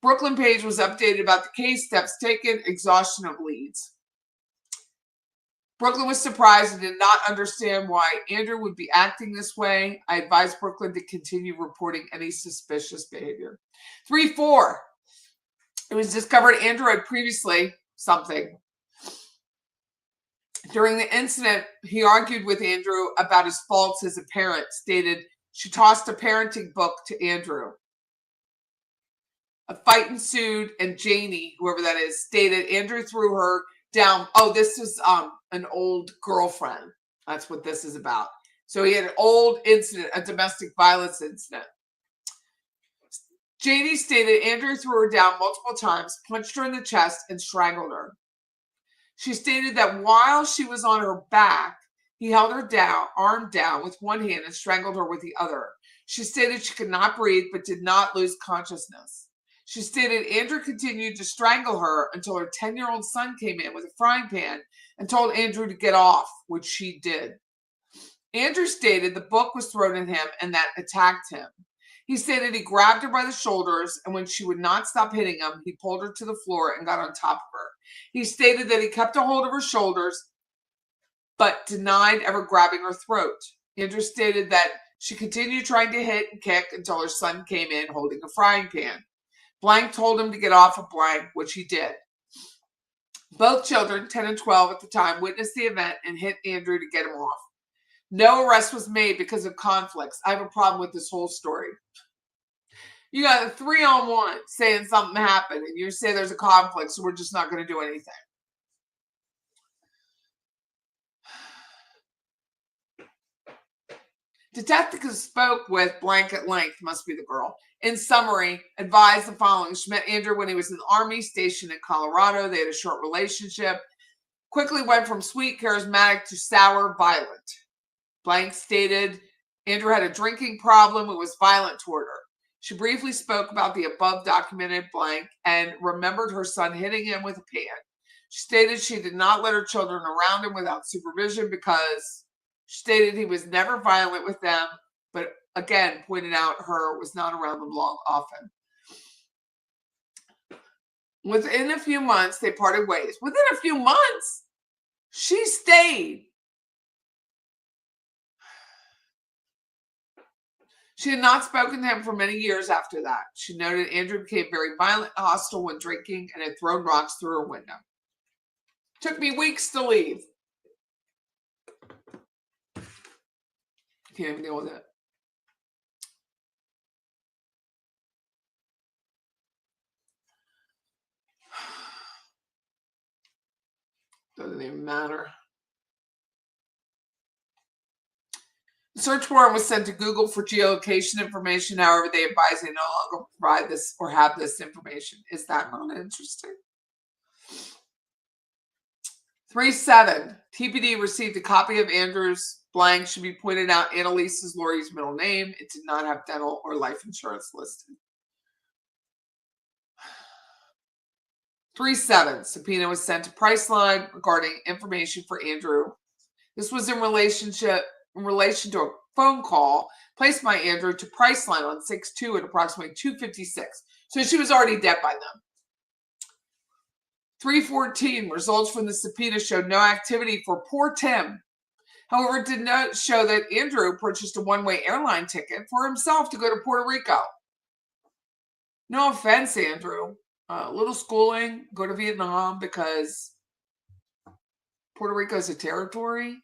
Brooklyn Paige was updated about the case, steps taken, exhaustion of leads. Brooklyn was surprised and did not understand why Andrew would be acting this way. I advised Brooklyn to continue reporting any suspicious behavior. 3-4. It was discovered Andrew had previously something. During the incident, he argued with Andrew about his faults as a parent, stated she tossed a parenting book to Andrew. A fight ensued, and Janie, whoever that is, stated Andrew threw her down. Oh, this is an old girlfriend. That's what this is about. So he had an old incident, a domestic violence incident. Janie stated Andrew threw her down multiple times, punched her in the chest, and strangled her. She stated that while she was on her back, he held her down, arm down with one hand and strangled her with the other. She stated she could not breathe but did not lose consciousness. She stated Andrew continued to strangle her until her 10-year-old son came in with a frying pan and told Andrew to get off, which she did. Andrew stated the book was thrown at him and that attacked him. He stated he grabbed her by the shoulders, and when she would not stop hitting him, he pulled her to the floor and got on top of her. He stated that he kept a hold of her shoulders, but denied ever grabbing her throat. Andrew stated that she continued trying to hit and kick until her son came in holding a frying pan. Blank told him to get off of Blank, which he did. Both children, 10 and 12 at the time, witnessed the event and hit Andrew to get him off. No arrest was made because of conflicts. I have a problem with this whole story. You got a 3-on-1 saying something happened, and you say there's a conflict, so we're just not going to do anything. Detectives spoke with Blank at length, must be the girl. In summary, advised the following. She met Andrew when he was in the Army, stationed in Colorado. They had a short relationship. Quickly went from sweet, charismatic to sour, violent. Blank stated Andrew had a drinking problem and was violent toward her. She briefly spoke about the above documented Blank and remembered her son hitting him with a pan. She stated she did not let her children around him without supervision because she stated he was never violent with them, but again pointed out her was not around them often. Within a few months, they parted ways. Within a few months, she stayed. She had not spoken to him for many years after that. She noted Andrew became very violent and hostile when drinking and had thrown rocks through her window. Took me weeks to leave. Can't even deal with it. Doesn't even matter. The search warrant was sent to Google for geolocation information. However, they advise they no longer provide this or have this information. Is that not interesting? 3-7. TPD received a copy of Andrew's blank. Should be pointed out Annalise's Lori's middle name. It did not have dental or life insurance listed. 3-7. Subpoena was sent to Priceline regarding information for Andrew. This was in relation to a phone call placed by Andrew to Priceline on 6/2 at approximately 2:56. So she was already dead by then. 3-14. Results from the subpoena showed no activity for poor Tim. However, it did not show that Andrew purchased a one-way airline ticket for himself to go to Puerto Rico. No offense, Andrew. A little schooling, go to Vietnam because Puerto Rico is a territory.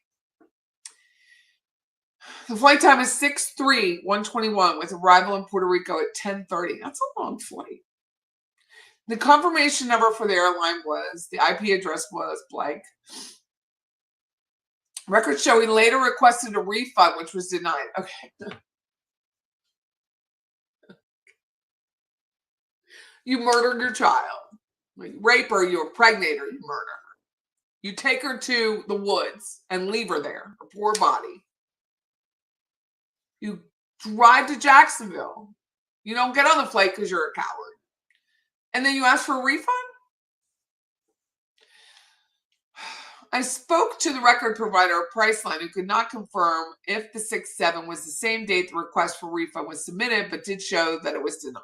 The flight time is 6/3/121 with arrival in Puerto Rico at 10:30. That's a long flight. The confirmation number for the airline was, the IP address was blank. Records show he later requested a refund, which was denied. Okay. You murdered your child. You rape her, you impregnate her, you murder her. You take her to the woods and leave her there, her poor body. You drive to Jacksonville. You don't get on the flight because you're a coward. And then you ask for a refund? I spoke to the record provider of Priceline who could not confirm if the 6/7 was the same date the request for refund was submitted, but did show that it was denied.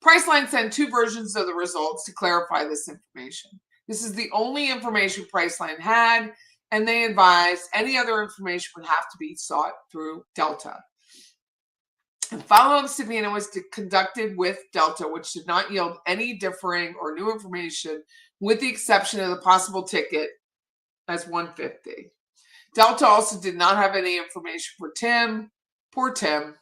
Priceline sent 2 versions of the results to clarify this information. This is the only information Priceline had, and they advised any other information would have to be sought through Delta. A follow-up subpoena was conducted with Delta, which did not yield any differing or new information, with the exception of the possible ticket as $150. Delta also did not have any information for Tim. Poor Tim.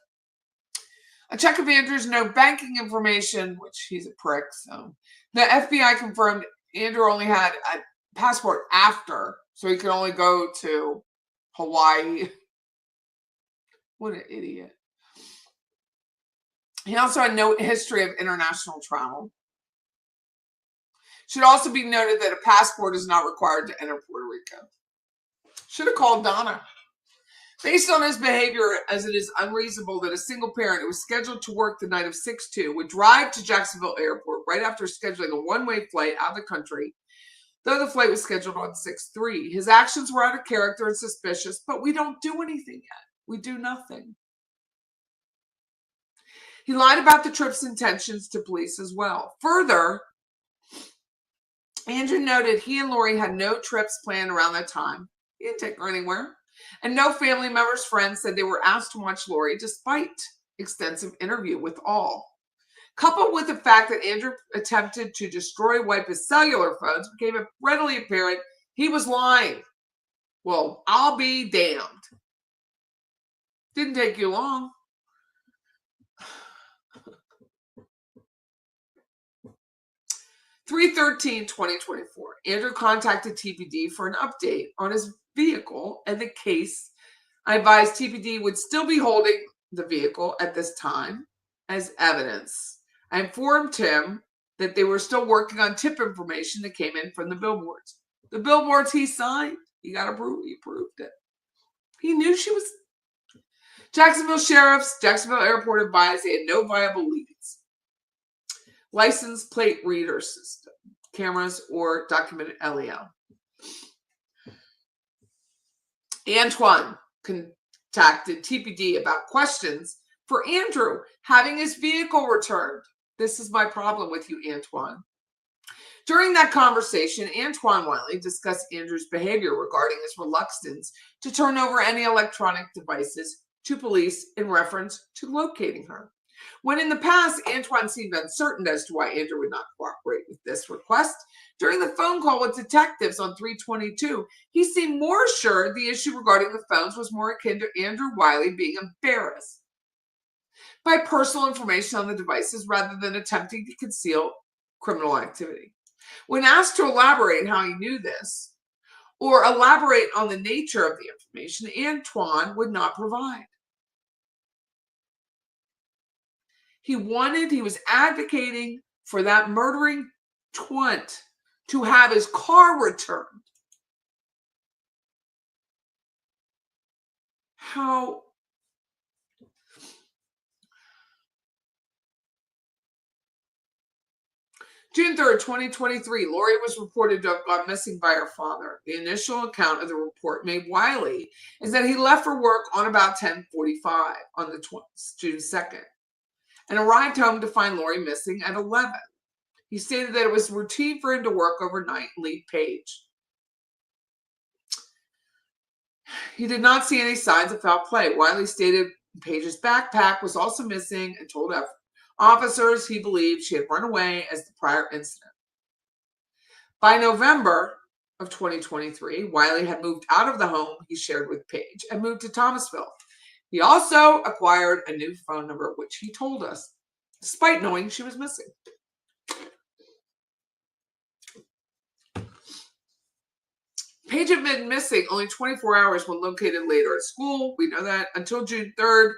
A check of Andrew's no banking information, which he's a prick, so. The FBI confirmed Andrew only had a passport after, so he could only go to Hawaii. What an idiot. He also had no history of international travel. Should also be noted that a passport is not required to enter Puerto Rico. Should have called Donna. Based on his behavior, as it is unreasonable that a single parent who was scheduled to work the night of 6/2 would drive to Jacksonville Airport right after scheduling a one-way flight out of the country, though the flight was scheduled on 6/3. His actions were out of character and suspicious, but we don't do anything yet. We do nothing. He lied about the trip's intentions to police as well. Further, Andrew noted he and Lori had no trips planned around that time. He didn't take her anywhere. And no family members, friends said they were asked to watch Lori despite extensive interview with all. Coupled with the fact that Andrew attempted to wipe his cellular phones, became readily apparent he was lying. Well, I'll be damned. Didn't take you long. (3/13/2024). Andrew contacted TPD for an update on his vehicle and the case. I advised TPD would still be holding the vehicle at this time as evidence. I informed him that they were still working on tip information that came in from the billboards. The billboards he signed, he proved it. He knew she was. Jacksonville Sheriff's Jacksonville Airport advised they had no viable leads. License plate reader system, cameras, or documented LEO. Antoine contacted TPD about questions for Andrew having his vehicle returned. This is my problem with you, Antoine. During that conversation, Antoine Wiley discussed Andrew's behavior regarding his reluctance to turn over any electronic devices to police in reference to locating her. When in the past, Antoine seemed uncertain as to why Andrew would not cooperate with this request. During the phone call with detectives on 3/22, he seemed more assured the issue regarding the phones was more akin to Andrew Wiley being embarrassed by personal information on the devices rather than attempting to conceal criminal activity. When asked to elaborate how he knew this, or elaborate on the nature of the information, Antoine would not provide. He was advocating for that murdering twant to have his car returned. How? June 3rd, 2023, Lori was reported to have gone missing by her father. The initial account of the report made Wiley is that he left for work on about 10:45 on the June 2nd and arrived home to find Lori missing at 11. He stated that it was routine for him to work overnight and leave Paige. He did not see any signs of foul play. Wiley stated Paige's backpack was also missing and told officers he believed she had run away as the prior incident. By November of 2023, Wiley had moved out of the home he shared with Paige and moved to Thomasville. He also acquired a new phone number, which he told us, despite knowing she was missing. Paige had been missing only 24 hours when located later at school. We know that until June 3rd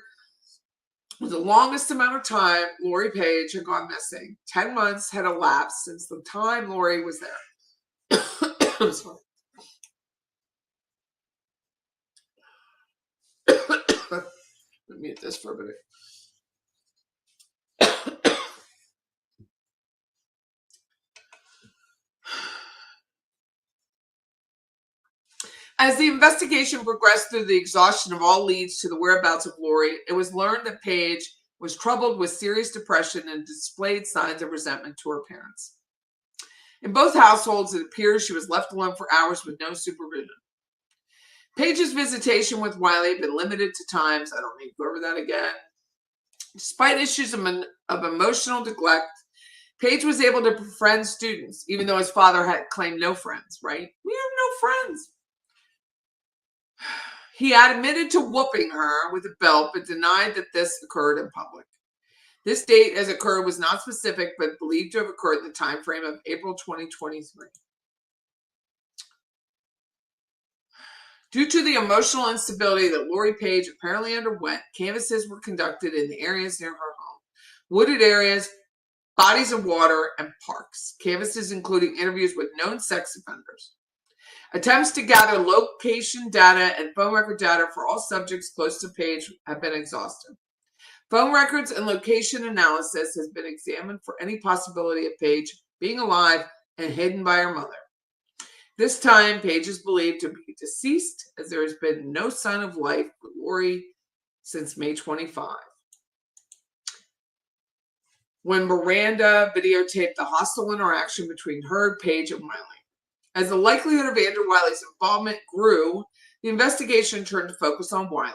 was the longest amount of time Lori Paige had gone missing. 10 months had elapsed since the time Lori was there. I'm sorry. Let me mute this for a minute. As the investigation progressed through the exhaustion of all leads to the whereabouts of Lori, it was learned that Paige was troubled with serious depression and displayed signs of resentment to her parents. In both households, it appears she was left alone for hours with no supervision. Paige's visitation with Wiley had been limited to times. I don't need to go over that again. Despite issues of emotional neglect, Paige was able to befriend students, even though his father had claimed no friends, right? We have no friends. He admitted to whooping her with a belt, but denied that this occurred in public. This date as occurred was not specific, but believed to have occurred in the time frame of April 2023. Due to the emotional instability that Lori Paige apparently underwent, canvasses were conducted in the areas near her home, wooded areas, bodies of water, and parks. Canvasses including interviews with known sex offenders. Attempts to gather location data and phone record data for all subjects close to Paige have been exhausted. Phone records and location analysis has been examined for any possibility of Paige being alive and hidden by her mother. This time, Paige is believed to be deceased, as there has been no sign of life for Lori since May 25, when Miranda videotaped the hostile interaction between her, Paige, and Wiley. As the likelihood of Andrew Wiley's involvement grew, the investigation turned to focus on Wiley.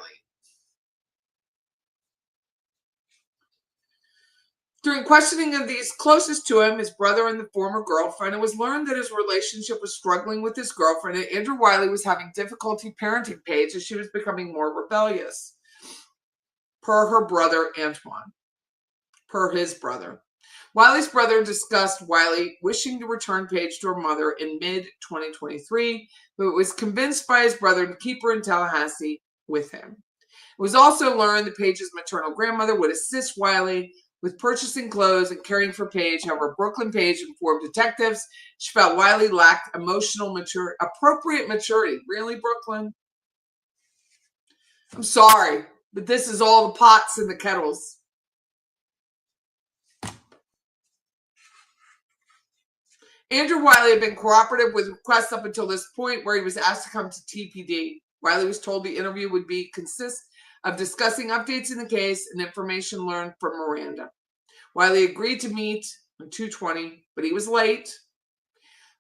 During questioning of these closest to him, his brother and the former girlfriend, it was learned that his relationship was struggling with his girlfriend, and Andrew Wiley was having difficulty parenting Paige as she was becoming more rebellious, per her brother Antoine. Per his brother. Wiley's brother discussed Wiley wishing to return Paige to her mother in mid-2023, but was convinced by his brother to keep her in Tallahassee with him. It was also learned that Paige's maternal grandmother would assist Wiley with purchasing clothes and caring for Paige. However, Brooklyn Paige informed detectives she felt Wiley lacked appropriate maturity. Really, Brooklyn? I'm sorry, but this is all the pots and the kettles. Andrew Wiley had been cooperative with requests up until this point, where he was asked to come to TPD. Wiley was told the interview would consist of discussing updates in the case and information learned from Miranda. Wiley agreed to meet on 2:20, but he was late.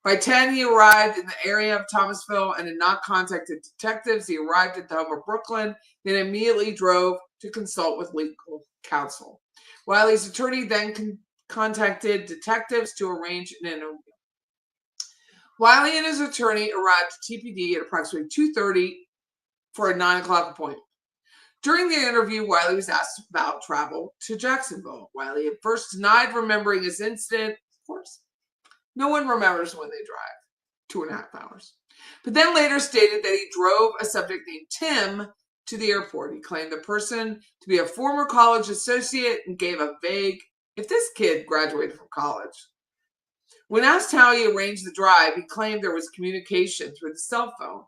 By 10, he arrived in the area of Thomasville and had not contacted detectives. He arrived at the home of Brooklyn, then immediately drove to consult with legal counsel. Wiley's attorney then contacted detectives to arrange an interview. Wiley and his attorney arrived at TPD at approximately 2:30 for a 9 o'clock appointment. During the interview, Wiley was asked about travel to Jacksonville. Wiley at first denied remembering his incident. Of course, no one remembers when they drive 2.5 hours. But then later stated that he drove a subject named Tim to the airport. He claimed the person to be a former college associate and gave a vague, if this kid graduated from college. When asked how he arranged the drive, he claimed there was communication through the cell phone,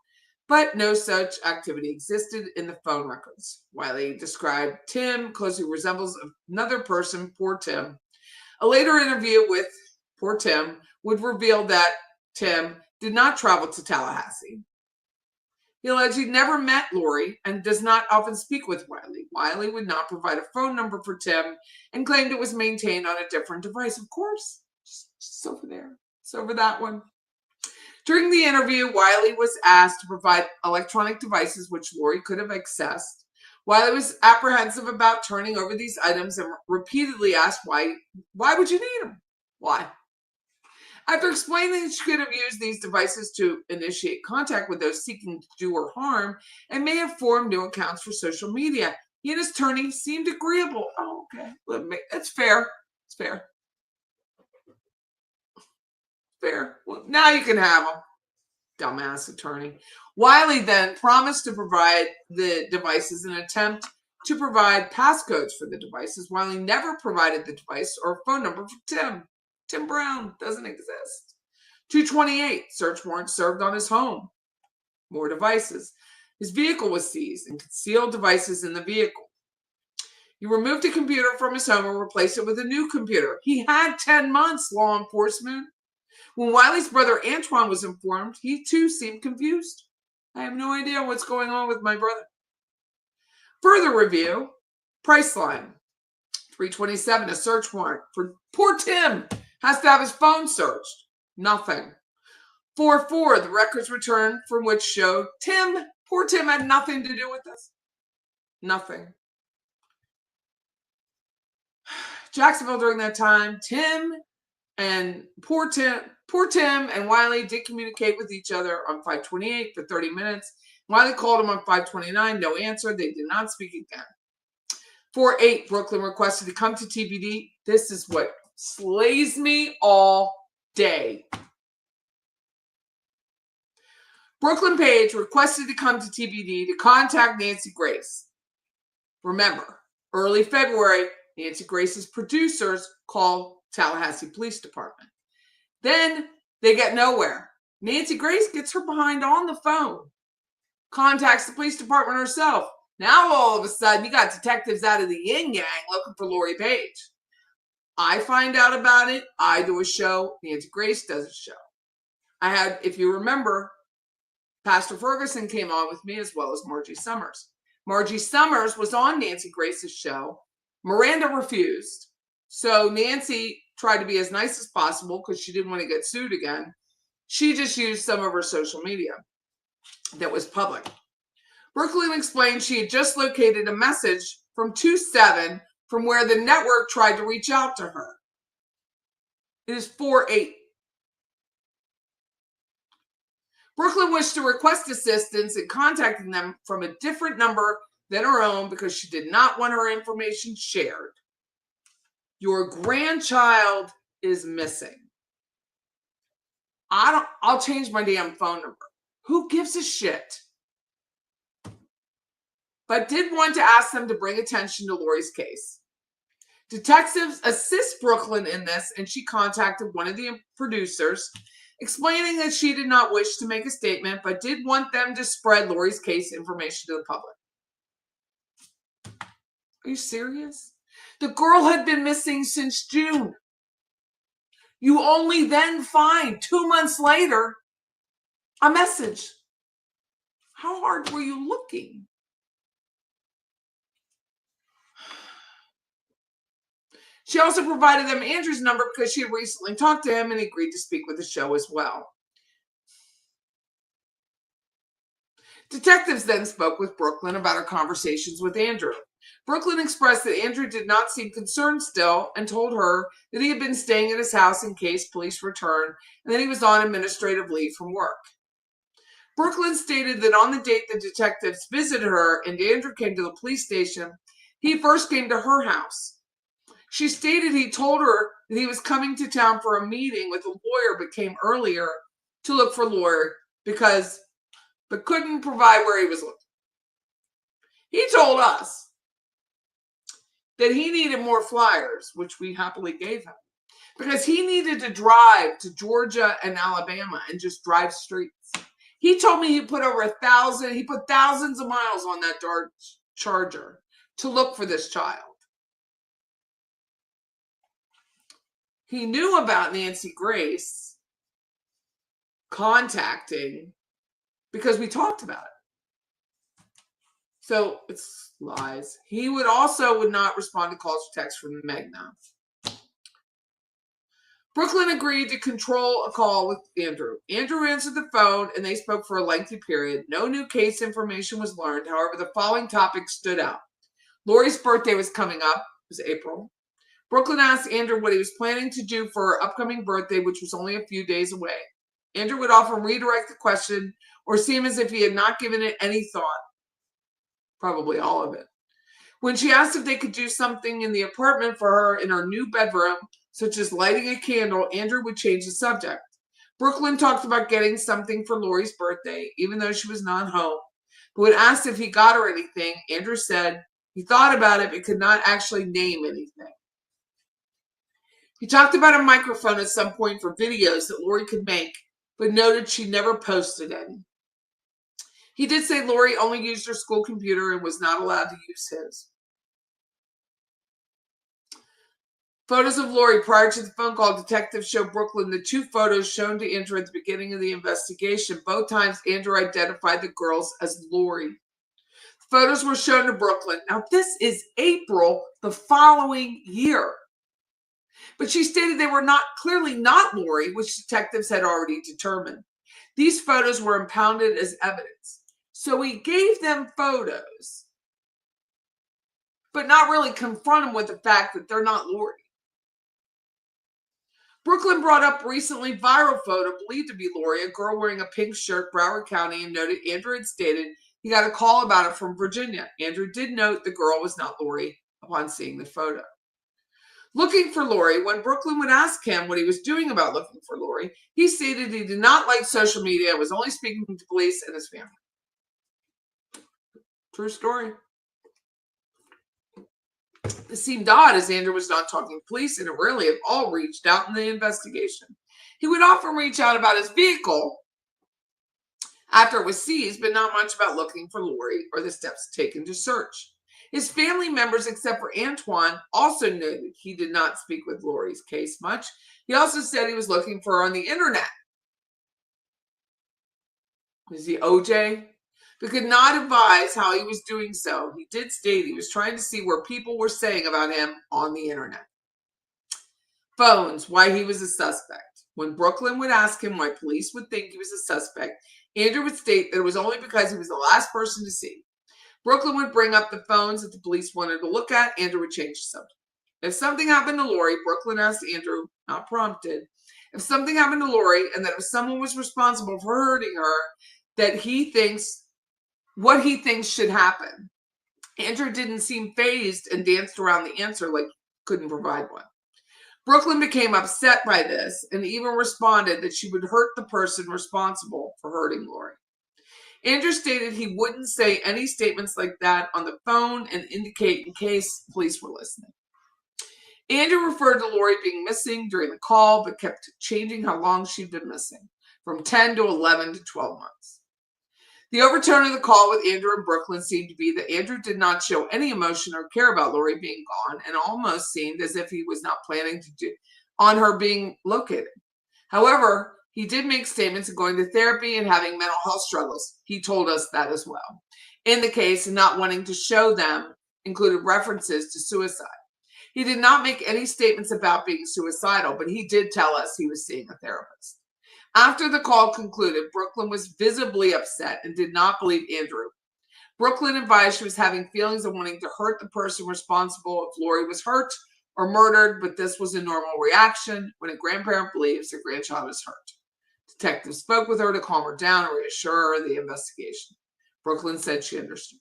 but no such activity existed in the phone records. Wiley described Tim closely resembles another person, poor Tim. A later interview with poor Tim would reveal that Tim did not travel to Tallahassee. He alleged he'd never met Lori and does not often speak with Wiley. Wiley would not provide a phone number for Tim and claimed it was maintained on a different device. Of course, it's over there. It's over that one. During the interview, Wiley was asked to provide electronic devices which Lori could have accessed. Wiley was apprehensive about turning over these items and repeatedly asked why would you need them? Why? After explaining that she could have used these devices to initiate contact with those seeking to do her harm and may have formed new accounts for social media, he and his attorney seemed agreeable. Oh, okay. That's fair. It's fair. Fair. Well, now you can have them. Dumbass attorney. Wiley then promised to provide the devices in an attempt to provide passcodes for the devices. Wiley never provided the device or a phone number for Tim. Tim Brown doesn't exist. 228, search warrant served on his home. More devices. His vehicle was seized and concealed devices in the vehicle. He removed a computer from his home and replaced it with a new computer. He had 10 months, law enforcement. When Wiley's brother Antoine was informed, he too seemed confused. I have no idea what's going on with my brother. Further review, Priceline. 327, a search warrant for poor Tim. Has to have his phone searched. Nothing. 4-4, the records returned from which showed poor Tim had nothing to do with this. Nothing. Jacksonville during that time, poor Tim and Wiley did communicate with each other on 5/28 for 30 minutes. Wiley called him on 5/29, no answer. They did not speak again. 4/8, Brooklyn requested to come to TPD. This is what slays me all day. Brooklyn Paige requested to come to TPD to contact Nancy Grace. Remember, early February, Nancy Grace's producers call Tallahassee Police Department. Then they get nowhere. Nancy Grace gets her behind on the phone, contacts the police department herself. Now all of a sudden, you got detectives out of the yin yang looking for Lori Paige. I find out about it. I do a show. Nancy Grace does a show. I had, if you remember, Pastor Ferguson came on with me as well as Margie Summers. Margie Summers was on Nancy Grace's show. Miranda refused. So Nancy tried to be as nice as possible because she didn't want to get sued again. She just used some of her social media that was public. Brooklyn explained she had just located a message from 2-7 from where the network tried to reach out to her. It is 4/8. Brooklyn wished to request assistance in contacting them from a different number than her own because she did not want her information shared. Your grandchild is missing. I'll change my damn phone number. Who gives a shit? But did want to ask them to bring attention to Lori's case. Detectives assist Brooklyn in this, and she contacted one of the producers, explaining that she did not wish to make a statement, but did want them to spread Lori's case information to the public. Are you serious? The girl had been missing since June. You only then find 2 months later a message. How hard were you looking? She also provided them Andrew's number because she had recently talked to him and agreed to speak with the show as well. Detectives then spoke with Brooklyn about her conversations with Andrew. Brooklyn expressed that Andrew did not seem concerned still and told her that he had been staying at his house in case police returned and that he was on administrative leave from work. Brooklyn stated that on the date the detectives visited her and Andrew came to the police station, he first came to her house. She stated he told her that he was coming to town for a meeting with a lawyer but came earlier to look for a lawyer but couldn't provide where he was looking. He told us that he needed more flyers, which we happily gave him, because he needed to drive to Georgia and Alabama and just drive streets. He told me he put thousands of miles on that Dart Charger to look for this child. He knew about Nancy Grace contacting because we talked about it. So it's lies. He would not respond to calls or texts from Magna. Brooklyn agreed to control a call with Andrew. Andrew answered the phone and they spoke for a lengthy period. No new case information was learned. However, the following topics stood out. Lori's birthday was coming up. It was April. Brooklyn asked Andrew what he was planning to do for her upcoming birthday, which was only a few days away. Andrew would often redirect the question or seem as if he had not given it any thought. Probably all of it. When she asked if they could do something in the apartment for her in her new bedroom, such as lighting a candle, Andrew would change the subject. Brooklyn talked about getting something for Lori's birthday, even though she was not home. But when asked if he got her anything, Andrew said he thought about it but could not actually name anything. He talked about a microphone at some point for videos that Lori could make, but noted she never posted any. He did say Lori only used her school computer and was not allowed to use his. Photos of Lori prior to the phone call, detectives showed Brooklyn the two photos shown to Andrew at the beginning of the investigation. Both times, Andrew identified the girls as Lori. The photos were shown to Brooklyn. Now, this is April the following year. But she stated they were clearly not Lori, which detectives had already determined. These photos were impounded as evidence. So he gave them photos, but not really confront them with the fact that they're not Lori. Brooklyn brought up recently viral photo believed to be Lori, a girl wearing a pink shirt, Broward County, and noted Andrew had stated he got a call about it from Virginia. Andrew did note the girl was not Lori upon seeing the photo. Looking for Lori, when Brooklyn would ask him what he was doing about looking for Lori, he stated he did not like social media, was only speaking to police and his family. True story. It seemed odd as Andrew was not talking to police and rarely at all reached out in the investigation. He would often reach out about his vehicle after it was seized, but not much about looking for Lori or the steps taken to search. His family members, except for Antoine, also noted he did not speak with Lori's case much. He also said he was looking for her on the internet. Was he OJ? But could not advise how he was doing so. He did state he was trying to see where people were saying about him on the internet. Phones, why he was a suspect. When Brooklyn would ask him why police would think he was a suspect, Andrew would state that it was only because he was the last person to see. Brooklyn would bring up the phones that the police wanted to look at. Andrew would change the subject. If something happened to Lori, Brooklyn asked Andrew, not prompted, if something happened to Lori and that if someone was responsible for hurting her, that what he thinks should happen. Andrew didn't seem fazed and danced around the answer like he couldn't provide one. Brooklyn became upset by this and even responded that she would hurt the person responsible for hurting Lori. Andrew stated he wouldn't say any statements like that on the phone and indicate in case police were listening. Andrew referred to Lori being missing during the call, but kept changing how long she'd been missing, from 10 to 11 to 12 months. The overtone of the call with Andrew and Brooklyn seemed to be that Andrew did not show any emotion or care about Lori being gone and almost seemed as if he was not planning on her being located. However, he did make statements of going to therapy and having mental health struggles. He told us that as well. In the case, and not wanting to show them included references to suicide. He did not make any statements about being suicidal, but he did tell us he was seeing a therapist. After the call concluded, Brooklyn was visibly upset and did not believe Andrew. Brooklyn advised she was having feelings of wanting to hurt the person responsible if Lori was hurt or murdered, but this was a normal reaction when a grandparent believes their grandchild is hurt. Detectives spoke with her to calm her down and reassure her of the investigation. Brooklyn said she understood.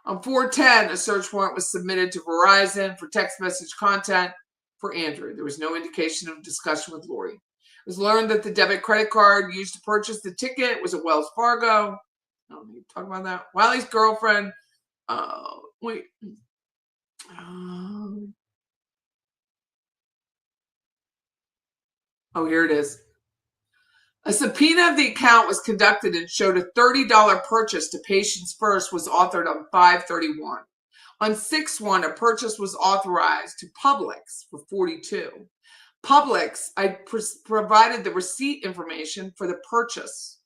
On 4/10, a search warrant was submitted to Verizon for text message content for Andrew. There was no indication of discussion with Lori. It was learned that the debit credit card used to purchase the ticket was at Wells Fargo. I don't need to talk about that. Wiley's girlfriend. Wait. Here it is. A subpoena of the account was conducted and showed a $30 purchase to Patients First was authored on 5/31. On 6/1, a purchase was authorized to Publix for $42. Publix, I provided the receipt information for the purchase.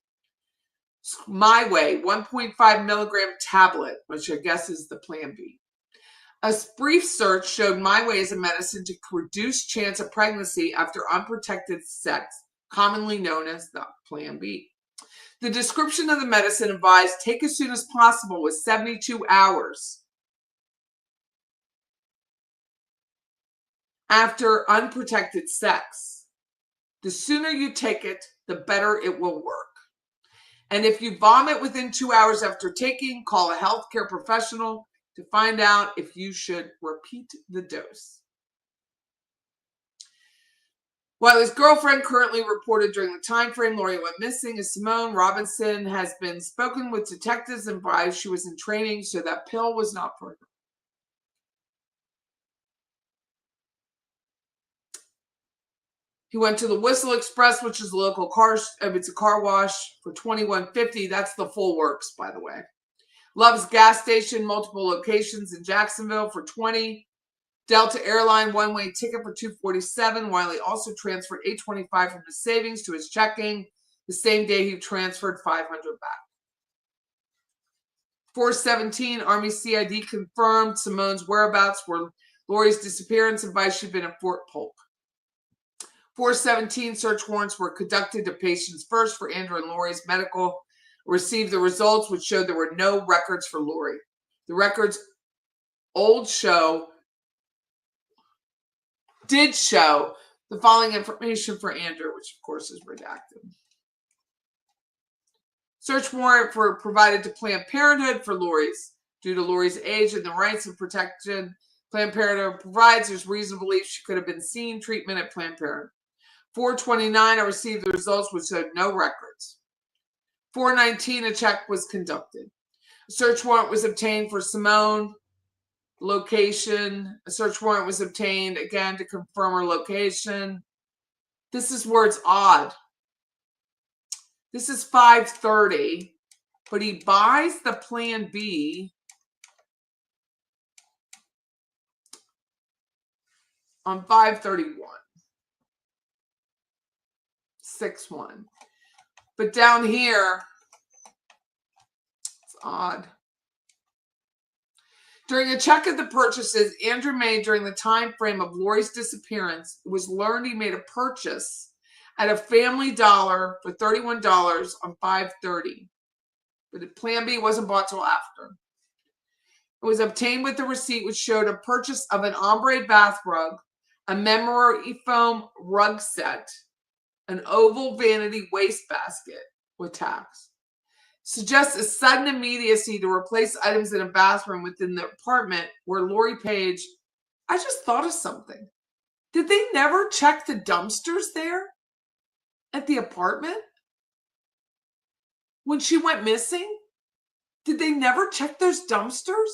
My Way, 1.5 milligram tablet, which I guess is the Plan B. A brief search showed My Way as a medicine to reduce chance of pregnancy after unprotected sex, commonly known as the Plan B. The description of the medicine advised take as soon as possible with 72 hours after unprotected sex. The sooner you take it, the better it will work. And if you vomit within 2 hours after taking, call a healthcare professional to find out if you should repeat the dose. Wiley's girlfriend currently reported during the time frame Lori went missing is Simone Robinson has been spoken with detectives and advised she was in training, so that pill was not for her. He went to the Whistle Express, which is a local car. It's a car wash for $21.50. That's the full works, by the way. Love's gas station, multiple locations in Jacksonville for $20. Delta Airline one-way ticket for $247. Wiley also transferred $825 from his savings to his checking the same day he transferred $500 back. 4/17, Army CID confirmed Simone's whereabouts were Lori's disappearance, advised she'd been at Fort Polk. 4/17, search warrants were conducted to Patients First for Andrew and Lori's medical. Received the results, which showed there were no records for Lori. The records did show the following information for Andrew, which of course is redacted. Search warrant provided to Planned Parenthood for Lori's. Due to Lori's age and the rights and protection Planned Parenthood provides, there's reason to believe she could have been seen treatment at Planned Parenthood. 4/29, I received the results, which showed no records. 4/19, a check was conducted. A search warrant was obtained for Simone. Location. A search warrant was obtained again to confirm her location. This is where it's odd. This is 5/30, but he buys the Plan B on 5/31. 6/1. But down here, it's odd. During a check of the purchases Andrew made during the time frame of Lori's disappearance, it was learned he made a purchase at a Family Dollar for $31 on 5/30. But the Plan B wasn't bought till after. It was obtained with the receipt, which showed a purchase of an ombre bath rug, a memory foam rug set, an oval vanity wastebasket with tax. Suggests a sudden immediacy to replace items in a bathroom within the apartment where Lori Paige. I just thought of something. Did they never check the dumpsters there at the apartment when she went missing? Did they never check those dumpsters?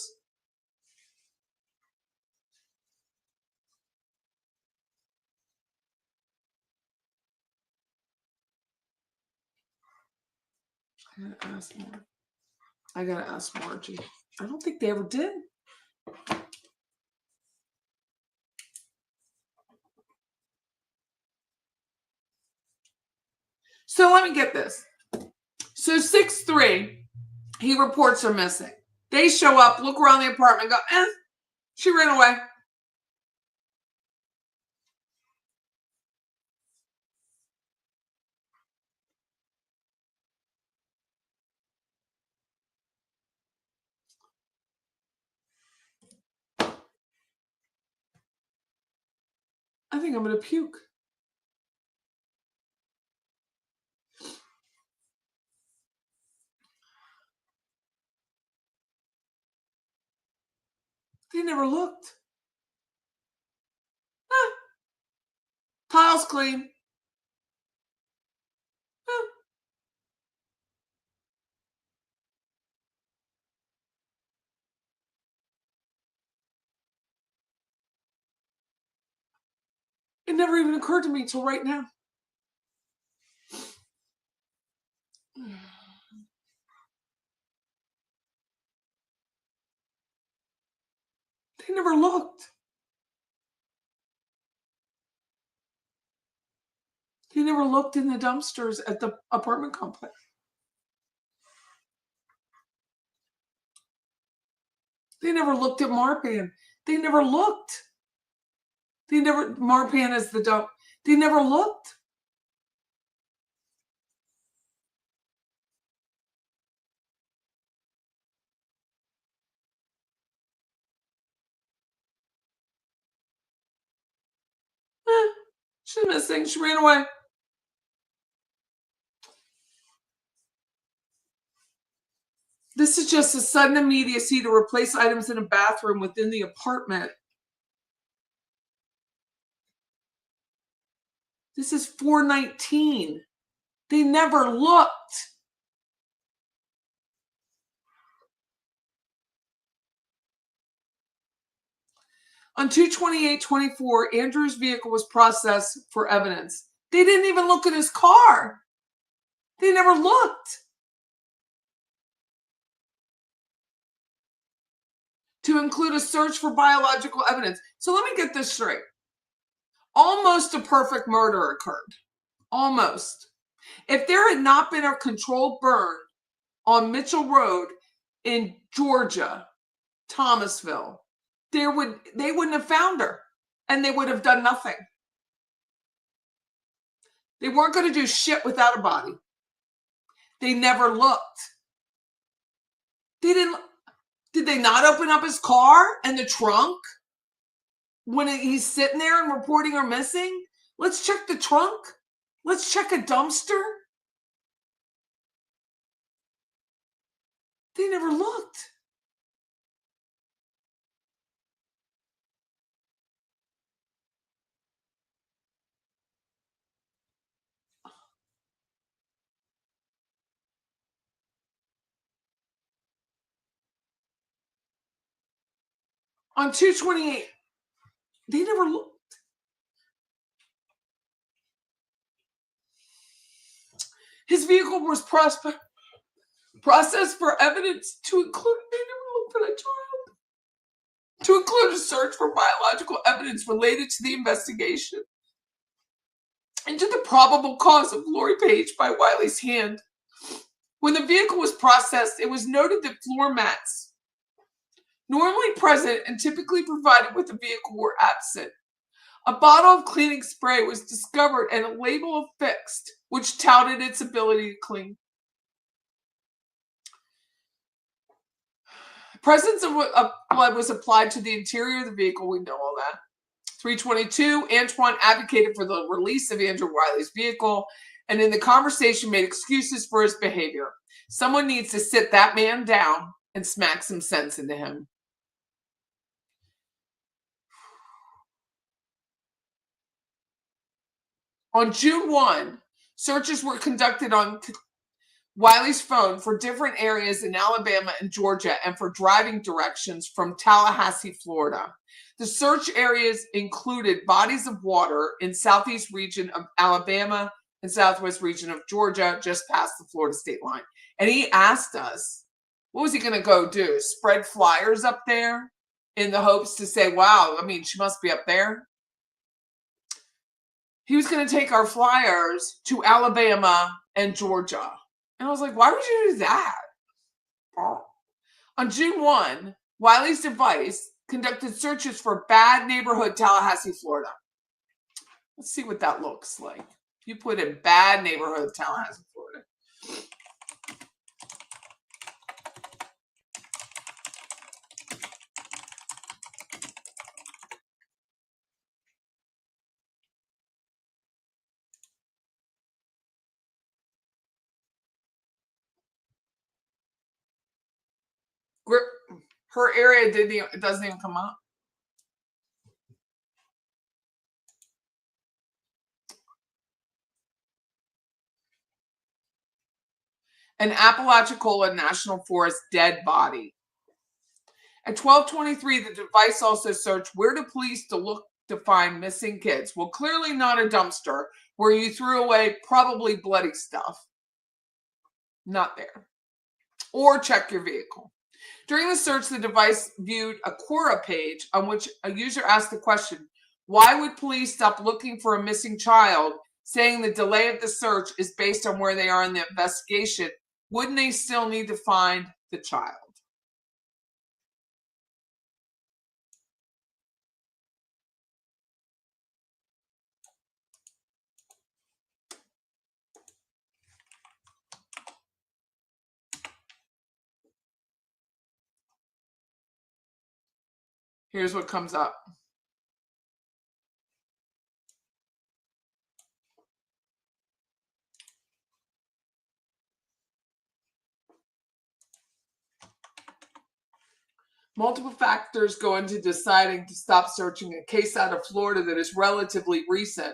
I gotta ask Margie. I don't think they ever did. So let me get this. So 6/3, he reports her missing. They show up, look around the apartment, go, she ran away. I think I'm going to puke. They never looked. Tiles clean. It never even occurred to me till right now. They never looked. They never looked in the dumpsters at the apartment complex. They never looked at Marpan. They never looked. They never, Marpan is the dump. They never looked. She's missing. She ran away. This is just a sudden immediacy to replace items in a bathroom within the apartment. This is 419. They never looked. On 2/28/24, Andrew's vehicle was processed for evidence. They didn't even look at his car. They never looked. To include a search for biological evidence. So let me get this straight. Almost a perfect murder occurred. Almost. If there had not been a controlled burn on Mitchell Road in Georgia, Thomasville, they wouldn't have found her, and they would have done nothing. They weren't going to do shit without a body. They never looked. They didn't. Did they not open up his car and the trunk when he's sitting there and reporting her missing? Let's check the trunk. Let's check a dumpster. They never looked. On 2/28, they never looked. His vehicle was processed for evidence to include, they never looked at a child, to include a search for biological evidence related to the investigation into the probable cause of Lori Paige by Wiley's hand. When the vehicle was processed, it was noted that floor mats, normally present and typically provided with the vehicle, were absent. A bottle of cleaning spray was discovered and a label affixed, which touted its ability to clean. Presence of blood was applied to the interior of the vehicle. We know all that. 3/22, Antoine advocated for the release of Andrew Wiley's vehicle, and in the conversation made excuses for his behavior. Someone needs to sit that man down and smack some sense into him. On June 1, searches were conducted on Wiley's phone for different areas in Alabama and Georgia and for driving directions from Tallahassee, Florida. The search areas included bodies of water in southeast region of Alabama and southwest region of Georgia, just past the Florida state line. And he asked us, what was he going to go do? Spread flyers up there in the hopes to say, wow, I mean, she must be up there. He was going to take our flyers to Alabama and Georgia. And I was like, why would you do that? On June 1, Wiley's device conducted searches for bad neighborhood, Tallahassee, Florida. Let's see what that looks like. You put in bad neighborhood, Tallahassee, Florida. Her area it doesn't even come up. An Apalachicola National Forest dead body. At 12:23, the device also searched where do police to look to find missing kids. Well, clearly not a dumpster where you threw away probably bloody stuff. Not there. Or check your vehicle. During the search, the device viewed a Quora page on which a user asked the question, why would police stop looking for a missing child, saying the delay of the search is based on where they are in the investigation? Wouldn't they still need to find the child? Here's what comes up. Multiple factors go into deciding to stop searching. A case out of Florida that is relatively recent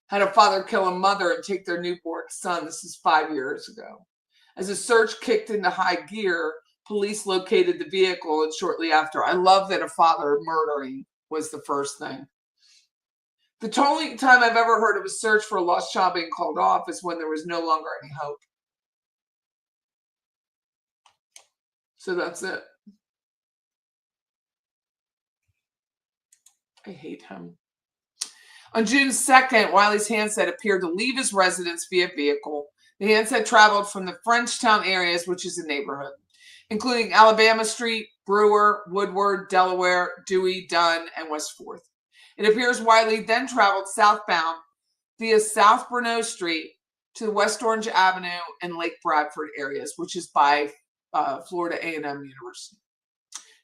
had a father kill a mother and take their newborn son. This is 5 years ago. As a search kicked into high gear, police located the vehicle, and shortly after, I love that a father murdering was the first thing. The only time I've ever heard of a search for a lost child being called off is when there was no longer any hope. So that's it. I hate him. On June 2nd, Wiley's handset appeared to leave his residence via vehicle. The handset traveled from the Frenchtown areas, which is a neighborhood, including Alabama Street, Brewer, Woodward, Delaware, Dewey, Dunn, and West 4th. It appears Wiley then traveled southbound via South Bruneau Street to the West Orange Avenue and Lake Bradford areas, which is by Florida A&M University.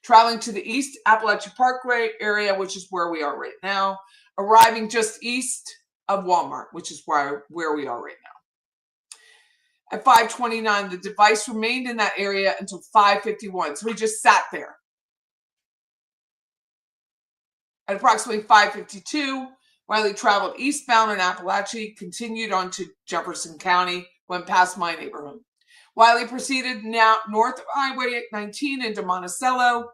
Traveling to the East Appalachian Parkway area, which is where we are right now, arriving just east of Walmart, which is where we are right now. At 5:29, the device remained in that area until 5:51, so he just sat there. At approximately 5:52, Wiley traveled eastbound in Appalachia, continued on to Jefferson County, went past my neighborhood. Wiley proceeded now north of Highway 19 into Monticello,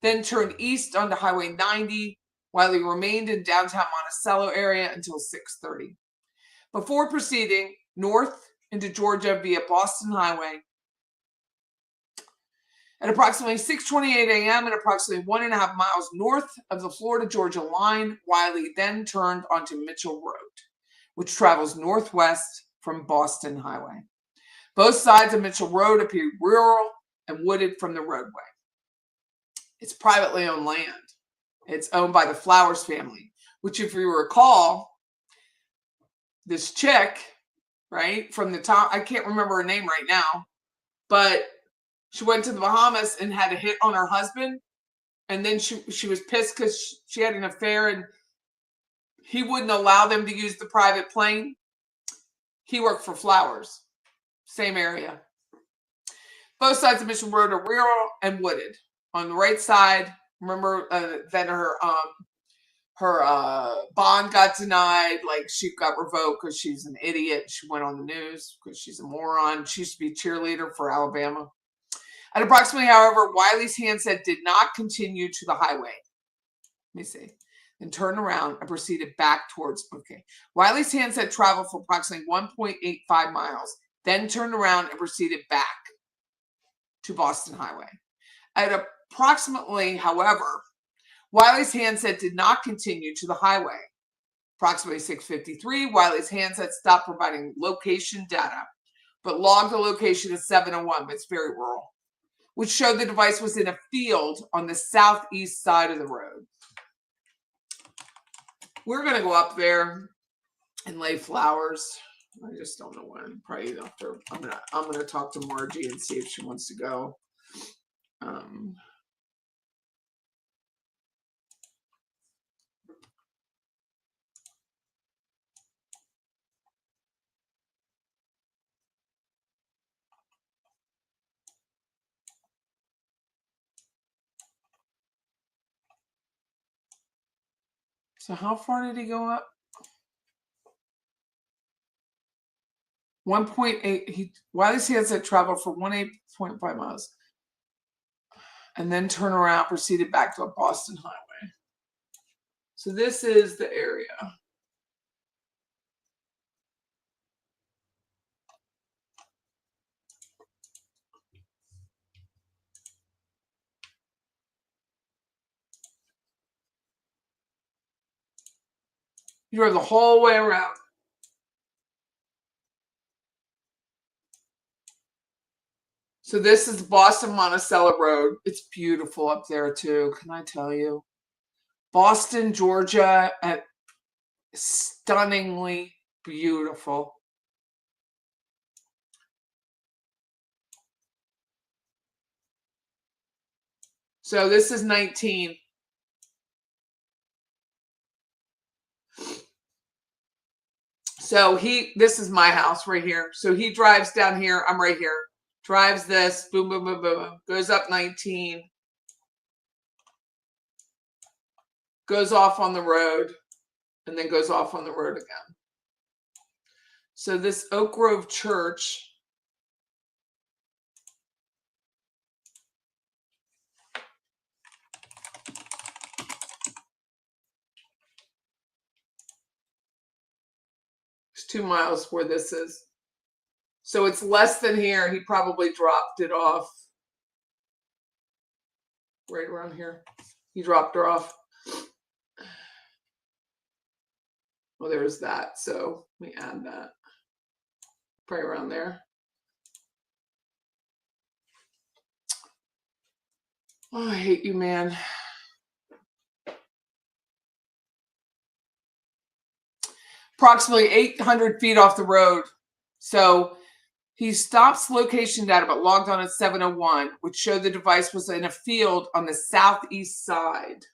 then turned east onto Highway 90. Wiley remained in downtown Monticello area until 6:30. Before proceeding north into Georgia via Boston Highway. At approximately 6:28 a.m. and approximately 1.5 miles north of the Florida-Georgia line, Wiley then turned onto Mitchell Road, which travels northwest from Boston Highway. Both sides of Mitchell Road appear rural and wooded from the roadway. It's privately owned land. It's owned by the Flowers family, which, if you recall, this chick, right, from the top, I can't remember her name right now, but she went to the Bahamas and had a hit on her husband, and then she was pissed because she had an affair and he wouldn't allow them to use the private plane. He worked for Flowers, same area. Both sides of Mission Road are rural and wooded. On the right side, remember that her bond got denied, like she got revoked because she's an idiot. She went on the news because she's a moron. She used to be a cheerleader for Alabama. At approximately, however, Wiley's handset did not continue to the highway. Let me see. And turned around and proceeded back towards, okay. Wiley's handset traveled for approximately 1.85 miles, then turned around and proceeded back to Boston Highway. At approximately, however, Wiley's handset did not continue to the highway. Approximately 6:53, Wiley's handset stopped providing location data, but logged the location as 701, but it's very rural, which showed the device was in a field on the southeast side of the road. We're going to go up there and lay flowers. I just don't know when. Probably after. I'm gonna talk to Margie and see if she wants to go. So how far did he go up? 1.8. Wiley's handset traveled for 18.5 miles and then turn around, proceeded back to a Boston highway. So this is the area. He drove the whole way around. So this is Boston Monticello Road. It's beautiful up there too, can I tell you? Boston, Georgia, and stunningly beautiful. So this is 19. So this is my house right here. So he drives down here. I'm right here. Drives this, boom, boom, boom, boom, goes up 19. Goes off on the road, and then goes off on the road again. So this Oak Grove Church, it's 2 miles where this is. So it's less than here. He probably dropped it off right around here. He dropped her off. Well, there's that. So let me add that. Probably around there. Oh, I hate you, man. Approximately 800 feet off the road. So he stops location data, but logged on at 7:01, which showed the device was in a field on the southeast side.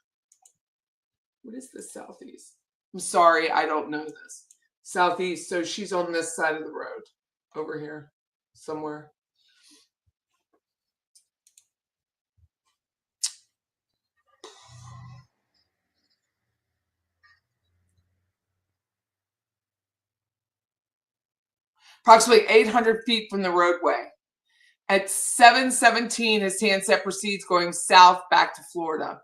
What is the southeast? I'm sorry, I don't know this. Southeast, so she's on this side of the road, over here, somewhere. Approximately 800 feet from the roadway. At 7:17, his handset proceeds going south back to Florida.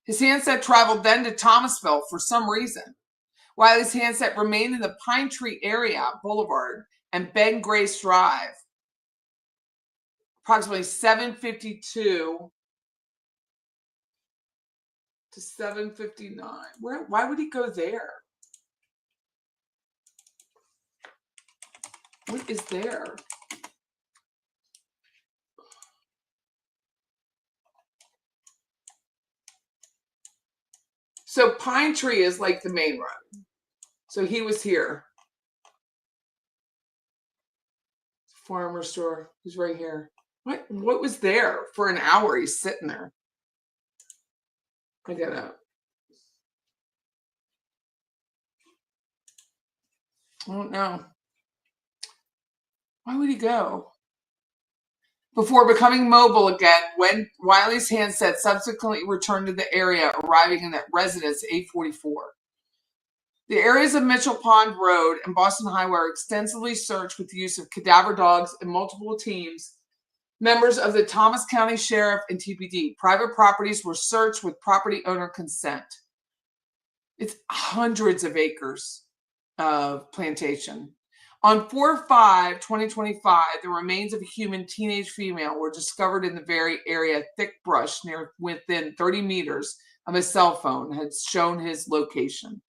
His handset traveled then to Thomasville for some reason. Wiley's handset remained in the Pine Tree area, Boulevard, and Ben Grace Drive. Approximately 7:52 to 7:59. Why would he go there? What is there? So Pine Tree is like the main road. So he was here. Farmer store. He's right here. What was there for an hour? He's sitting there. I get it. I don't know. Why would he go? Before becoming mobile again, when Wiley's handset subsequently returned to the area, arriving in that residence at 8:44. The areas of Mitchell Pond Road and Boston Highway are extensively searched with the use of cadaver dogs and multiple teams, members of the Thomas County Sheriff and TPD. Private properties were searched with property owner consent. It's hundreds of acres of plantation. On 4/5/2025, the remains of a human teenage female were discovered in the very area. Thick brush within 30 meters of a cell phone had shown his location.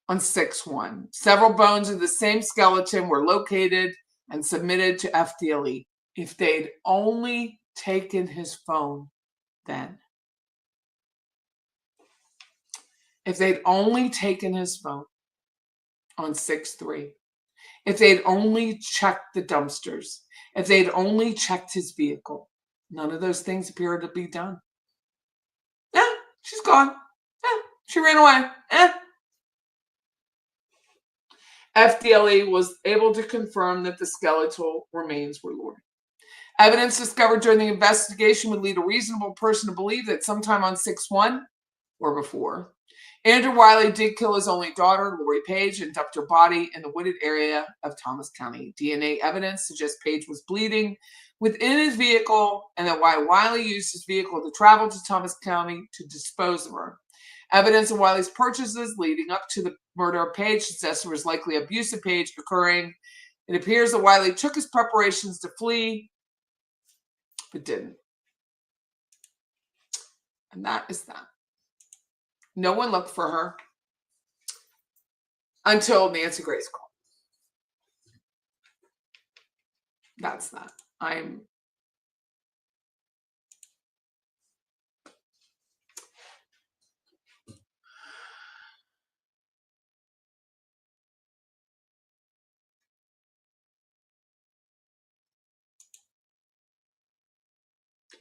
On 6/1, several bones of the same skeleton were located and submitted to FDLE. If they'd only taken his phone then. If they'd only taken his phone on 6/3. If they'd only checked the dumpsters, if they'd only checked his vehicle, none of those things appear to be done. She's gone. She ran away. FDLE was able to confirm that the skeletal remains were Lori. Evidence discovered during the investigation would lead a reasonable person to believe that sometime on 6/1 or before, Andrew Wiley did kill his only daughter, Lori Paige, and dumped her body in the wooded area of Thomas County. DNA evidence suggests Paige was bleeding within his vehicle, and that Wiley used his vehicle to travel to Thomas County to dispose of her. Evidence of Wiley's purchases leading up to the murder of Paige suggests there was likely abuse of Paige occurring. It appears that Wiley took his preparations to flee, but didn't. And that is that. No one looked for her until Nancy Grace called. That's that.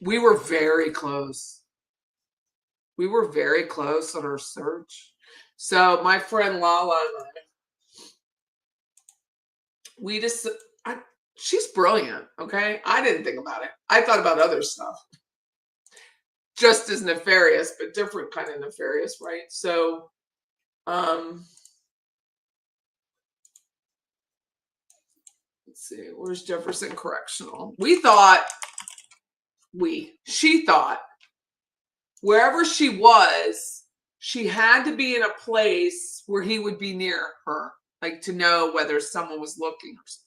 We were very close. We were very close on our search. So my friend Lala and she's brilliant, okay? I didn't think about it. I thought about other stuff. Just as nefarious, but different kind of nefarious, right? So, let's see, where's Jefferson Correctional? She thought wherever she was, she had to be in a place where he would be near her, like to know whether someone was looking or something.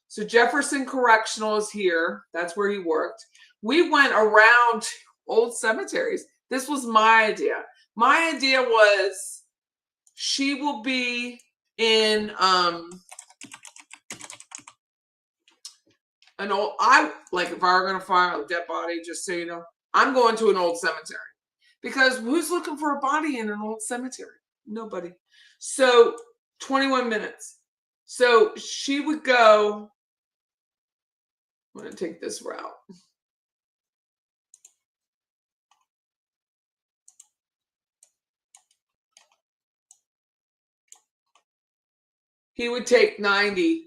So Jefferson Correctional is here. That's where he worked. We went around old cemeteries. This was my idea. My idea was she will be in an old, if I were going to find a dead body, just so you know, I'm going to an old cemetery. Because who's looking for a body in an old cemetery? Nobody. So 21 minutes. So she would go, I'm going to take this route. He would take 90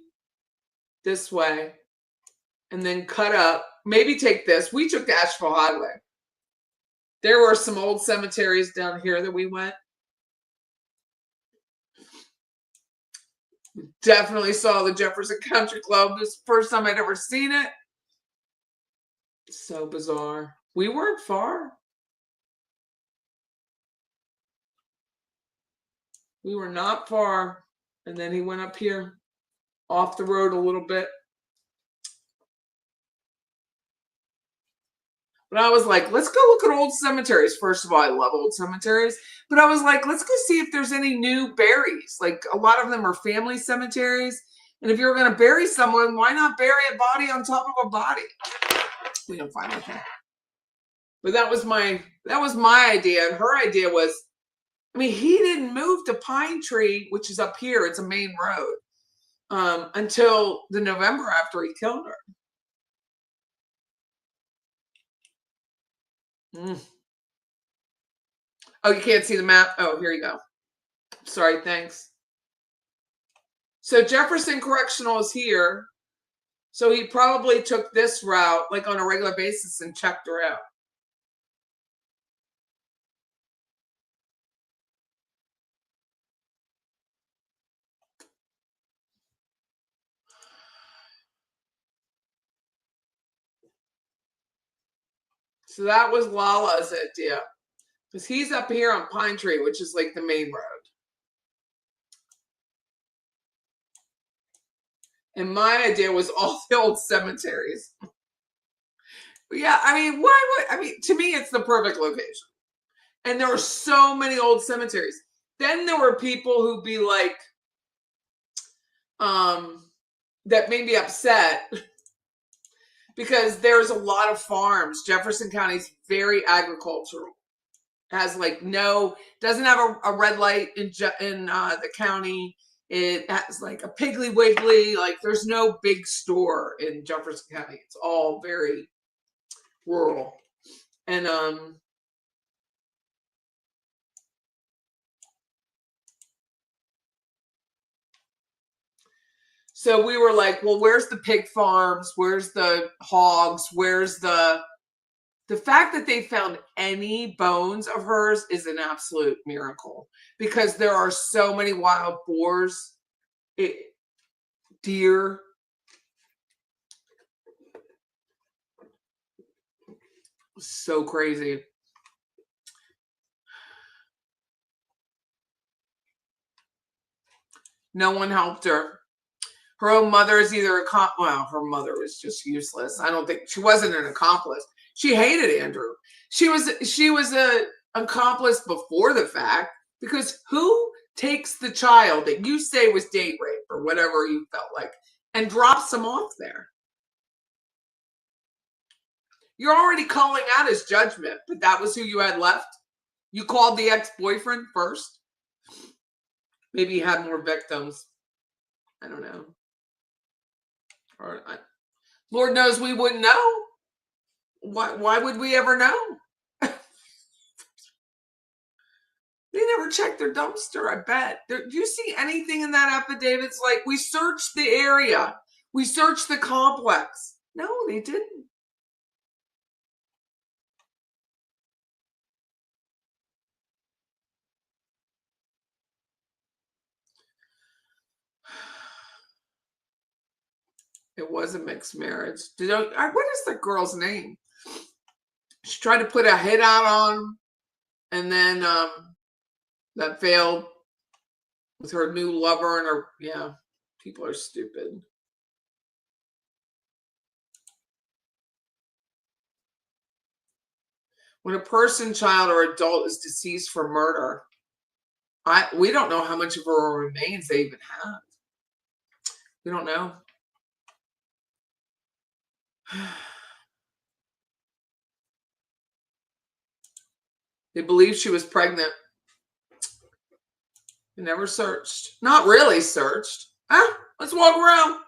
this way and then cut up. Maybe take this. We took the Asheville Highway. There were some old cemeteries down here that we went. Definitely saw the Jefferson Country Club. This is the first time I'd ever seen it. So bizarre. We weren't far. We were not far. And then he went up here off the road a little bit. But I was like, let's go look at old cemeteries. First of all, I love old cemeteries. But I was like, let's go see if there's any new buries. Like, a lot of them are family cemeteries. And if you're going to bury someone, why not bury a body on top of a body? We don't find anything. But that was my idea. And her idea was, he didn't move to Pine Tree, which is up here. It's a main road, until the November after he killed her. Oh, you can't see the map? Oh, here you go. Sorry, thanks. So Jefferson Correctional is here. So he probably took this route like on a regular basis and checked her out. So that was Lala's idea. Because he's up here on Pine Tree, which is like the main road. And my idea was all the old cemeteries. But yeah, to me, it's the perfect location. And there were so many old cemeteries. Then there were people who'd be like, that made me upset because there's a lot of farms. Jefferson County is very agricultural. Has doesn't have a red light in the county. It has like a Piggly Wiggly. Like, there's no big store in Jefferson County. It's all very rural. And so we were like, well, where's the pig farms? Where's the hogs? Where's the The fact that they found any bones of hers is an absolute miracle, because there are so many wild boars, deer. So crazy. No one helped her. Her own mother is either well, her mother was just useless. I don't think she wasn't an accomplice. She hated Andrew. She was a accomplice before the fact, because who takes the child that you say was date rape or whatever you felt like and drops him off there? You're already calling out his judgment, but that was who you had left. You called the ex-boyfriend first. Maybe he had more victims. I don't know. Or Lord knows we wouldn't know. Why would we ever know? They never checked their dumpster, I bet. Do you see anything in that affidavit? It's like, we searched the area. We searched the complex. No, they didn't. It was a mixed marriage. What is the girl's name? She tried to put a hit out on him, and then that failed with her new lover and her. Yeah, people are stupid. When a person, child, or adult is deceased for murder, we don't know how much of her remains they even have. We don't know. They believe she was pregnant. They never searched. Not really searched. Let's walk around.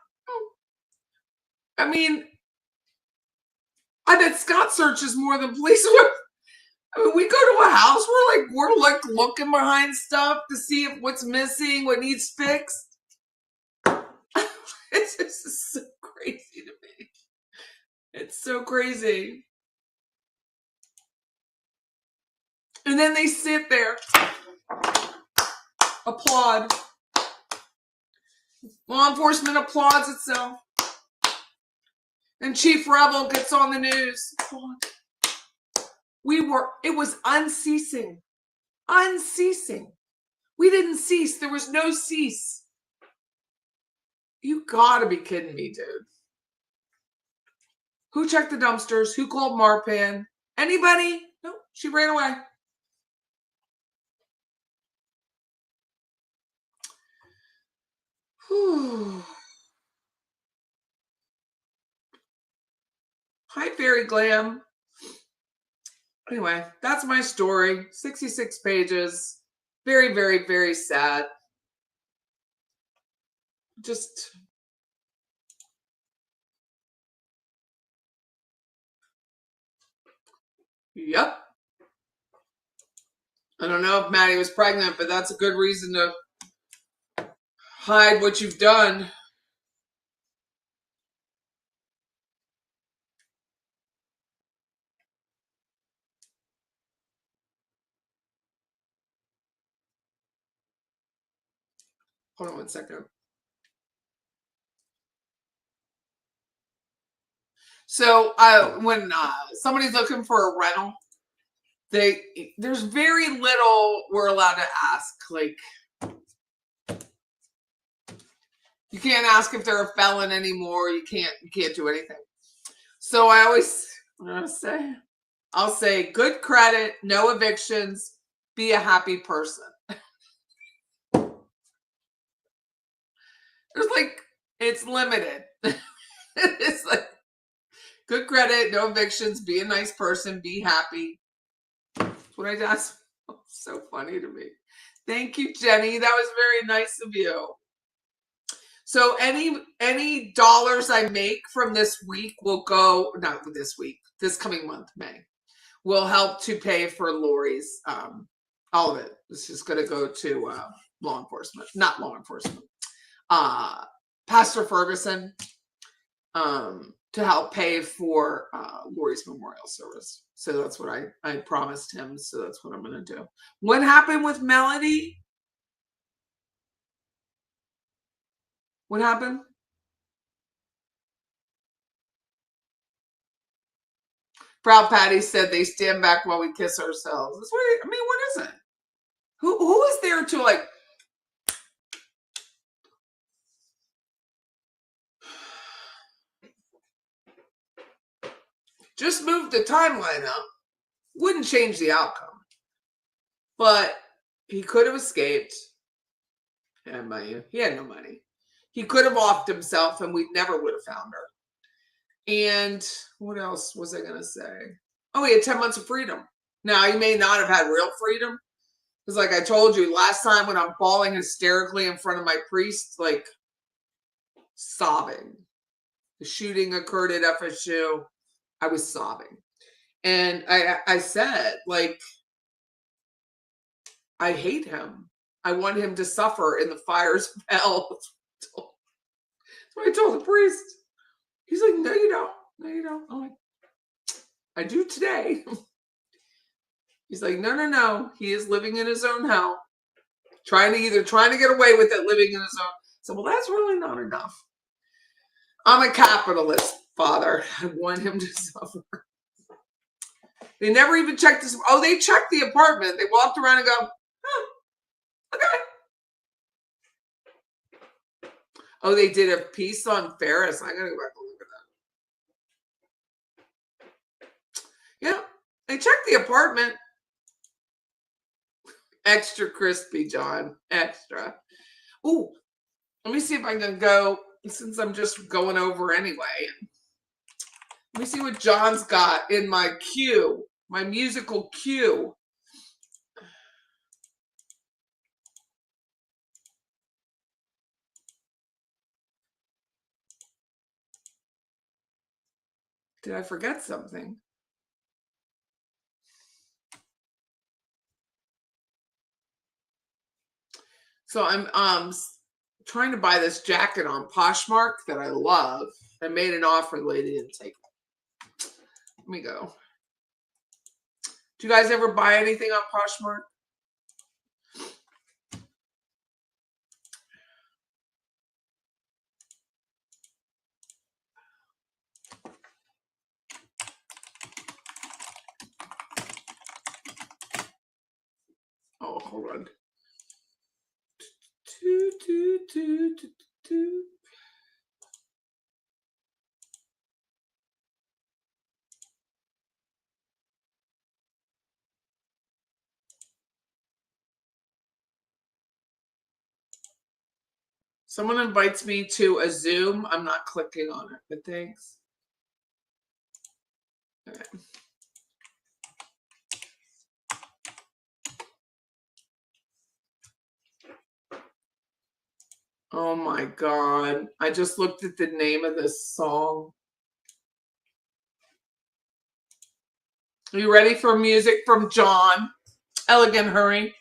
I mean, I bet Scott searches more than police would. I mean, we go to a house, we're like looking behind stuff to see if what's missing, what needs fixed. It's just so crazy to me. It's so crazy. And then they sit there, applaud. Law enforcement applauds itself. And Chief Rebel gets on the news. It was unceasing. Unceasing. We didn't cease. There was no cease. You gotta be kidding me, dude. Who checked the dumpsters? Who called Marpan? Anybody? No, she ran away. Whew. Hi, Fairy Glam. Anyway, that's my story. 66 pages. Very, very, very sad. Just... Yep. I don't know if Maddie was pregnant, but that's a good reason to hide what you've done. Hold on one second. So when somebody's looking for a rental, there's very little we're allowed to ask. Like, you can't ask if they're a felon anymore. You can't do anything. So I'll say good credit, no evictions, be a happy person. It's limited. It's like good credit, no evictions, be a nice person, be happy. That's what I asked. So funny to me. Thank you, Jenny. That was very nice of you. So any dollars I make from this week will go, not this week, this coming month, May, will help to pay for Lori's, all of it. It's just going to go to law enforcement, not law enforcement. Pastor Ferguson, to help pay for Lori's memorial service. So that's what I promised him. So that's what I'm going to do. What happened with Melody? What happened? Proud Patty said they stand back while we kiss ourselves. That's what I mean, what is it? Who is there to like? Just move the timeline up. Wouldn't change the outcome. But he could have escaped. And money. He had no money. He could have offed himself and we never would have found her. And what else was I going to say? Oh, he had 10 months of freedom. Now, he may not have had real freedom. Because like I told you, last time when I'm bawling hysterically in front of my priest, like sobbing. The shooting occurred at FSU. I was sobbing. And I said, like, I hate him. I want him to suffer in the fires of hell. That's what I told the priest. He's like, no, you don't. No, you don't. I'm like, I do today. He's like, no. He is living in his own hell. Trying to get away with it, living in his own. So, well, that's really not enough. I'm a capitalist, Father. I want him to suffer. They never even checked this. Oh, they checked the apartment. They walked around and go, okay. Oh, they did a piece on Ferris. I gotta go back and look at that. Yeah, they checked the apartment. Extra crispy, John. Extra. Ooh, let me see if I can go, since I'm just going over anyway. Let me see what John's got in my queue, my musical queue. Did I forget something? So I'm trying to buy this jacket on Poshmark that I love. I made an offer, the lady didn't take it. Let me go. Do you guys ever buy anything on Poshmark? Oh, hold on. Someone invites me to a Zoom. I'm not clicking on it, but thanks. Okay. Oh my God. I just looked at the name of this song. Are you ready for music from John? Elegant Hurry.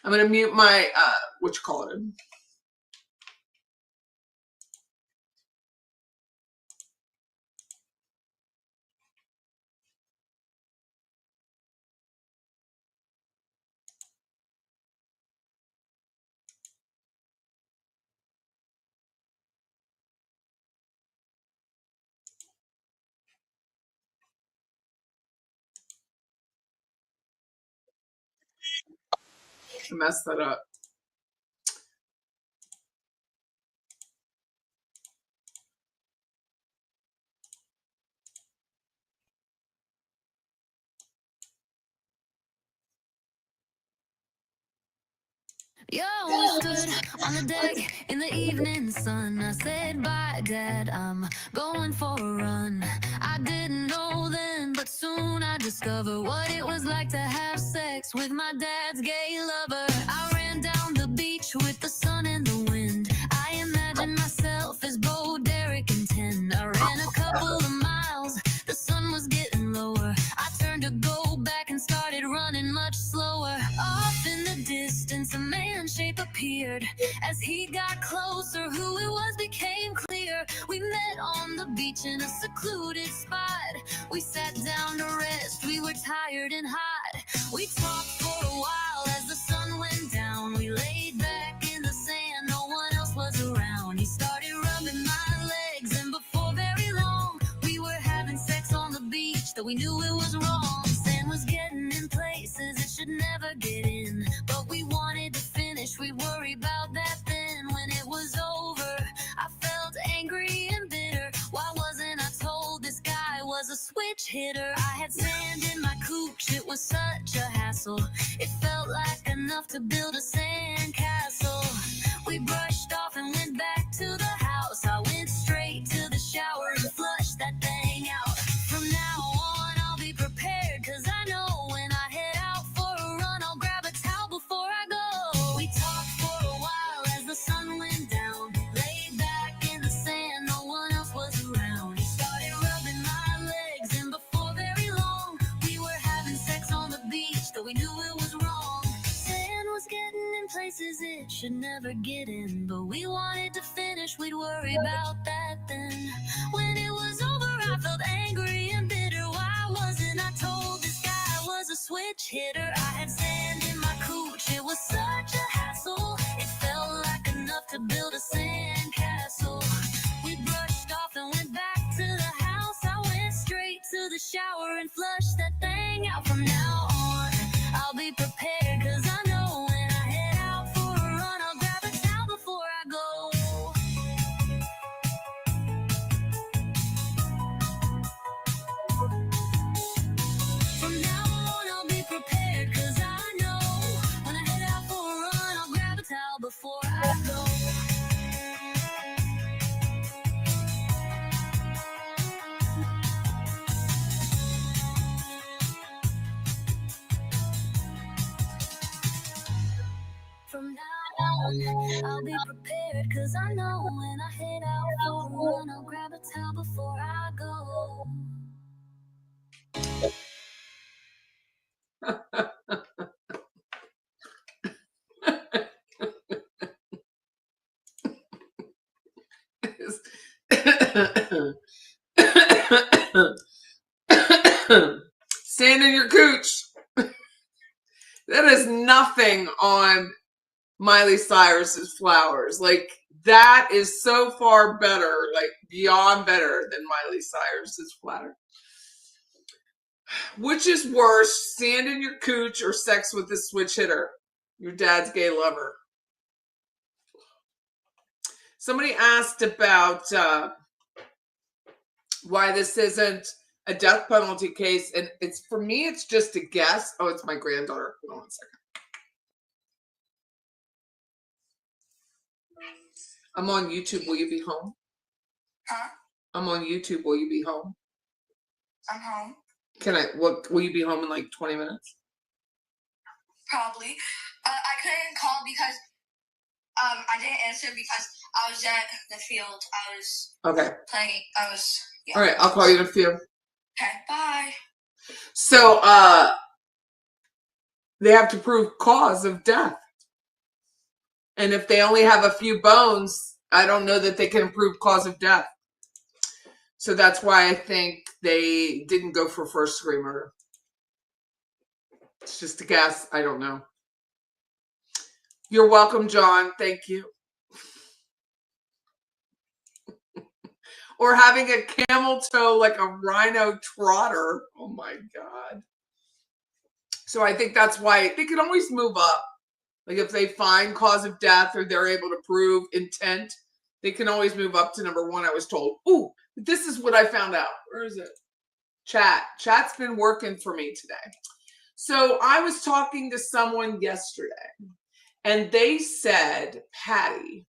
I'm going to mute my, what you call it? I messed that up. Yo, we stood on the deck in the evening sun. I said, bye, Dad, I'm going for a run. I didn't know then, but soon I discovered what it was like to have sex with my dad's gay lover. I ran down the beach with the sun and the wind. I imagined myself as Bo, Derek, and 10. I ran a couple of miles, the sun was getting lower. I turned to go back and started running much slower. Off in the distance, a man shape appeared. As he got closer, who it was became clear. We met the beach in a secluded spot. We sat down to rest, we were tired and hot. We talked for a while as the sun went down. We laid back in the sand, no one else was around. He started rubbing my legs, and before very long, we were having sex on the beach, though we knew it was wrong. Sand was getting in places it should never get in, but we wanted to finish, we'd worry about that then. When it was over, I felt angry and bitter. Why wasn't I told this guy was a switch hitter? I had sand in my cooch, it was such a hassle. It felt like enough to build a sand castle. We brushed off and went back to the house. I went straight to the shower and flushed that thing out. From now on, I'll be prepared, cause I know when I head out for a run, I'll grab a towel before I go. We talked for a while as the sun went down. Laid back in the sand, no one else was around. He started rubbing my legs, and before very long, we were having sex on the beach, though we knew it was wrong. Sand was getting in places it should never get in, but we wanted to finish, we'd worry about that then. When it was over, I felt angry and bitter. Why wasn't I told this guy was a switch hitter? I had sand in my cooch, it was such a hassle. It felt like enough to build a sand castle. We brushed off and went back to the house. I went straight to the shower and flushed that thing out. From now on, I'll be prepared, cause I know when I head out for a run, I'll grab a towel before I go. From now on, I'll be prepared, cause I know when I head out for a run, I'll grab a towel before I go. From now on, I'll be prepared, cause I know when I head out for a run, I'll grab a towel before I go. Sand in your cooch. That is nothing on Miley Cyrus's Flowers. Like, that is so far better, like beyond better than Miley Cyrus's Flowers. Which is worse, sand in your cooch or sex with a switch hitter? Your dad's gay lover. Somebody asked about why this isn't a death penalty case, and it's, for me, it's just a guess. Oh, it's my granddaughter. Hold on one second. I'm on YouTube. Will you be home? Huh? I'm on YouTube. Will you be home? I'm home. Can I? What? Will you be home in like 20 minutes? Probably. I couldn't call because I didn't answer because I was at the field. I was Okay. playing. Yeah. All right. I'll call you in a few. Okay. Bye. So, they have to prove cause of death. And if they only have a few bones, I don't know that they can prove cause of death. So that's why I think they didn't go for first degree murder. It's just a guess. I don't know. You're welcome, John. Thank you. Or having a camel toe like a rhino trotter. Oh my God. So I think that's why they can always move up. Like if they find cause of death or they're able to prove intent, they can always move up to number one, I was told. Ooh, this is what I found out. Where is it? Chat. Chat's been working for me today. So I was talking to someone yesterday and they said, Patty,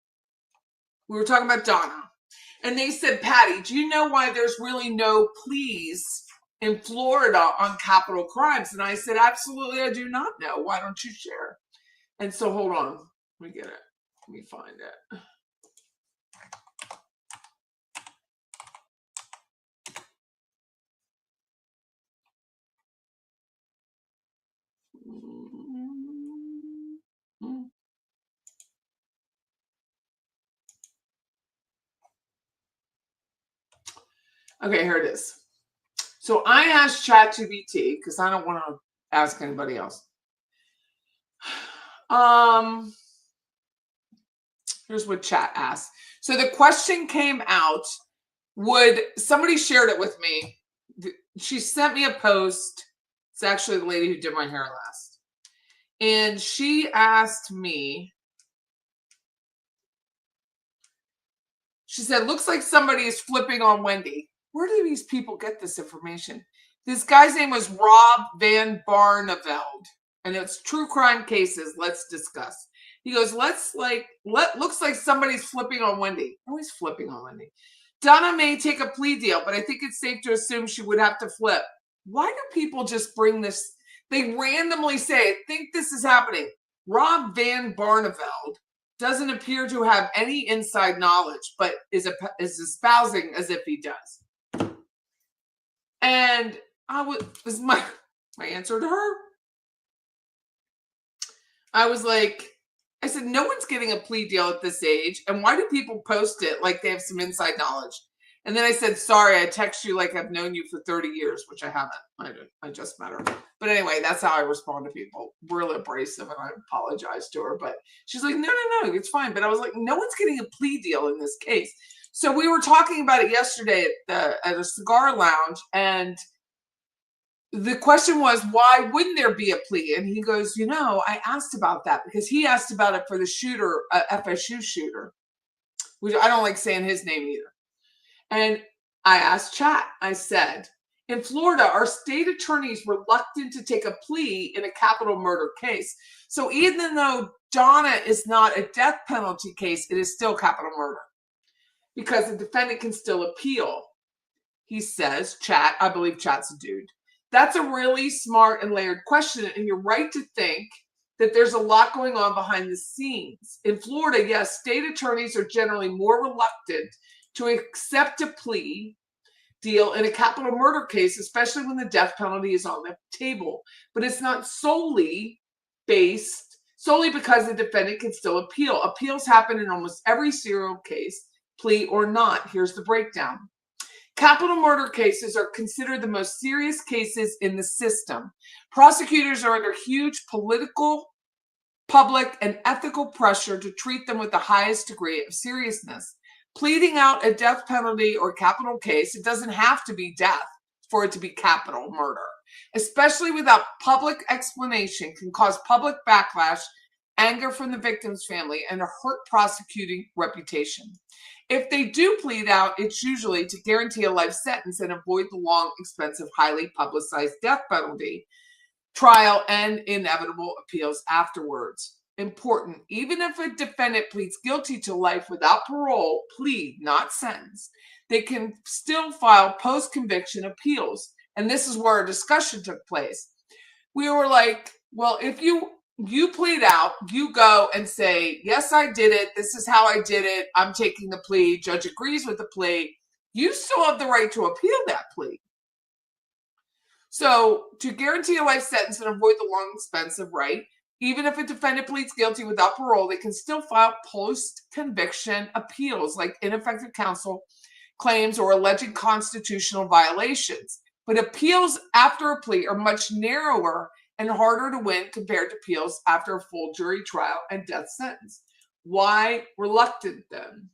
we were talking about Donna, and they said, Patty, do you know why there's really no pleas in Florida on capital crimes? And I said, absolutely, I do not know. Why don't you share? And so hold on. Let me get it. Let me find it. Okay, here it is. So I asked ChatGPT because I don't want to ask anybody else. Here's what chat asked. So the question came out, somebody shared it with me. She sent me a post. It's actually the lady who did my hair last. And she asked me, she said, looks like somebody is flipping on Wendy. Where do these people get this information? This guy's name was Rob Van Barneveld, and it's true crime cases. Let's discuss. He goes, looks like somebody's flipping on Wendy. Always flipping on Wendy. Donna may take a plea deal, but I think it's safe to assume she would have to flip. Why do people just bring this? They randomly say, I think this is happening. Rob Van Barneveld doesn't appear to have any inside knowledge, but is espousing as if he does. And this is my answer to her. I said, no one's getting a plea deal at this age. And why do people post it like they have some inside knowledge? And then I said, sorry, I text you like I've known you for 30 years, which I haven't. I just met her. But anyway, that's how I respond to people. Real abrasive, and I apologize to her. But she's like, no, it's fine. But I was like, no one's getting a plea deal in this case. So we were talking about it yesterday at a cigar lounge, and the question was, why wouldn't there be a plea? And he goes, I asked about that because he asked about it for the shooter, FSU shooter, which I don't like saying his name either. And I asked chat, I said, in Florida, are state attorneys reluctant to take a plea in a capital murder case? So even though Donna is not a death penalty case, it is still capital murder because the defendant can still appeal. He says, chat, I believe chat's a dude. That's a really smart and layered question. And you're right to think that there's a lot going on behind the scenes. In Florida, yes, state attorneys are generally more reluctant to accept a plea deal in a capital murder case, especially when the death penalty is on the table. But it's not solely because the defendant can still appeal. Appeals happen in almost every serial case, plea or not. Here's the breakdown. Capital murder cases are considered the most serious cases in the system. Prosecutors are under huge political, public, and ethical pressure to treat them with the highest degree of seriousness. Pleading out a death penalty or capital case, it doesn't have to be death for it to be capital murder, especially without public explanation, can cause public backlash, anger from the victim's family, and a hurt prosecuting reputation. If they do plead out, it's usually to guarantee a life sentence and avoid the long, expensive, highly publicized death penalty trial and inevitable appeals afterwards. Important, even if a defendant pleads guilty to life without parole, plea, not sentence, they can still file post-conviction appeals. And this is where our discussion took place. We were like, well, if you plead out, you go and say, yes, I did it. This is how I did it. I'm taking the plea. Judge agrees with the plea. You still have the right to appeal that plea. So to guarantee a life sentence and avoid the long, expensive even if a defendant pleads guilty without parole, they can still file post-conviction appeals like ineffective counsel claims or alleged constitutional violations. But appeals after a plea are much narrower and harder to win compared to appeals after a full jury trial and death sentence. Why reluctant then?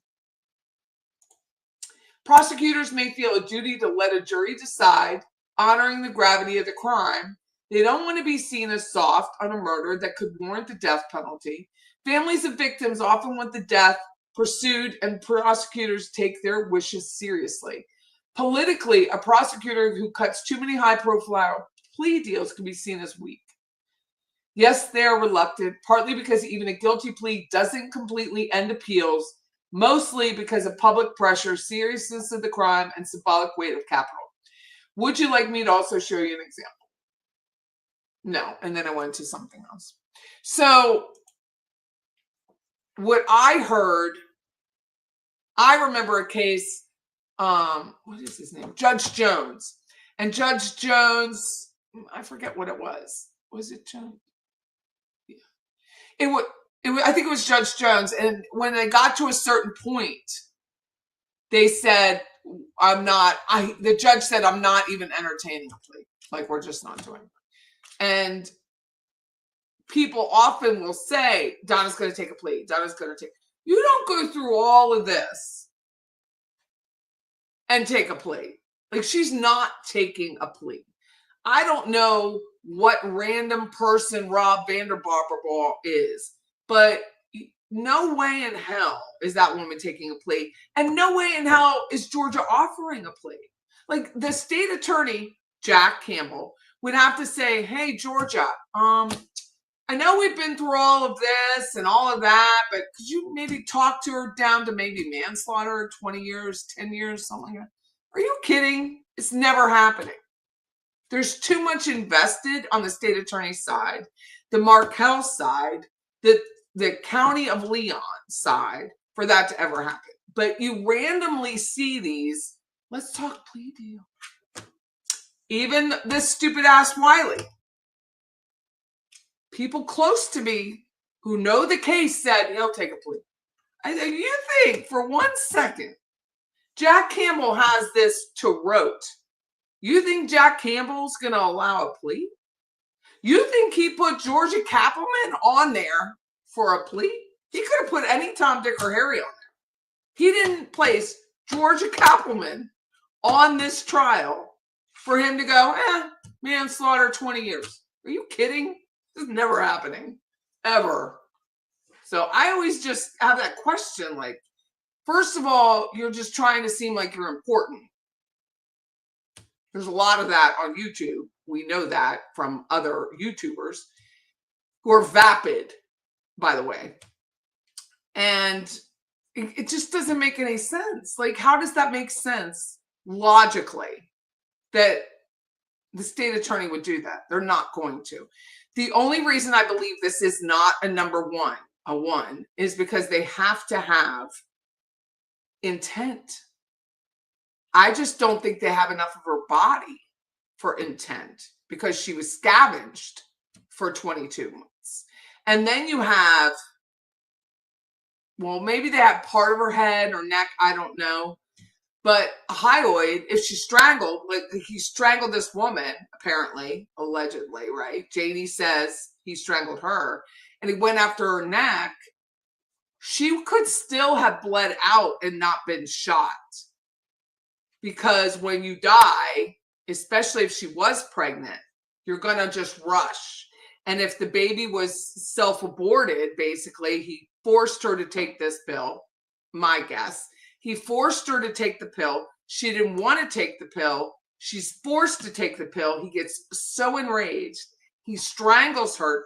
Prosecutors may feel a duty to let a jury decide, honoring the gravity of the crime. They don't want to be seen as soft on a murder that could warrant the death penalty. Families of victims often want the death pursued, and prosecutors take their wishes seriously. Politically, a prosecutor who cuts too many high-profile plea deals can be seen as weak. Yes, they're reluctant, partly because even a guilty plea doesn't completely end appeals, mostly because of public pressure, seriousness of the crime, and symbolic weight of capital. Would you like me to also show you an example? No. And then I went to something else. So what I heard, I remember a case, what is his name? Judge Jones. And Judge Jones, I forget what it was. Was it Jones? Yeah. I think it was Judge Jones. And when they got to a certain point, they said, the judge said, I'm not even entertaining a plea. Like, we're just not doing it. And people often will say, Donna's going to take a plea. Donna's going to take. You don't go through all of this and take a plea. Like, she's not taking a plea. I don't know what random person Rob Vanderbarber is, but no way in hell is that woman taking a plea. And no way in hell is Georgia offering a plea. Like, the state attorney, Jack Campbell, would have to say, hey, Georgia, I know we've been through all of this and all of that, but could you maybe talk to her down to maybe manslaughter, 20 years, 10 years, something like that? Are you kidding? It's never happening. There's too much invested on the state attorney's side, the Markell side, the County of Leon side for that to ever happen. But you randomly see these, let's talk plea deal. Even this stupid ass Wiley. People close to me who know the case said he'll take a plea. You think for 1 second, Jack Campbell has this to rote. You think Jack Campbell's going to allow a plea? You think he put Georgia Cappleman on there for a plea? He could have put any Tom, Dick, or Harry on there. He didn't place Georgia Cappleman on this trial for him to go, manslaughter, 20 years. Are you kidding? This is never happening, ever. So I always just have that question, like, first of all, you're just trying to seem like you're important. There's a lot of that on YouTube. We know that from other YouTubers who are vapid, by the way. And it just doesn't make any sense. Like, how does that make sense logically that the state attorney would do that? They're not going to. The only reason I believe this is not a number one, is because they have to have intent. I just don't think they have enough of her body for intent because she was scavenged for 22 months. And then you have, well, maybe they have part of her head or neck, I don't know. But a hyoid, if she strangled, like he strangled this woman, apparently, allegedly, right? JD says he strangled her and he went after her neck. She could still have bled out and not been shot. Because when you die, especially if she was pregnant, you're going to just rush. And if the baby was self-aborted, basically, he forced her to take this pill, my guess. He forced her to take the pill. She didn't want to take the pill. She's forced to take the pill. He gets so enraged. He strangles her.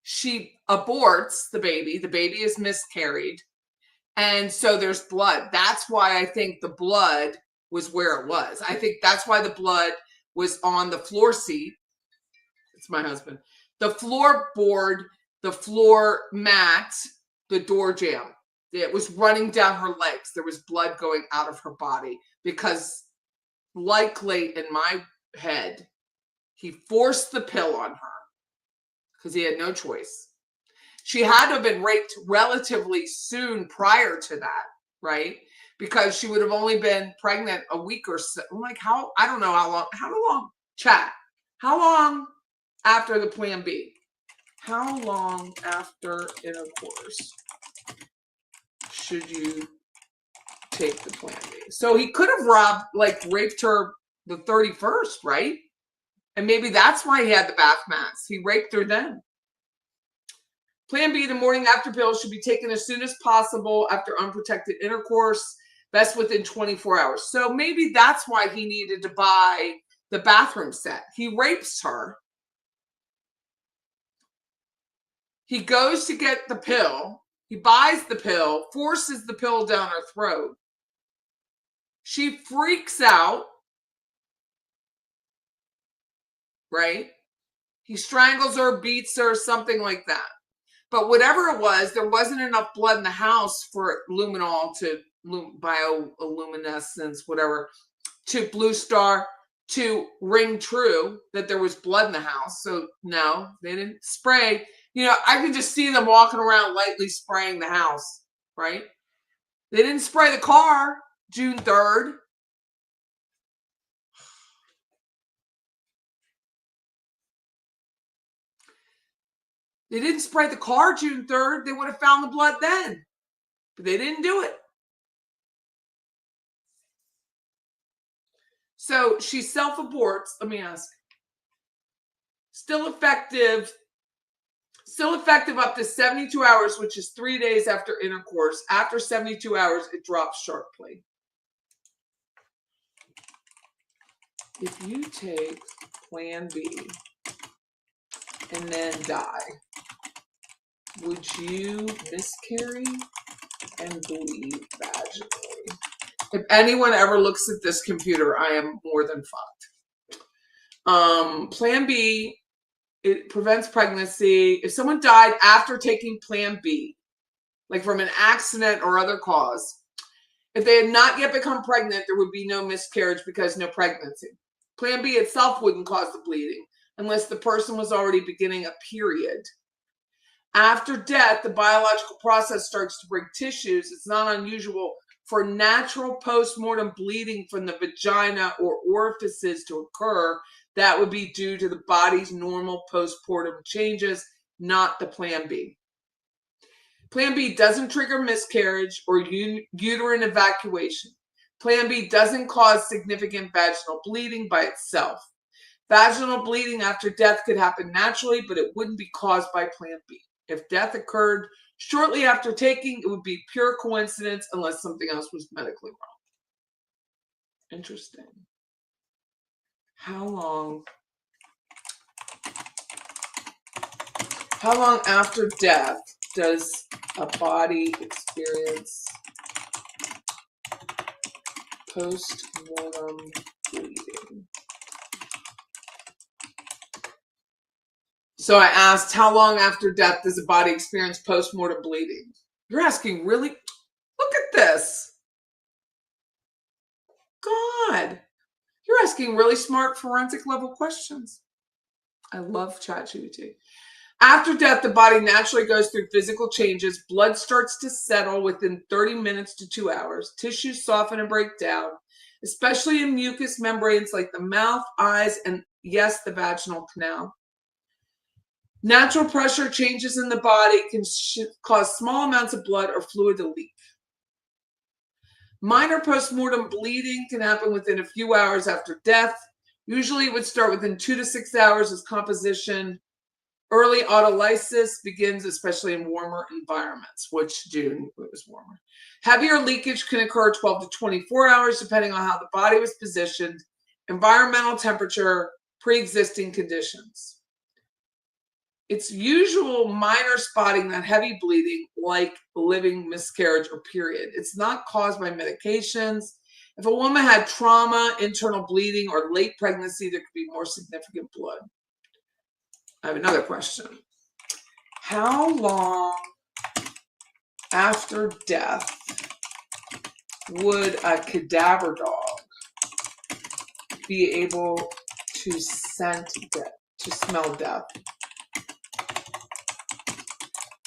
She aborts the baby. The baby is miscarried. And so there's blood. That's why I think the blood was where it was. I think that's why the blood was on the floor seat. It's my husband. The floorboard, the floor mat, the door jamb. It was running down her legs. There was blood going out of her body because, likely in my head, he forced the pill on her because he had no choice. She had to have been raped relatively soon prior to that, right? Because she would have only been pregnant a week or so. I'm like, I don't know how long, chat, how long after the Plan B? How long after intercourse should you take the Plan B? So he could have raped her the 31st, right? And maybe that's why he had the bath mats. He raped her then. Plan B, the morning after pill, should be taken as soon as possible after unprotected intercourse, best within 24 hours. So maybe that's why he needed to buy the bathroom set. He rapes her. He goes to get the pill. He buys the pill, forces the pill down her throat. She freaks out, right? He strangles her, beats her, something like that. But whatever it was, there wasn't enough blood in the house for luminol to bioluminescence, whatever, to Blue Star to ring true that there was blood in the house. So no, they didn't spray. You know, I can just see them walking around lightly spraying the house, right? They didn't spray the car. June 3rd. They didn't spray the car June 3rd. They would have found the blood then. But they didn't do it. So she self-aborts. Let me ask. Still effective up to 72 hours, which is 3 days after intercourse. After 72 hours, it drops sharply. If you take Plan B and then die, would you miscarry and bleed vaginally? If anyone ever looks at this computer, I am more than fucked. Plan B, it prevents pregnancy. If someone died after taking Plan B, like from an accident or other cause, if they had not yet become pregnant, there would be no miscarriage because no pregnancy. Plan B itself wouldn't cause the bleeding unless the person was already beginning a period. After death, the biological process starts to break tissues. It's not unusual for natural post-mortem bleeding from the vagina or orifices to occur. That would be due to the body's normal post-mortem changes, not the Plan B. Plan B doesn't trigger miscarriage or uterine evacuation. Plan B doesn't cause significant vaginal bleeding by itself. Vaginal bleeding after death could happen naturally, but it wouldn't be caused by Plan B. If death occurred shortly after taking, it would be pure coincidence unless something else was medically wrong. Interesting. How long after death does a body experience post-mortem bleeding? So I asked, how long after death does a body experience post-mortem bleeding? You're asking, really? Look at this. God, you're asking really smart forensic level questions. I love ChatGPT. After death, the body naturally goes through physical changes. Blood starts to settle within 30 minutes to 2 hours. Tissues soften and break down, especially in mucous membranes like the mouth, eyes, and yes, the vaginal canal. Natural pressure changes in the body can cause small amounts of blood or fluid to leak. Minor postmortem bleeding can happen within a few hours after death. Usually it would start within 2 to 6 hours as composition. Early autolysis begins, especially in warmer environments, which June it was warmer. Heavier leakage can occur 12 to 24 hours, depending on how the body was positioned, environmental temperature, pre-existing conditions. It's usual minor spotting that heavy bleeding, like living miscarriage or period. It's not caused by medications. If a woman had trauma, internal bleeding, or late pregnancy, there could be more significant blood. I have another question. How long after death would a cadaver dog be able to scent death, to smell death?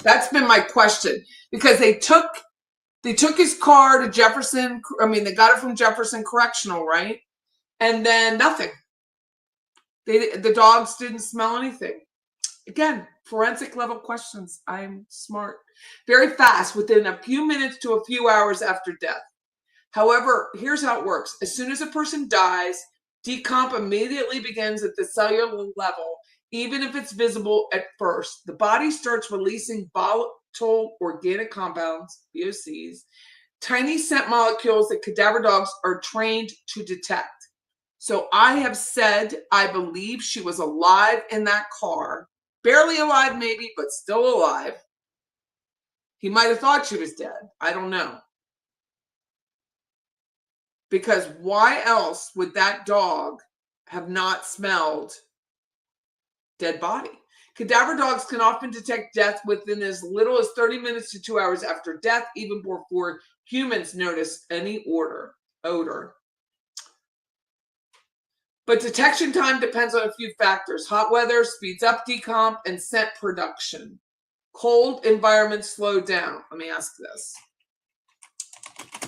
That's been my question, because they took his car to Jefferson. I mean, they got it from Jefferson Correctional, right? And then nothing. The dogs didn't smell anything. Again, forensic level questions. I'm smart. Very fast, within a few minutes to a few hours after death. However, here's how it works. As soon as a person dies, decomp immediately begins at the cellular level, even if it's visible at first. The body starts releasing volatile organic compounds, VOCs, tiny scent molecules that cadaver dogs are trained to detect. So I have said I believe she was alive in that car. Barely alive maybe, but still alive. He might have thought she was dead. I don't know. Because why else would that dog have not smelled dead body? Cadaver dogs can often detect death within as little as 30 minutes to 2 hours after death, even before humans notice any odor. But detection time depends on a few factors. Hot weather speeds up decomp and scent production. Cold environments slow down. Let me ask this.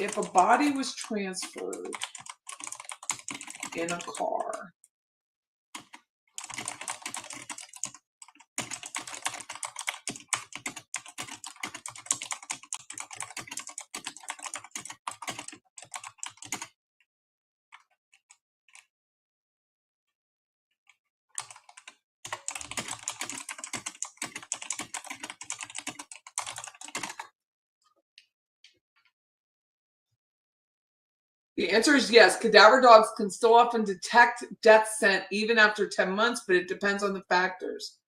If a body was transferred in a car, the answer is yes. Cadaver dogs can still often detect death scent even after 10 months, but it depends on the factors.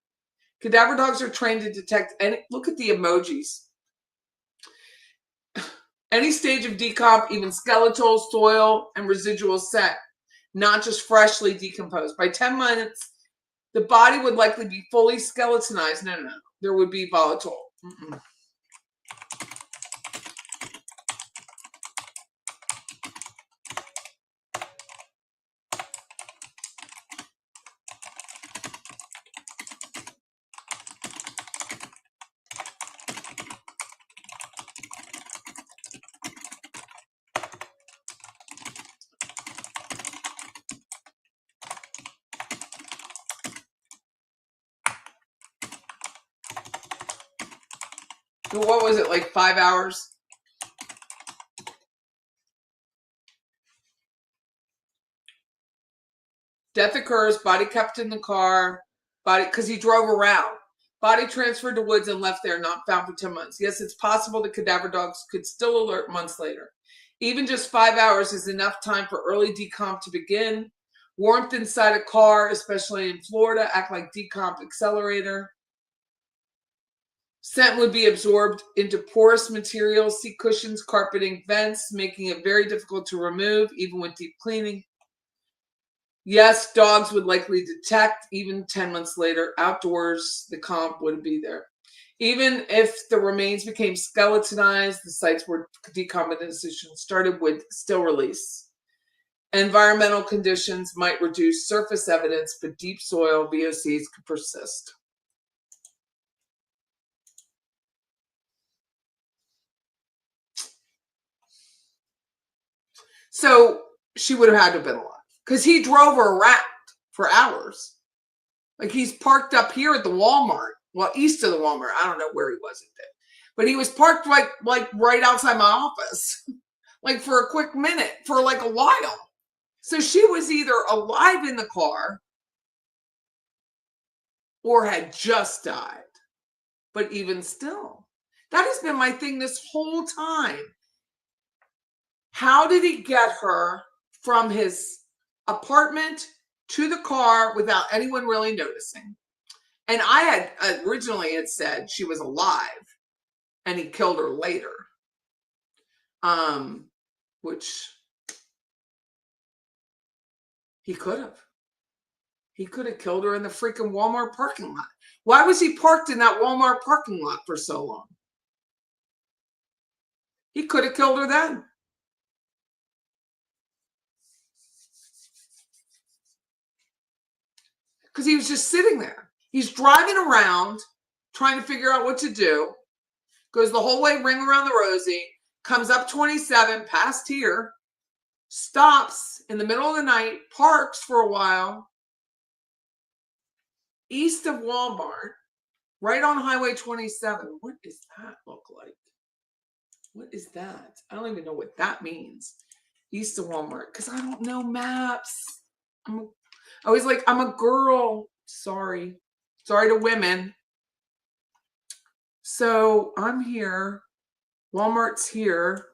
Cadaver dogs are trained to detect any, look at the emojis. Any stage of decomp, even skeletal, soil, and residual scent, not just freshly decomposed. By 10 months, the body would likely be fully skeletonized. No. There would be volatile. So what was it, like 5 hours? Death occurs, body kept in the car, body, because he drove around. Body transferred to woods and left there, not found for 10 months. Yes, it's possible the cadaver dogs could still alert months later. Even just 5 hours is enough time for early decomp to begin. Warmth inside a car, especially in Florida, act like decomp accelerator. Scent would be absorbed into porous materials, seat cushions, carpeting, vents, making it very difficult to remove, even with deep cleaning. Yes, dogs would likely detect even 10 months later. Outdoors, the comp wouldn't be there. Even if the remains became skeletonized, the sites where decomposition started would still release. Environmental conditions might reduce surface evidence, but deep soil VOCs could persist. So she would have had to have been alive because he drove her around for hours. Like he's parked up here at the Walmart, well, east of the Walmart. I don't know where he was at that, but he was parked like right outside my office, like for a quick minute, for like a while. So she was either alive in the car or had just died. But even still, that has been my thing this whole time. How did he get her from his apartment to the car without anyone really noticing? And I had originally had said she was alive and he killed her later. Which he could have. He could have killed her in the freaking Walmart parking lot. Why was he parked in that Walmart parking lot for so long? He could have killed her then. Because he was just sitting there. He's driving around trying to figure out what to do. Goes the whole way, ring around the Rosie, comes up 27, past here, stops in the middle of the night, parks for a while, east of Walmart, right on Highway 27. What does that look like? What is that? I don't even know what that means. East of Walmart, because I don't know maps. I was like, I'm a girl. Sorry to women. So I'm here. Walmart's here.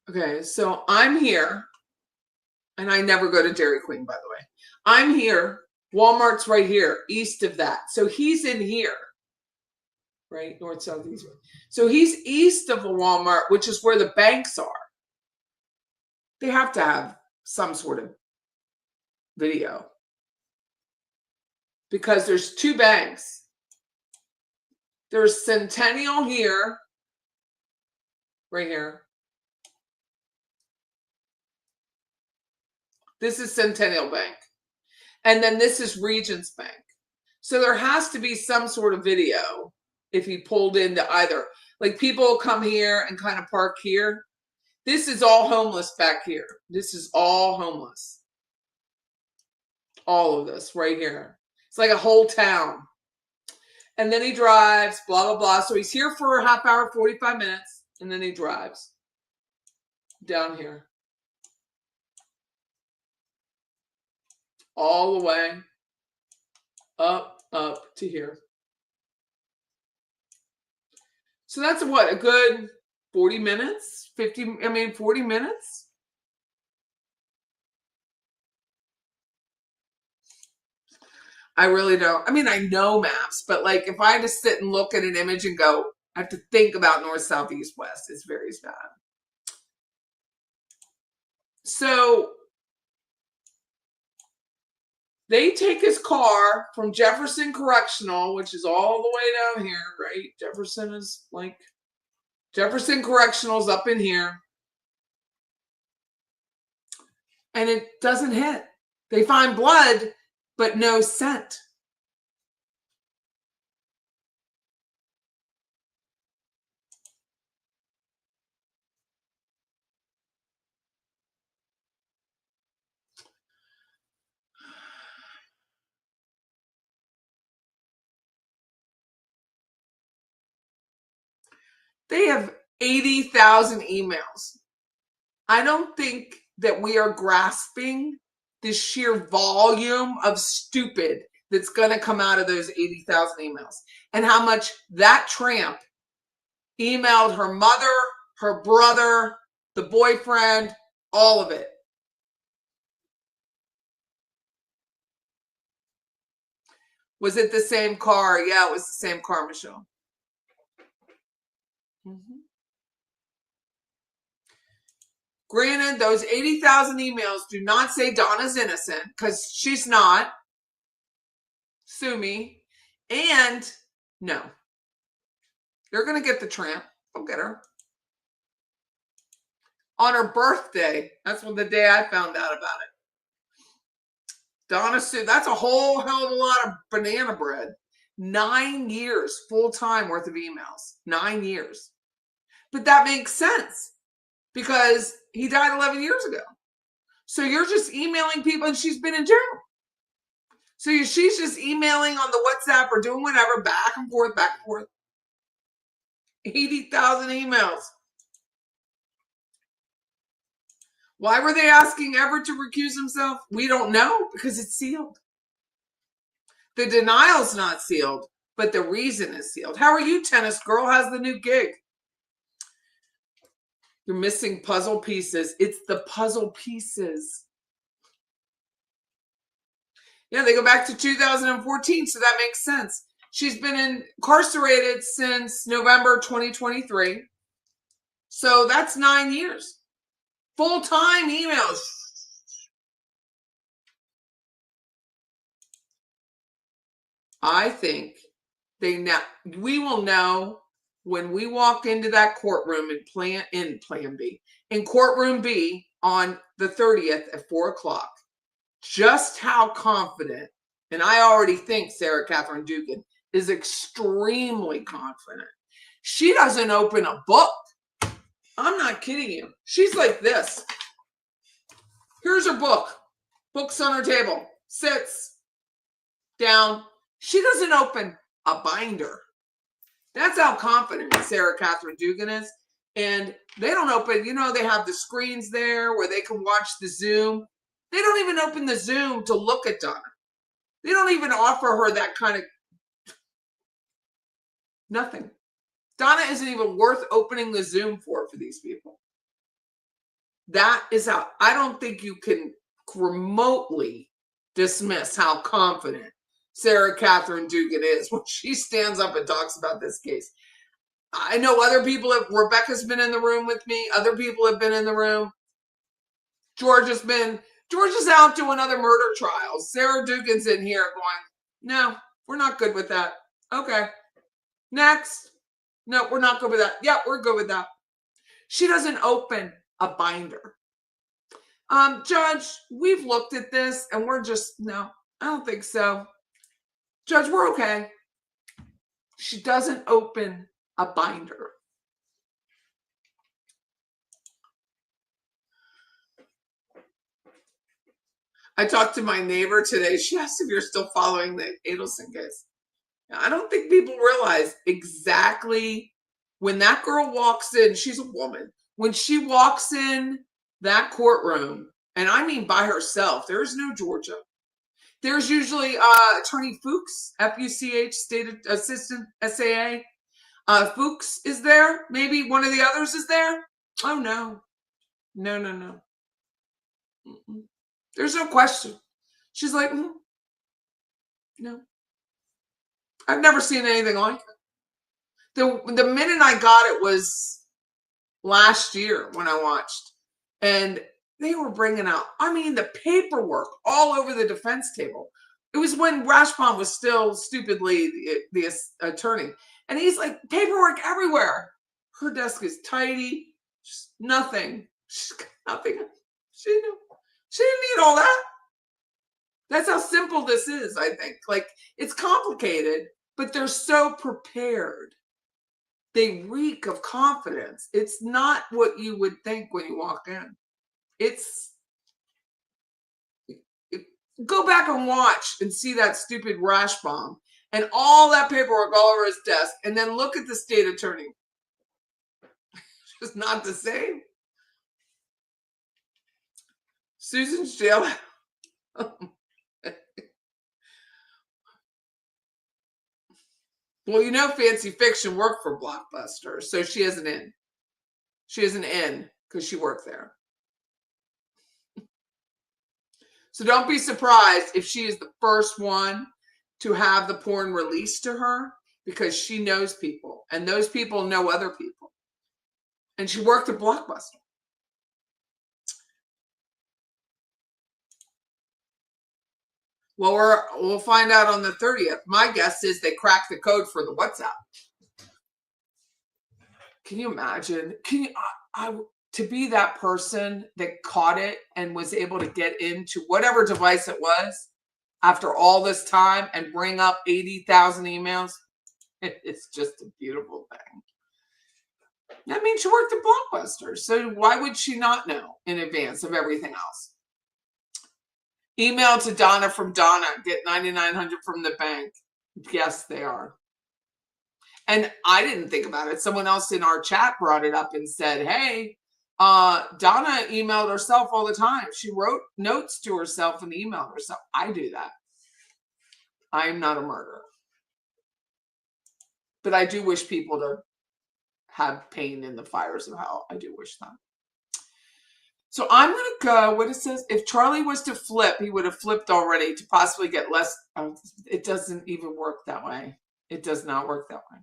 Okay, so I'm here. And I never go to Dairy Queen, by the way. I'm here. Walmart's right here, east of that. So he's in here. Right? North, south, east. So he's east of the Walmart, which is where the banks are. They have to have some sort of video. Because there's two banks. There's Centennial here. Right here. This is Centennial Bank. And then this is Regions Bank. So there has to be some sort of video if he pulled into either. Like people come here and kind of park here. This is all homeless back here. This is all homeless. All of this right here. It's like a whole town. And then he drives, blah, blah, blah. So he's here for a half hour, 45 minutes. And then he drives down here. All the way up to here. So that's what, a good 40 minutes? 40 minutes? I really don't. I mean, I know maps, but like if I had to sit and look at an image and go, I have to think about north, south, east, west. It's very bad. So they take his car from Jefferson Correctional, which is all the way down here, right? Jefferson is like, Jefferson Correctional's up in here. And it doesn't hit. They find blood, but no scent. They have 80,000 emails. I don't think that we are grasping the sheer volume of stupid that's going to come out of those 80,000 emails and how much that tramp emailed her mother, her brother, the boyfriend, all of it. Was it the same car? Yeah, it was the same car, Michelle. Granted, those 80,000 emails do not say Donna's innocent because she's not. Sue me. And no, they're going to get the tramp. They'll get her. On her birthday, that's when the day I found out about it. Donna Sue, that's a whole hell of a lot of banana bread. 9 years full-time worth of emails. 9 years. But that makes sense because he died 11 years ago. So you're just emailing people and she's been in jail. So she's just emailing on the WhatsApp or doing whatever, back and forth, back and forth. 80,000 emails. Why were they asking Everett to recuse himself? We don't know because it's sealed. The denial's not sealed, but the reason is sealed. How are you, tennis girl? How's the new gig? You're missing puzzle pieces. It's the puzzle pieces. Yeah, they go back to 2014, so that makes sense. She's been incarcerated since November 2023. So that's 9 years. Full-time emails. I think we will know when we walk into that courtroom in courtroom B on the 30th at 4 o'clock, just how confident, and I already think Sarah Catherine Dugan is extremely confident. She doesn't open a book. I'm not kidding you. She's like this. Here's her book. Books on her table. Sits down. She doesn't open a binder. That's how confident Sarah Catherine Dugan is. And they don't open, they have the screens there where they can watch the Zoom. They don't even open the Zoom to look at Donna. They don't even offer her that kind of nothing. Donna isn't even worth opening the Zoom for these people. That is how, I don't think you can remotely dismiss how confident Sarah Catherine Dugan is when she stands up and talks about this case. I know other people Rebecca's been in the room with me. Other people have been in the room. George is out doing other murder trials. Sarah Dugan's in here going, no, we're not good with that. Okay. Next. No, we're not good with that. Yeah, we're good with that. She doesn't open a binder. Judge, we've looked at this and we're just, no, I don't think so. Judge, we're okay. She doesn't open a binder. I talked to my neighbor today. She asked if you're still following the Adelson case. I don't think people realize exactly when that girl walks in, she's a woman. When she walks in that courtroom, and I mean by herself, there is no Georgia. There's usually Attorney Fuchs, F-U-C-H, State Assistant SAA. Fuchs is there. Maybe one of the others is there. Oh, no. No, no, no. Mm-mm. There's no question. She's like, no. I've never seen anything like it. The minute I got it was last year when I watched. And they were bringing out, I mean, the paperwork all over the defense table. It was when Rashbaum was still stupidly the attorney. And he's like, paperwork everywhere. Her desk is tidy. Just nothing. She's got nothing. She didn't need all that. That's how simple this is, I think. Like, it's complicated, but they're so prepared. They reek of confidence. It's not what you would think when you walk in. Go back and watch and see that stupid Rashbaum and all that paperwork all over his desk, and then look at the state attorney. It's not the same. Susan's jail. Well, you know, Fancy Fiction worked for Blockbuster, so she has an in. She has an in because she worked there. So don't be surprised if she is the first one to have the porn released to her, because she knows people, and those people know other people. And she worked at Blockbuster. Well, we'll find out on the 30th. My guess is they cracked the code for the WhatsApp. Can you imagine? To be that person that caught it and was able to get into whatever device it was after all this time and bring up 80,000 emails? It's just a beautiful thing. That means she worked at Blockbuster. So why would she not know in advance of everything else? Email to Donna from Donna. Get 9,900 from the bank. Yes, they are. And I didn't think about it. Someone else in our chat brought it up and said, hey, Donna emailed herself all the time. She wrote notes to herself and emailed herself. I do that. I am not a murderer. But I do wish people to have pain in the fires of hell. I do wish that. So I'm going to go, what it says, if Charlie was to flip, he would have flipped already to possibly get less. It doesn't even work that way. It does not work that way.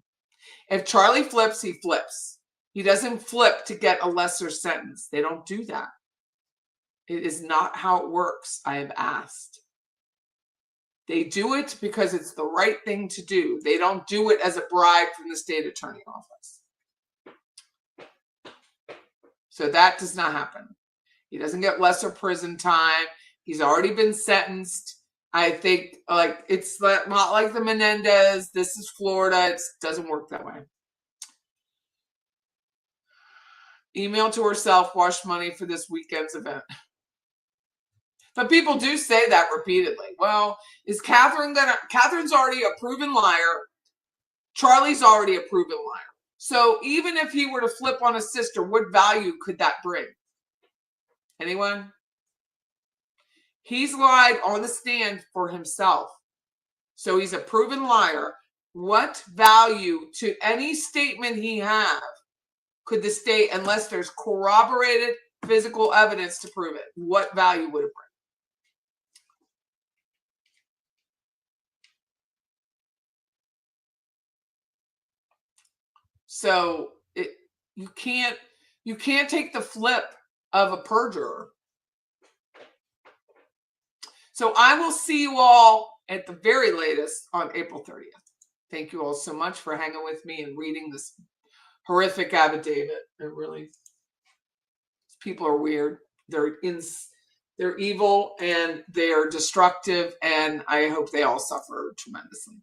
If Charlie flips, he flips. He doesn't flip to get a lesser sentence. They don't do that. It is not how it works. I have asked. They do it because it's the right thing to do. They don't do it as a bribe from the state attorney office. So that does not happen. He doesn't get lesser prison time. He's already been sentenced. I think it's not like the Menendez. This is Florida. It doesn't work that way. Email to herself, wash money for this weekend's event. But people do say that repeatedly. Well, is Catherine's already a proven liar. Charlie's already a proven liar. So even if he were to flip on a sister, what value could that bring? Anyone? He's lied on the stand for himself. So he's a proven liar. What value to any statement he have could the state, unless there's corroborated physical evidence to prove it, what value would it bring? So you can't take the flip of a perjurer. So I will see you all at the very latest on April 30th. Thank you all so much for hanging with me and reading this horrific affidavit. It really, people are weird. They're evil and they're destructive, and I hope they all suffer tremendously.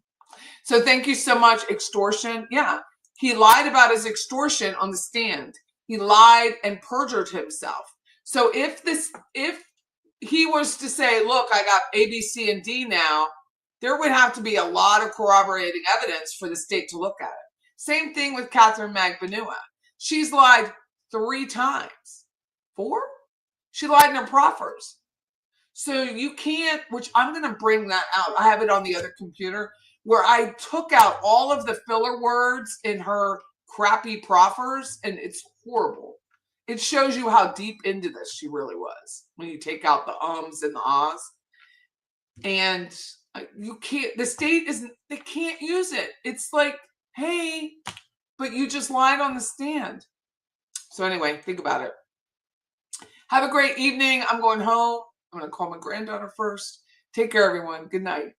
So thank you so much. Extortion. Yeah, he lied about his extortion on the stand. He lied and perjured himself. So if he was to say, look, I got A, B, C, and D now, there would have to be a lot of corroborating evidence for the state to look at it. Same thing with Catherine Magbanua. She's lied 3 times. 4? She lied in her proffers. So you can't, which I'm going to bring that out. I have it on the other computer where I took out all of the filler words in her crappy proffers, and it's horrible. It shows you how deep into this she really was when you take out the ums and the ahs. And you can't, the state isn't, they can't use it. It's like, hey, but you just lied on the stand. So anyway, think about it. Have a great evening. I'm going home. I'm going to call my granddaughter first. Take care, everyone. Good night.